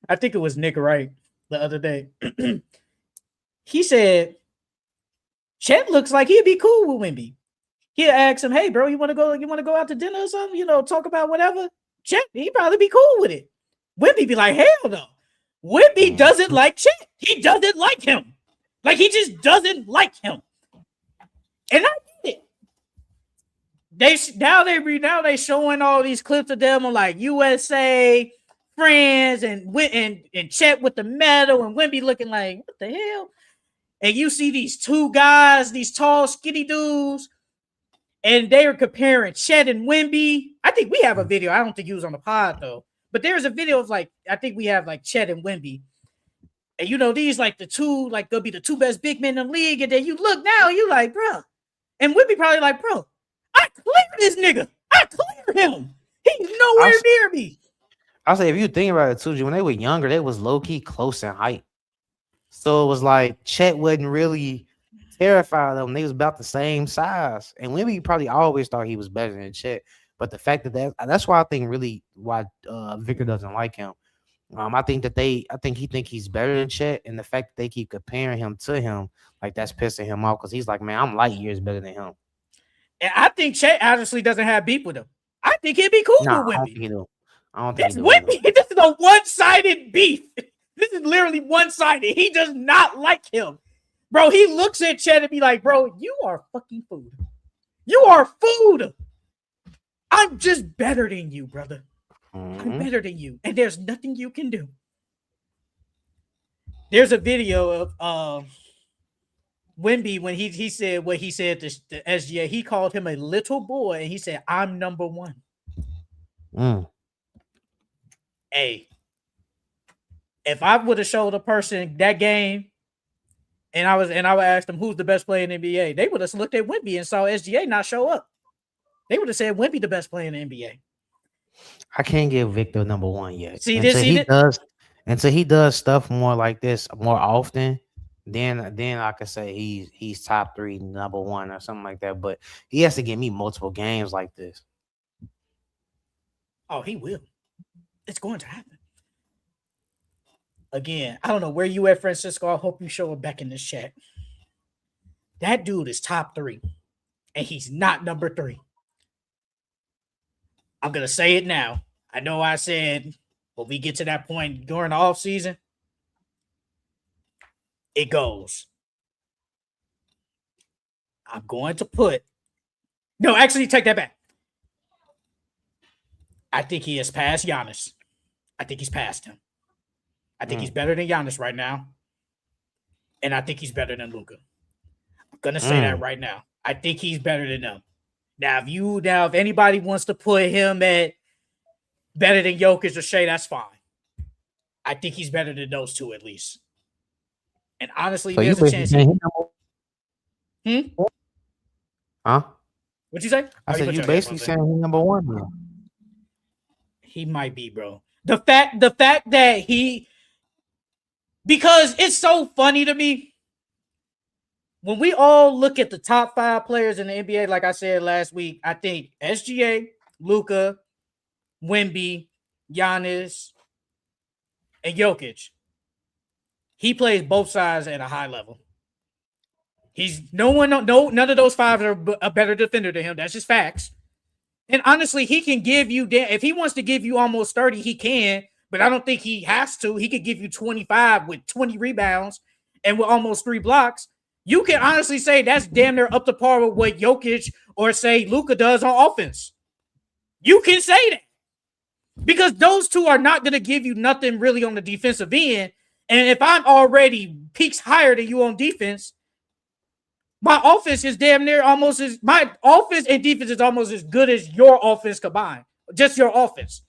I think it was Nick Wright the other day. He said, Chet looks like he'd be cool with Wemby. He'd ask him, hey, bro, you want to go out to dinner or something? Talk about whatever. Chet, he'd probably be cool with it. Wemby be like, hell no. Wemby doesn't like Chet. He doesn't like him. Like, he just doesn't like him. And I get it. now they showing all these clips of them on like USA, friends, and Chet with the medal and Wemby looking like what the hell? And you see these two guys, these tall, skinny dudes, and they were comparing Chet and Wemby. I think we have a video. I don't think he was on the pod though, but there's a video of like I think we have like Chet and Wemby. And you know, these like the two, like they'll be the two best big men in the league. And then you look now, you like, bro. And Wemby probably like, bro, I cleared this nigga. I cleared him. He's nowhere near me. I'll say if you think about it too, when they were younger, they was low-key close in height. So it was like Chet wasn't really terrified of them. They was about the same size. And Wemby probably always thought he was better than Chet. But the fact that's why I think really why Victor doesn't like him. I think he think he's better than Chet, and the fact that they keep comparing him to him, like that's pissing him off because he's like, man, I'm light years better than him. And I think Chet honestly doesn't have beef with him. I think he'd be cool with Wemby. I don't think Wemby. This is a one-sided beef. This is literally one-sided. He does not like him, bro. He looks at Chet and be like, bro, you are fucking food. You are food. I'm just better than you, brother. I'm better than you, and there's nothing you can do. There's a video of Wemby when he said what he said to SGA. He called him a little boy, and he said, "I'm number one." Hey, if I would have showed a person that game, and I would ask them who's the best player in the NBA, they would have looked at Wemby and saw SGA not show up. They would have said Wemby the best player in the NBA. I can't give Victor number one yet. See until he does stuff more like this more often, then I could say he's top 3, number 1 or something like that. But he has to give me multiple games like this. Oh, he will. It's going to happen. Again, I don't know where you at, Francisco. I hope you show up back in this chat. That dude is top 3, and he's not number 3. I'm going to say it now. I know I said when we get to that point during the offseason, it goes. I'm going to put... No, actually, take that back. I think he has passed Giannis. I think he's passed him. I think he's better than Giannis right now. And I think he's better than Luka. I'm going to say that right now. I think he's better than them. Now, if anybody wants to put him at better than Jokic or Shea, that's fine. I think he's better than those two at least. And honestly, so there's a chance. Huh? What'd you say? I said you basically saying he's number 1 now. He might be, bro. The fact that because it's so funny to me. When we all look at the top 5 players in the NBA, like I said last week, I think SGA, Luka, Wemby, Giannis, and Jokic. He plays both sides at a high level. None of those 5 are a better defender than him. That's just facts. And honestly, he can give you if he wants to give you almost 30, he can, but I don't think he has to. He could give you 25 with 20 rebounds and with almost 3 blocks. You can honestly say that's damn near up to par with what Jokic or say Luka does on offense. You can say that because those two are not going to give you nothing really on the defensive end. And if I'm already peaks higher than you on defense, my offense is damn near my offense and defense is almost as good as your offense combined. Just your offense.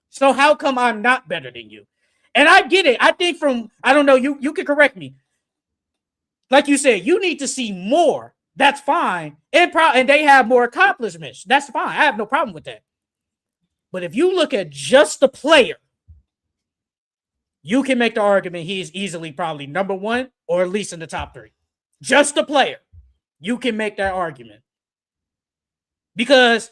So how come I'm not better than you? And I get it. I think I don't know, you can correct me. Like you said, you need to see more. That's fine. And they have more accomplishments. That's fine. I have no problem with that. But if you look at just the player, you can make the argument he is easily probably number 1 or at least in the top 3. Just the player. You can make that argument. Because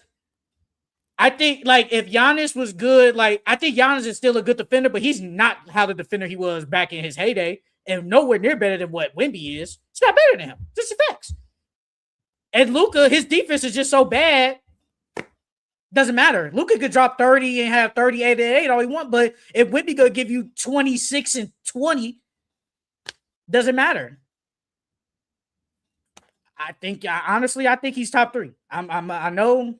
I think, like, if Giannis was good, like, I think Giannis is still a good defender, but he's not how the defender he was back in his heyday. And nowhere near better than what Wemby is. It's not better than him. Just the facts. And Luka, his defense is just so bad. Doesn't matter. Luka could drop 30 and have 38 and 8 all he wants, but if Wemby could give you 26 and 20, doesn't matter. I think honestly, I think he's top 3. I know.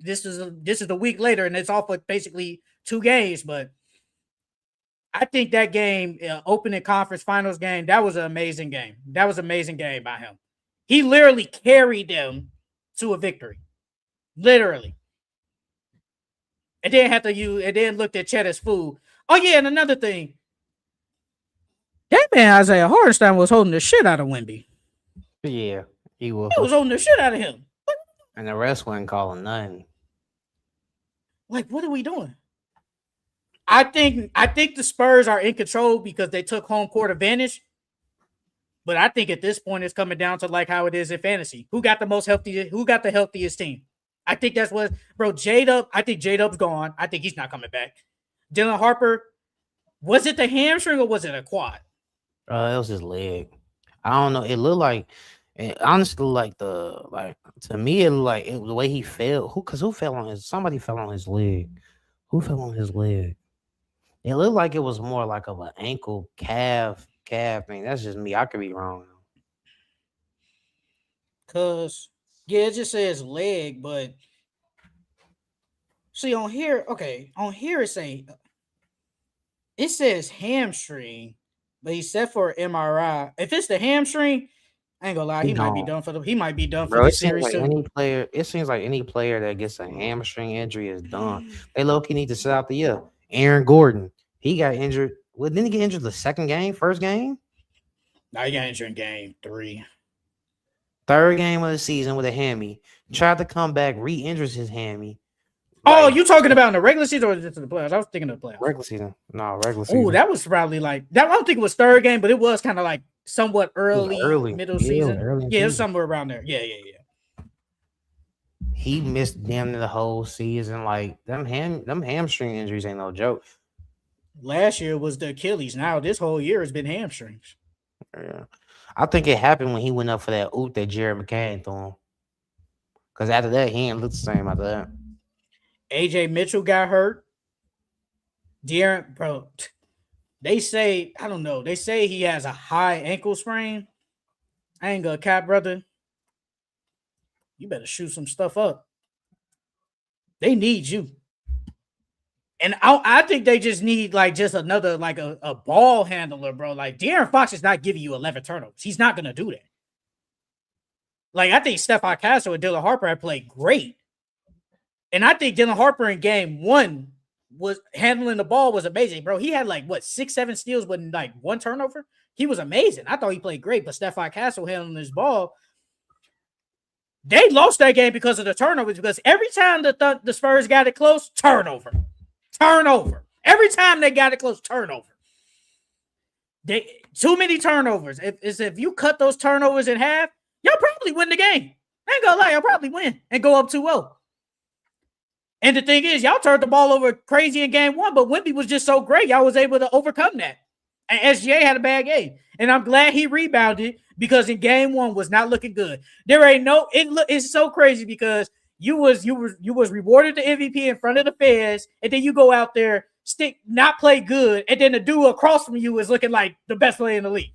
This is a week later, and it's off of basically 2 games, but I think that game, opening conference finals game, that was an amazing game. That was an amazing game by him. He literally carried them to a victory, literally. And then looked at Chet as fool. Oh yeah, and another thing, that man Isaiah Hartenstein was holding the shit out of Wemby. Yeah, he was. He was holding the shit out of him. And the rest wasn't calling nothing. Like, what are we doing? I think the Spurs are in control because they took home court advantage. But I think at this point it's coming down to like how it is in fantasy. Who got the healthiest team? I think that's what, bro. I think J-Dub's gone. I think he's not coming back. Dylan Harper, was it the hamstring or was it a quad? It was his leg. I don't know. It looked like, it honestly looked like to me it looked like the way he fell. Who fell on his? Somebody fell on his leg. Who fell on his leg? It looked like it was more like of an ankle calf thing. That's just me. I could be wrong. Cause it just says leg, but see on here it says hamstring, but he said for MRI. If it's the hamstring, I ain't gonna lie, he might be done for the series too. It seems like any player that gets a hamstring injury is done. They low-key need to sit out the year. Aaron Gordon, he got injured. Well, didn't he get injured the first game? No, he got injured in game 3. Third game of the season with a hammy. Tried to come back, re-injures his hammy. Oh, you talking about in the regular season or just in the playoffs? I was thinking of the playoffs. Regular season. No, regular season. Oh, that was probably like that. I don't think it was third game, but it was kind of like somewhat early middle season. Yeah, it was somewhere around there. Yeah. He missed damn near the whole season. Like them hamstring injuries ain't no joke. Last year was the Achilles. Now this whole year has been hamstrings. Yeah. I think it happened when he went up for that oop that Jared McCann threw him. Because after that, he ain't looked the same after that. AJ Mitchell got hurt. De'Aaron, bro, they say, I don't know. They say he has a high ankle sprain. I ain't gonna cap, brother. You better shoot some stuff up. They need you. And I think they just need like just another like a ball handler, bro. Like De'Aaron Fox is not giving you 11 turnovers. He's not gonna do that. Like I think Stephon Castle and Dylan Harper have played great, and I think Dylan Harper in game 1 was handling the ball was amazing, bro. He had like 6-7 steals with like 1 turnover. He was amazing. I thought he played great, but Stephon Castle handling his ball. They lost that game because of the turnovers. Because every time the Spurs got it close, turnover. Every time they got it close, turnover. Too many turnovers. If you cut those turnovers in half, y'all probably win the game. I ain't gonna lie, y'all probably win and go up 2-0. And the thing is, y'all turned the ball over crazy in game 1, but Wemby was just so great, y'all was able to overcome that. And SGA had a bad game, and I'm glad he rebounded because in game 1 was not looking good. It's so crazy because you was rewarded the MVP in front of the fans, and then you go out there, not play good, and then the dude across from you is looking like the best player in the league.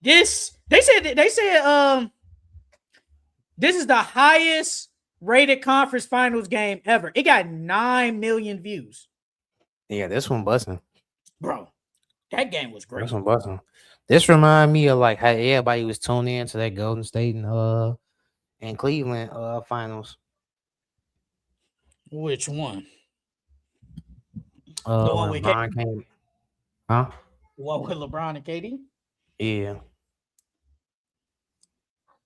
They said this is the highest rated conference finals game ever. It got 9 million views. Yeah, this one busting. Bro, that game was great. This one busting. This remind me of like how everybody was tuning in to that Golden State and Cleveland finals. Which one? The one with LeBron came. Huh? What with LeBron and KD? Yeah.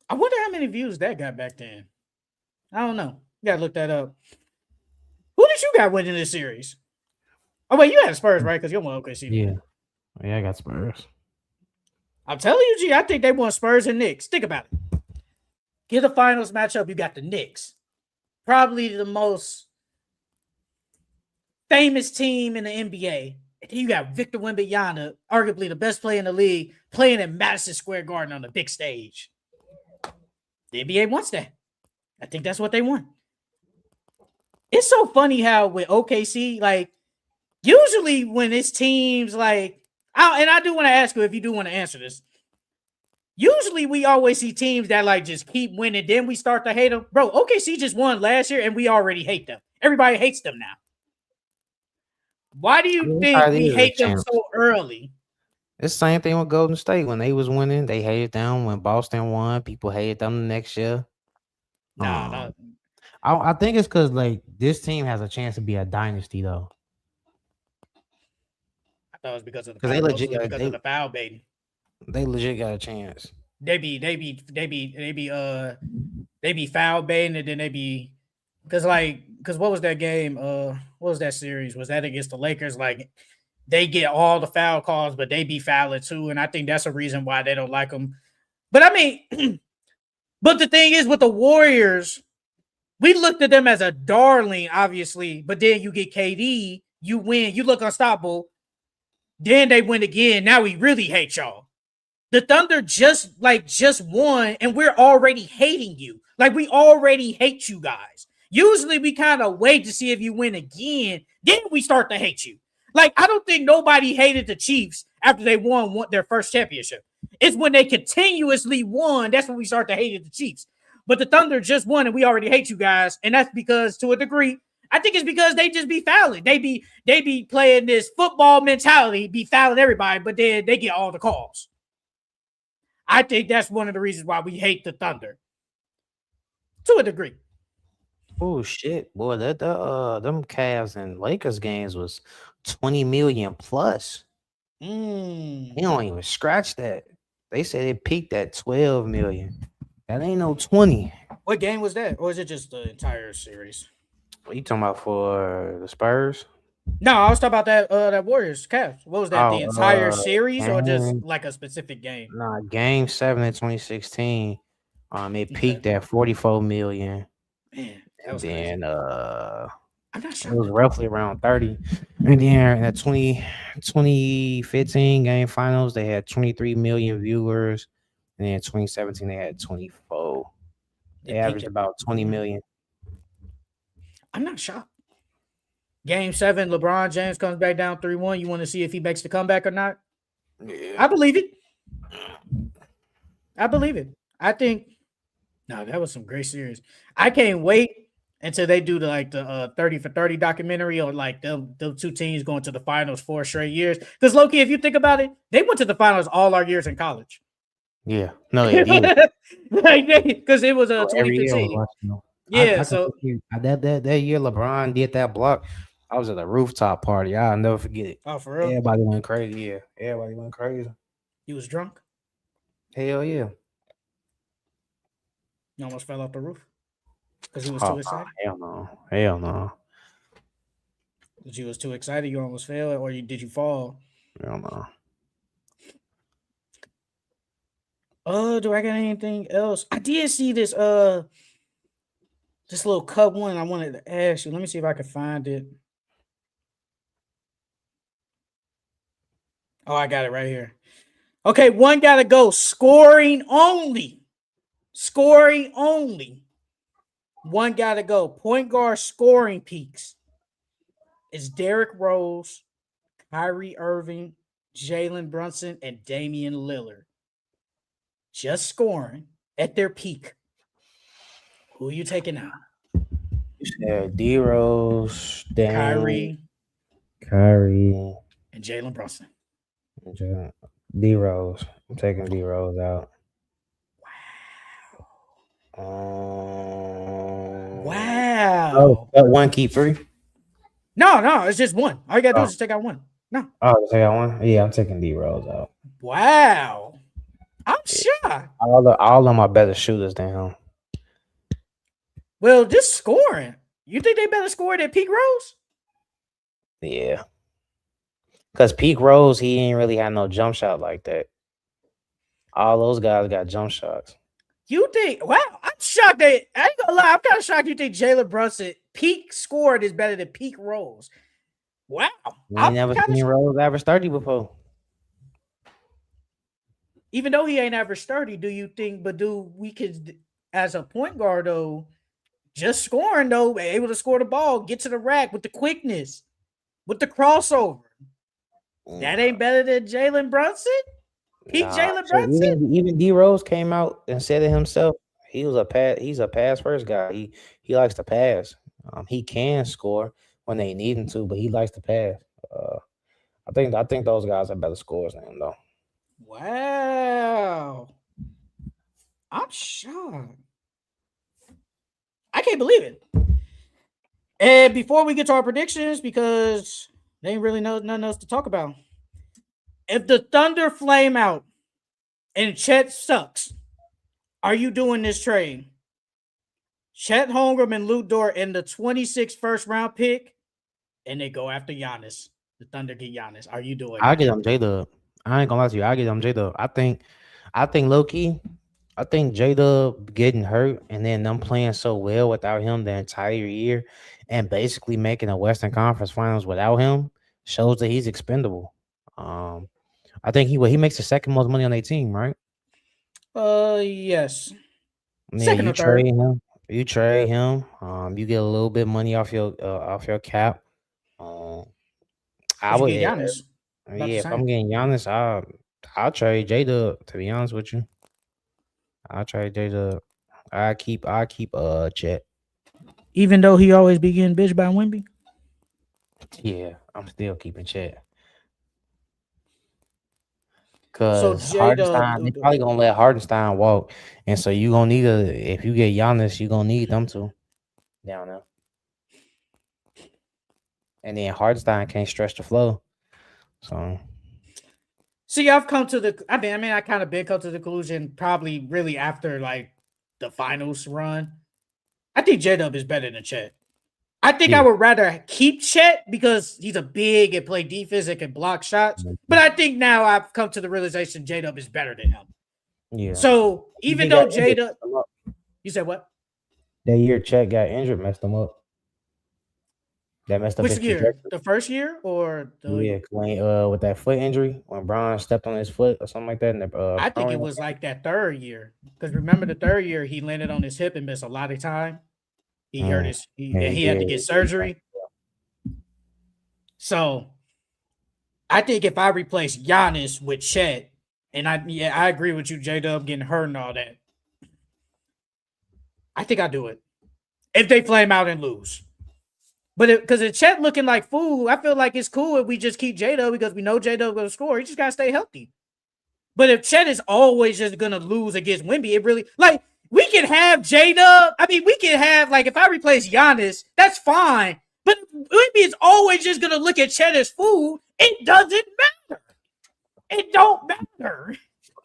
I wonder how many views that got back then. I don't know. You gotta look that up. Who did you got winning this series? Oh wait, you had Spurs, right? Because you won OKC. Yeah, I got Spurs. I'm telling you, G, I think they won Spurs and Knicks. Think about it. Get a finals matchup, you got the Knicks. Probably the most famous team in the NBA. And then you got Victor Wembanyama, arguably the best player in the league, playing in Madison Square Garden on the big stage. The NBA wants that. I think that's what they want. It's so funny how with OKC, like, usually when it's teams like, I do want to ask you if you do want to answer this. Usually, we always see teams that like just keep winning, then we start to hate them. Bro, OKC just won last year, and we already hate them. Everybody hates them now. Why do you think we hate them so early? It's the same thing with Golden State. When they was winning, they hated them. When Boston won, people hated them the next year. Nah. I think it's because like this team has a chance to be a dynasty though. I thought it was because of the foul, of the foul baiting. They legit got a chance. They be foul baiting, and then they be because what was that game? What was that series? Was that against the Lakers? Like they get all the foul calls, but they be fouling too, and I think that's a reason why they don't like them. But I mean, but the thing is with the Warriors, we looked at them as a darling, obviously, but then you get KD, you win, you look unstoppable. Then they win again. Now we really hate y'all. The Thunder just won, and we're already hating you. Like we already hate you guys. Usually we kind of wait to see if you win again, then we start to hate you. Like I don't think nobody hated the Chiefs after they won their first championship. It's when they continuously won that's when we start to hate the Chiefs. But the Thunder just won, and we already hate you guys, and that's because to a degree. I think it's because they just be fouling. They be playing this football mentality, be fouling everybody, but then they get all the calls. I think that's one of the reasons why we hate the Thunder. To a degree. Oh shit, boy! Them Cavs and Lakers games was 20 million plus. They don't even scratch that. They said it peaked at 12 million. That ain't no 20. What game was that, or is it just the entire series? What you talking about for the Spurs? No, I was talking about that Warriors Cavs. What was that? The entire series or just like a specific game? Nah, game 7 in 2016. It peaked at 44 million. Man, that was crazy. I'm not sure. It was roughly around 30. And then in the 2015 game finals, they had 23 million viewers. And then 2017, they had 24. They averaged about 20 million. I'm not shocked. Game 7, LeBron James comes back down 3-1. You want to see if he makes the comeback or not? Yeah. I believe it. I think that was some great series. I can't wait until they do the 30 for 30 documentary or like the two teams going to the finals 4 straight years. Because Loki, if you think about it, they went to the finals all our years in college. Yeah. No, yeah. Because it was 2015. Yeah, so that year LeBron did that block. I was at a rooftop party. I'll never forget it. Oh, for real? Everybody went crazy. Yeah, everybody went crazy. You was drunk? Hell yeah. You almost fell off the roof because he was too excited. Hell no. Because you was too excited, you almost fell, or did you fall? Hell no. Do I got anything else? I did see this little cup one I wanted to ask you. Let me see if I can find it. Oh, I got it right here. Okay, one gotta go. Scoring only. One gotta go. Point guard scoring peaks. It's Derrick Rose, Kyrie Irving, Jalen Brunson, and Damian Lillard. Just scoring at their peak. Who are you taking out? You said D Rose, Kyrie, and Jalen Brunson. D Rose. I'm taking D Rose out. Wow. Oh, one keep 3? No, it's just one. All you gotta do is just take out one. No. Oh, take out one? Yeah, I'm taking D Rose out. Wow. I'm shocked. All of them are better shooters than him. Well, just scoring. You think they better score than Pete Rose? Yeah. Because Pete Rose, he ain't really had no jump shot like that. All those guys got jump shots. You think? Wow, I'm shocked that I ain't gonna lie. I'm kind of shocked you think Jalen Brunson peak scored is better than Pete Rose. Wow, I never seen Rose average 30 before. Even though he ain't average 30, do you think? But do we could, as a point guard though, just scoring though, able to score the ball, get to the rack with the quickness, with the crossover? That ain't better than Jalen Brunson? Peak Nah, Jalen so Brunson? even D Rose came out and said it himself. He's a pass first guy. He likes to pass. He can score when they need him to, but he likes to pass. Uh, I think those guys are better scorers than him though. Wow. I'm shocked. I can't believe it. And before we get to our predictions, because they ain't really nothing else to talk about. If the Thunder flame out and Chet sucks, are you doing this trade? Chet Holmgren and Lou Dort in the 26th first round pick, and they go after Giannis. The Thunder get Giannis. Are you doing I it? get him J Dub. I ain't gonna lie to you. I get him J Dub. I think low key. I think J Dub getting hurt and then them playing so well without him the entire year and basically making a Western Conference Finals without him shows that he's expendable. Um, I think he makes the second most money on their team, right? Yes. Yeah, Second you or third. trade him. You trade him. You get a little bit of money off your cap. Um, I Because you would, get Giannis. About the yeah. If I'm same. getting Giannis, I'll trade J Dub. To be honest with you, I'll trade J Dub. I keep Chet. Even though he always be getting bitch by Wemby. Yeah, I'm still keeping Chet. So Cause J Dub, Hardenstein, they probably gonna let Hardenstein walk, and so you gonna need if you get Giannis, you gonna need them to down there. And then Hardenstein can't stretch the flow. So see, I've come to the. I kind of been come to the conclusion probably really after like the finals run. I think J Dub is better than Chet. I think I yeah, would rather keep Chet because he's a big and play defense and can block shots. But I think now I've come to the realization J Dub is better than him. yeah. So even He though got J injured, Dub, messed him up. you said what? That year Chet got injured, messed him up. That messed up Which his year? trajectory. The first year or the? Yeah, when with that foot injury, when Bron stepped on his foot or something like that in the I think it pro. was like that third year because remember the third year he landed on his hip and missed a lot of time. He hurt his Yeah, and he he had did. to get surgery. So I think if I replace Giannis with Chet, and I agree with you, J Dub getting hurt and all that. I think I do it if they flame out and lose. But because if Chet looking like fool, I feel like it's cool if we just keep J Dub because we know J Dub going to score. He just got to stay healthy. But if Chet is always just going to lose against Wemby, it really like we can have J Dub. I mean, we can have like if I replace Giannis, that's fine. But Wemby is always just going to look at Chet as fool. It doesn't matter. It don't matter.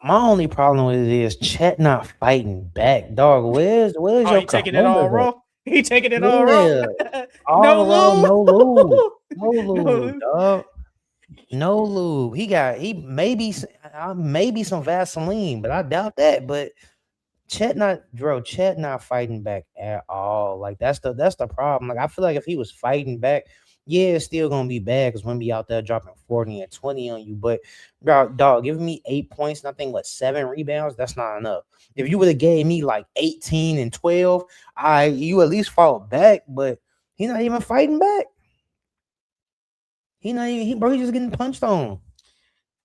My only problem with it is Chet not fighting back, dog. Where's Oh, your he taking it all cojones at? raw. He taking it all raw. Yeah, No all around, no lube, lube. no lube, No. dog, no lube. He maybe some Vaseline, but I doubt that. But Chet not fighting back at all. Like that's the problem. Like I feel like if he was fighting back, yeah, it's still gonna be bad because when be out there dropping 40 and 20 on you. But bro, dog, giving me 8 points, and I think 7 rebounds, that's not enough. If you would have gave me like 18 and 12, you at least fought back, but he's not even fighting back. He not even he's just getting punched on.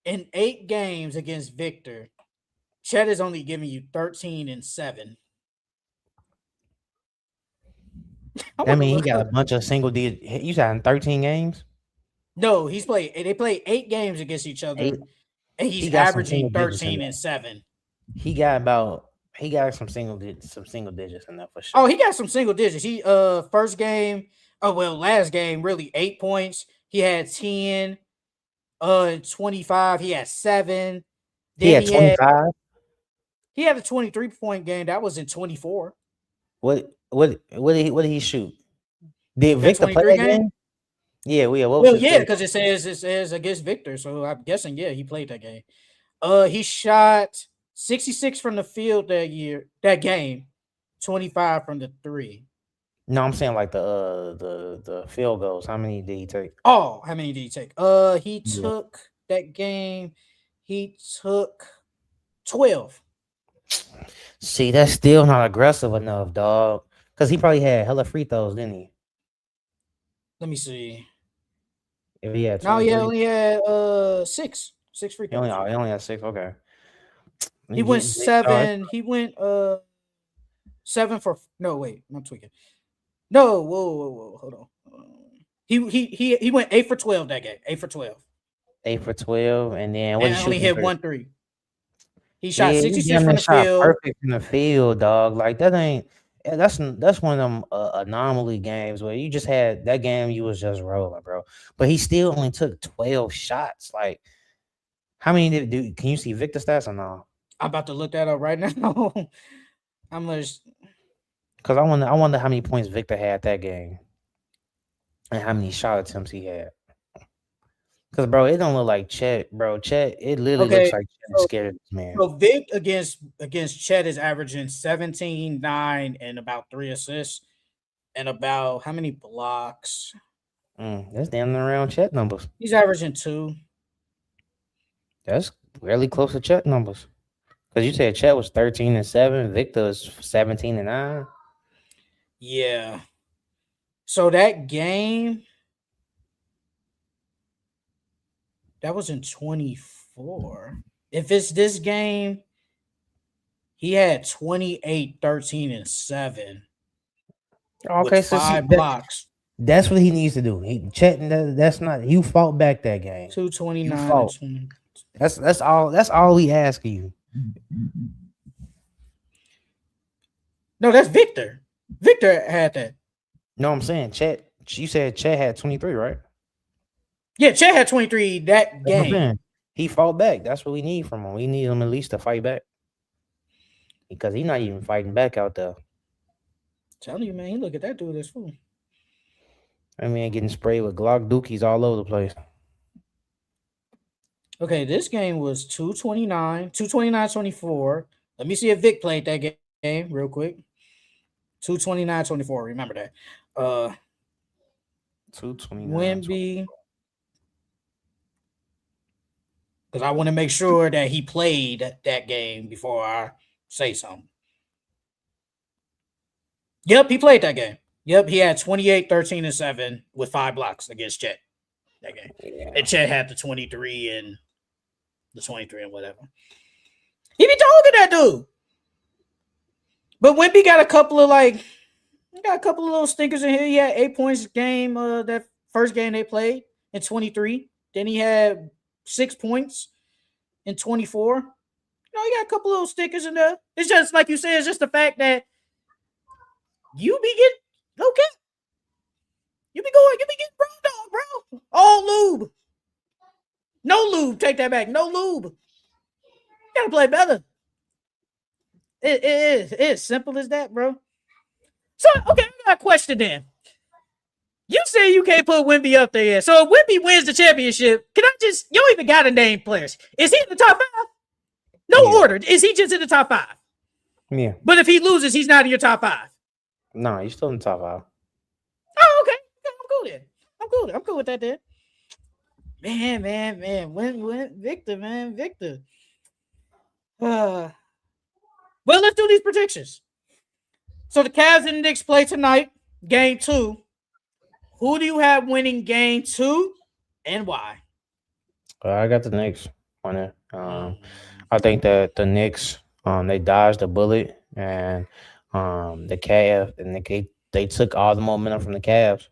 In 8 games against Victor, Chet is only giving you 13 and 7. I mean, he got a bunch of single digit. You said in 13 games. No, they played 8 games against each other, Eight. and He he's got some averaging single digits in 13 there. and 7. He got some single digits in there for sure. Oh, he got some single digits. He first game, last game, really 8 points. He had 10, 25, he had 7. He Then had 25. he had a 23-point game. That was in 24. What did he shoot? Did That Victor play 23 that game? game? Yeah, what was Well, his yeah, score? because it says against Victor, so I'm guessing he played that game. He shot 66 from the field that game, 25 from the 3. No, I'm saying like the field goals. How many did he take? Oh, how many did he take? He Yeah. took that game. He took 12. See, that's still not aggressive enough, dog. Because he probably had hella free throws, didn't he? Let me see. If he had No, he 23, only had six free he only, throws. he only had 6. Okay. He He went getting big shots. 7. He went 7 for no wait, I'm tweaking. No, whoa, hold on. He went 8 for 12 that game. 8 for 12. 8 for 12. And then what And he shoot only from hit three? 1 3. He shot Yeah, he 66 damn from near the shot field. perfect in the field, dog. Like that ain't. That's one of them anomaly games where you just had that game. You was just rolling, bro. But he still only took 12 shots. Like how many did do? Can you see Victor stats or no? I'm about to look that up right now. How much? Because I wonder how many points Victor had that game and how many shot attempts he had. Because bro, it don't look like Chet, bro. Chet, it literally looks Okay, like Chet is scared of this man. so Vic against Chet is averaging 17, 9, and about 3 assists, and about how many blocks? That's damn near around Chet numbers. He's averaging 2. That's really close to Chet numbers. Because you said Chet was 13-7, Victor is 17-9. Yeah. So that game, that was in 24. If it's this game, he had 28, 13, and 7 Okay, with so see 5 blocks. that's what he needs to do. Chet, that's not you fought back that game. 229 You and fought. 20. That's all we ask you. No, that's Victor. Victor had that. No, I'm saying Chet. You said Chet had 23, right? Yeah, Chet had 23 that That's what I'm game. saying. He fought back. That's what we need from him. We need him at least to fight back. Because he's not even fighting back out there. Telling you, man, he look at that dude as fool. I mean, getting sprayed with Glock dookies all over the place. Okay, this game was 229, 229-24. Let me see if Vic played that game real quick. 229-24. Remember that. 229. Wemby. Because I want to make sure that he played that game before I say something. Yep, he played that game. Yep, he had 28, 13, and 7 with 5 blocks against Chet that game. Yeah. And Chet had the 23 and whatever. He be talking that dude. But Wemby got a couple of little stinkers in here. He had 8 points game that first game they played in 23. Then he had 6 points in 24. You know, he got a couple little stickers in there. It's just like you said, it's just the fact that you be getting okay. You be getting bro dog, bro. All lube. No lube. Take that back. No lube. You gotta play better. It's simple as that, bro. So, okay, I got a question then. You say you can't put Wemby up there yet. So if Wemby wins the championship, you don't even got to name players. Is he in the top 5? No order. Is he just in the top 5? Yeah. But if he loses, he's not in your top 5. No, he's still in the top 5. Oh, okay. I'm cool then. I'm cool with that then. Man. When Victor, man. Victor. Well, let's do these predictions. So the Cavs and the Knicks play tonight, game 2. Who do you have winning game 2 and why? I got the Knicks on it. I think that the Knicks, they dodged the bullet, and the Cavs, and they took all the momentum from the Cavs,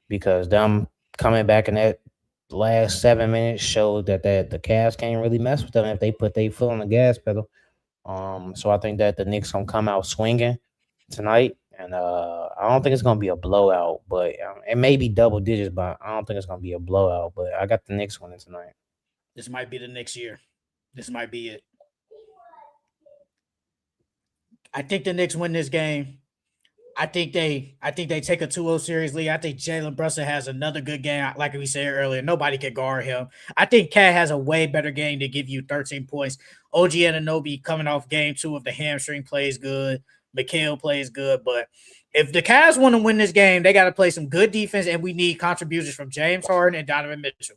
because them coming back in that last 7 minutes showed that the Cavs can't really mess with them if they put their foot on the gas pedal. So I think that the Knicks gonna come out swinging tonight, and I don't think it's gonna be a blowout, but it may be double digits, but I don't think it's gonna be a blowout. But I got the Knicks winning tonight. This might be the next year. This might be it. I think the Knicks win this game. I think they take a 2-0 seriously. I think Jalen Brunson has another good game. Like we said earlier, nobody can guard him. I think Cat has a way better game to give you 13 points. OG Anunoby coming off game 2 of the hamstring plays good. Mikal plays good. But if the Cavs want to win this game, they got to play some good defense, and we need contributions from James Harden and Donovan Mitchell.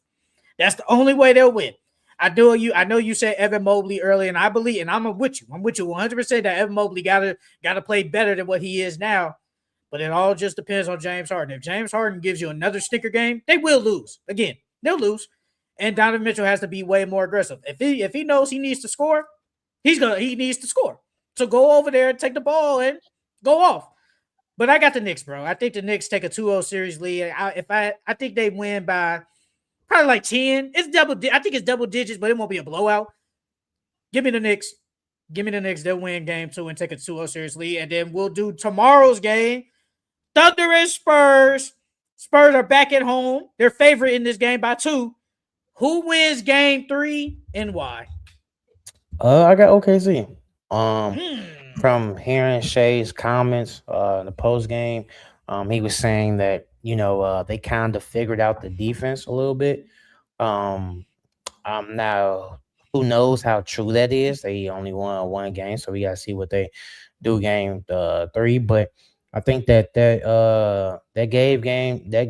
That's the only way they'll win. I know you said Evan Mobley earlier, and I believe, and I'm with you. I'm with you 100% that Evan Mobley gotta play better than what he is now. But it all just depends on James Harden. If James Harden gives you another stinker game, they will lose. Again, they'll lose. And Donovan Mitchell has to be way more aggressive. If he knows he needs to score, he needs to score. So go over there and take the ball and go off. But I got the Knicks, bro. I think the Knicks take a 2-0 series lead. I think they win by probably like 10. I think it's double digits, but it won't be a blowout. Give me the Knicks. Give me the Knicks. They'll win game 2 and take a 2-0 series lead. And then we'll do tomorrow's game. Thunder and Spurs. Spurs are back at home. They're favorite in this game by 2. Who wins game 3 and why? I got OKC. From hearing Shay's comments in the post game, he was saying that they kind of figured out the defense a little bit. Now who knows how true that is? They only won one game, so we gotta see what they do game 3. But I think that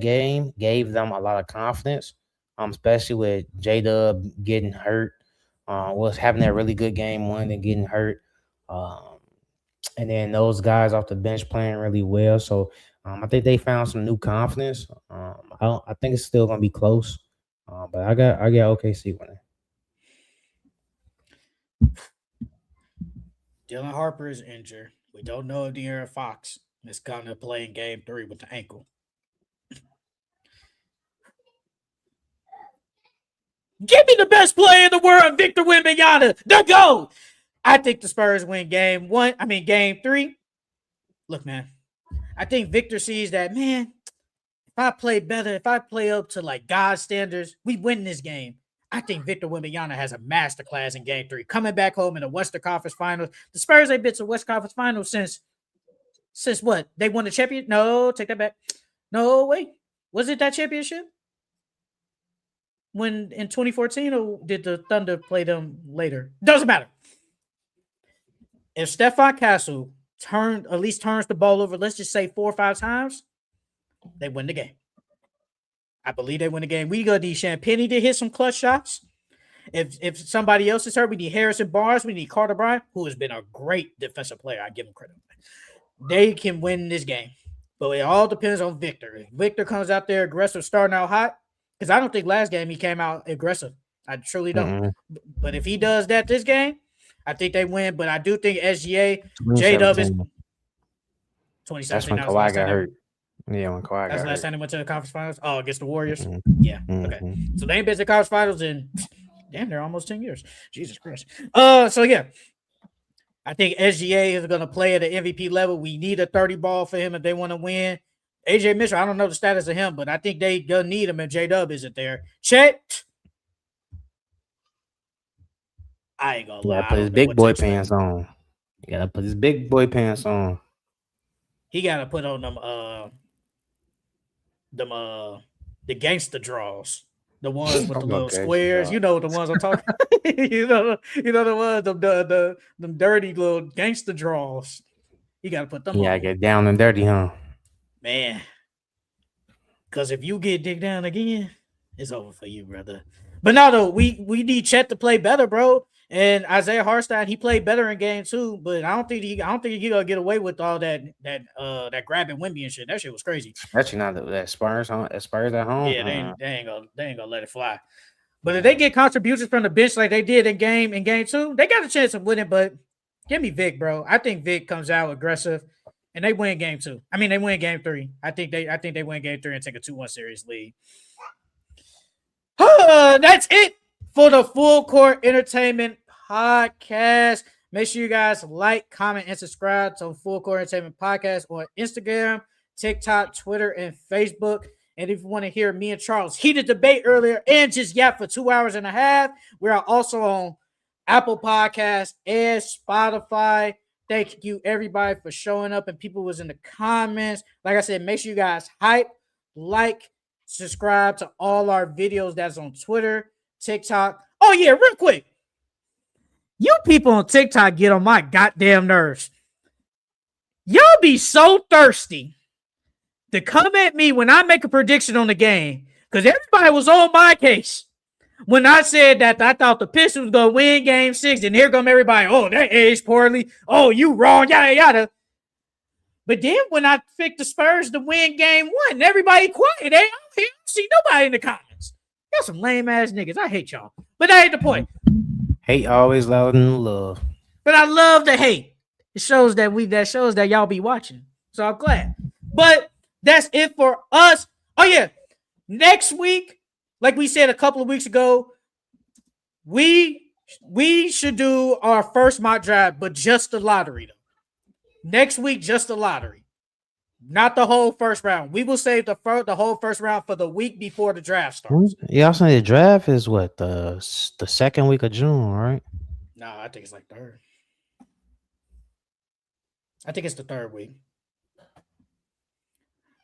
game gave them a lot of confidence, especially with J-Dub getting hurt. Was having that really good game 1 and getting hurt. And then those guys off the bench playing really well. So I think they found some new confidence. I think it's still gonna be close. But I got OKC winning. Dylan Harper is injured. We don't know if De'Aaron Fox is gonna play in game 3 with the ankle. Give me the best player in the world, Victor Wembanyama. The GOAT. I think the Spurs win game 3. Look, man, I think Victor sees that, man, if I play better, if I play up to like God standards, we win this game. I think Victor Wembanyama has a masterclass in game 3. Coming back home in the Western Conference Finals. The Spurs ain't been to West Conference Finals since what? They won the championship? No, take that back. No, wait. Was it that championship? When in 2014, or did the Thunder play them later? Doesn't matter. If Stephon Castle turns the ball over, let's just say 4 or 5 times, they win the game. I believe they win the game. We gonna need Champagnie to hit some clutch shots. If somebody else is hurt, we need Harrison Barnes, we need Carter Bryant, who has been a great defensive player. I give him credit. They can win this game. But it all depends on Victor. If Victor comes out there aggressive, starting out hot, because I don't think last game he came out aggressive. I truly don't. Mm-hmm. But if he does that this game, I think they win. But I do think SGA, J-Dub is 2017. That's when Kawhi got hurt. Yeah, when Kawhi got hurt. That's the last time they went to the conference finals. Oh, against the Warriors? Mm-hmm. Yeah. Okay. So they ain't been to the conference finals in damn, they're almost 10 years. Jesus Christ. So yeah. I think SGA is going to play at the MVP level. We need a 30 ball for him if they want to win. AJ Mitchell, I don't know the status of him, but I think they gonna need him if J-Dub isn't there. Chet, I ain't gonna lie. You gotta put his big boy pants on. You gotta put his big boy pants on. He gotta put on the gangster draws. The ones with the little squares. You know the ones I'm talking about. you know the ones, them dirty little gangster draws. You gotta put them on. Yeah, get down and dirty, huh? Man, because if you get digged down again, it's over for you, brother. But no, though, we need Chet to play better, bro. And Isaiah Hartenstein, he played better in game 2, but I don't think he gonna get away with all that grabbing Wemby and shit. That shit was crazy. Especially not that Spurs at home. Yeah, they ain't gonna let it fly. But if they get contributions from the bench like they did in game 2, they got a chance of winning. But give me Vic, bro. I think Vic comes out aggressive. And they win game 2. I mean, they win game 3. I think they win game 3 and take a 2-1 series lead. That's it for the Full Court Entertainment Podcast. Make sure you guys like, comment, and subscribe to Full Court Entertainment Podcast on Instagram, TikTok, Twitter, and Facebook. And if you want to hear me and Charles heated debate earlier and just yap for 2 hours and a half, we are also on Apple Podcasts and Spotify. Thank you, everybody, for showing up, and people was in the comments. Like I said, make sure you guys hype, like, subscribe to all our videos that's on Twitter, TikTok. Oh, yeah, real quick. You people on TikTok get on my goddamn nerves. Y'all be so thirsty to come at me when I make a prediction on the game, because everybody was on my case. When I said that I thought the Pistons was going to win game 6, and here come everybody, oh, they aged poorly. Oh, you wrong, yada, yada. But then when I picked the Spurs to win game 1, everybody quiet. I don't see nobody in the comments. Y'all some lame ass niggas. I hate y'all. But that ain't the point. Hate always louder than love. But I love the hate. It shows that y'all be watching. So I'm glad. But that's it for us. Oh yeah. Next week, like we said a couple of weeks ago, we should do our first mock draft, but just the lottery though. Next week, just the lottery. Not the whole first round. We will save the whole first round for the week before the draft starts. Yeah, I saying the draft is what the second week of June, right? No, I think it's like third. I think it's the third week.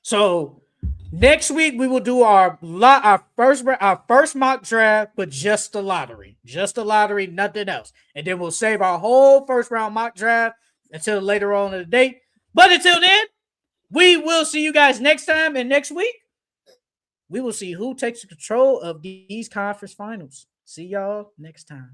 So next week we will do our first mock draft, but just the lottery, nothing else, and then we'll save our whole first round mock draft until later on in the date. But until then, we will see you guys next time, and next week we will see who takes control of these conference finals. See y'all next time.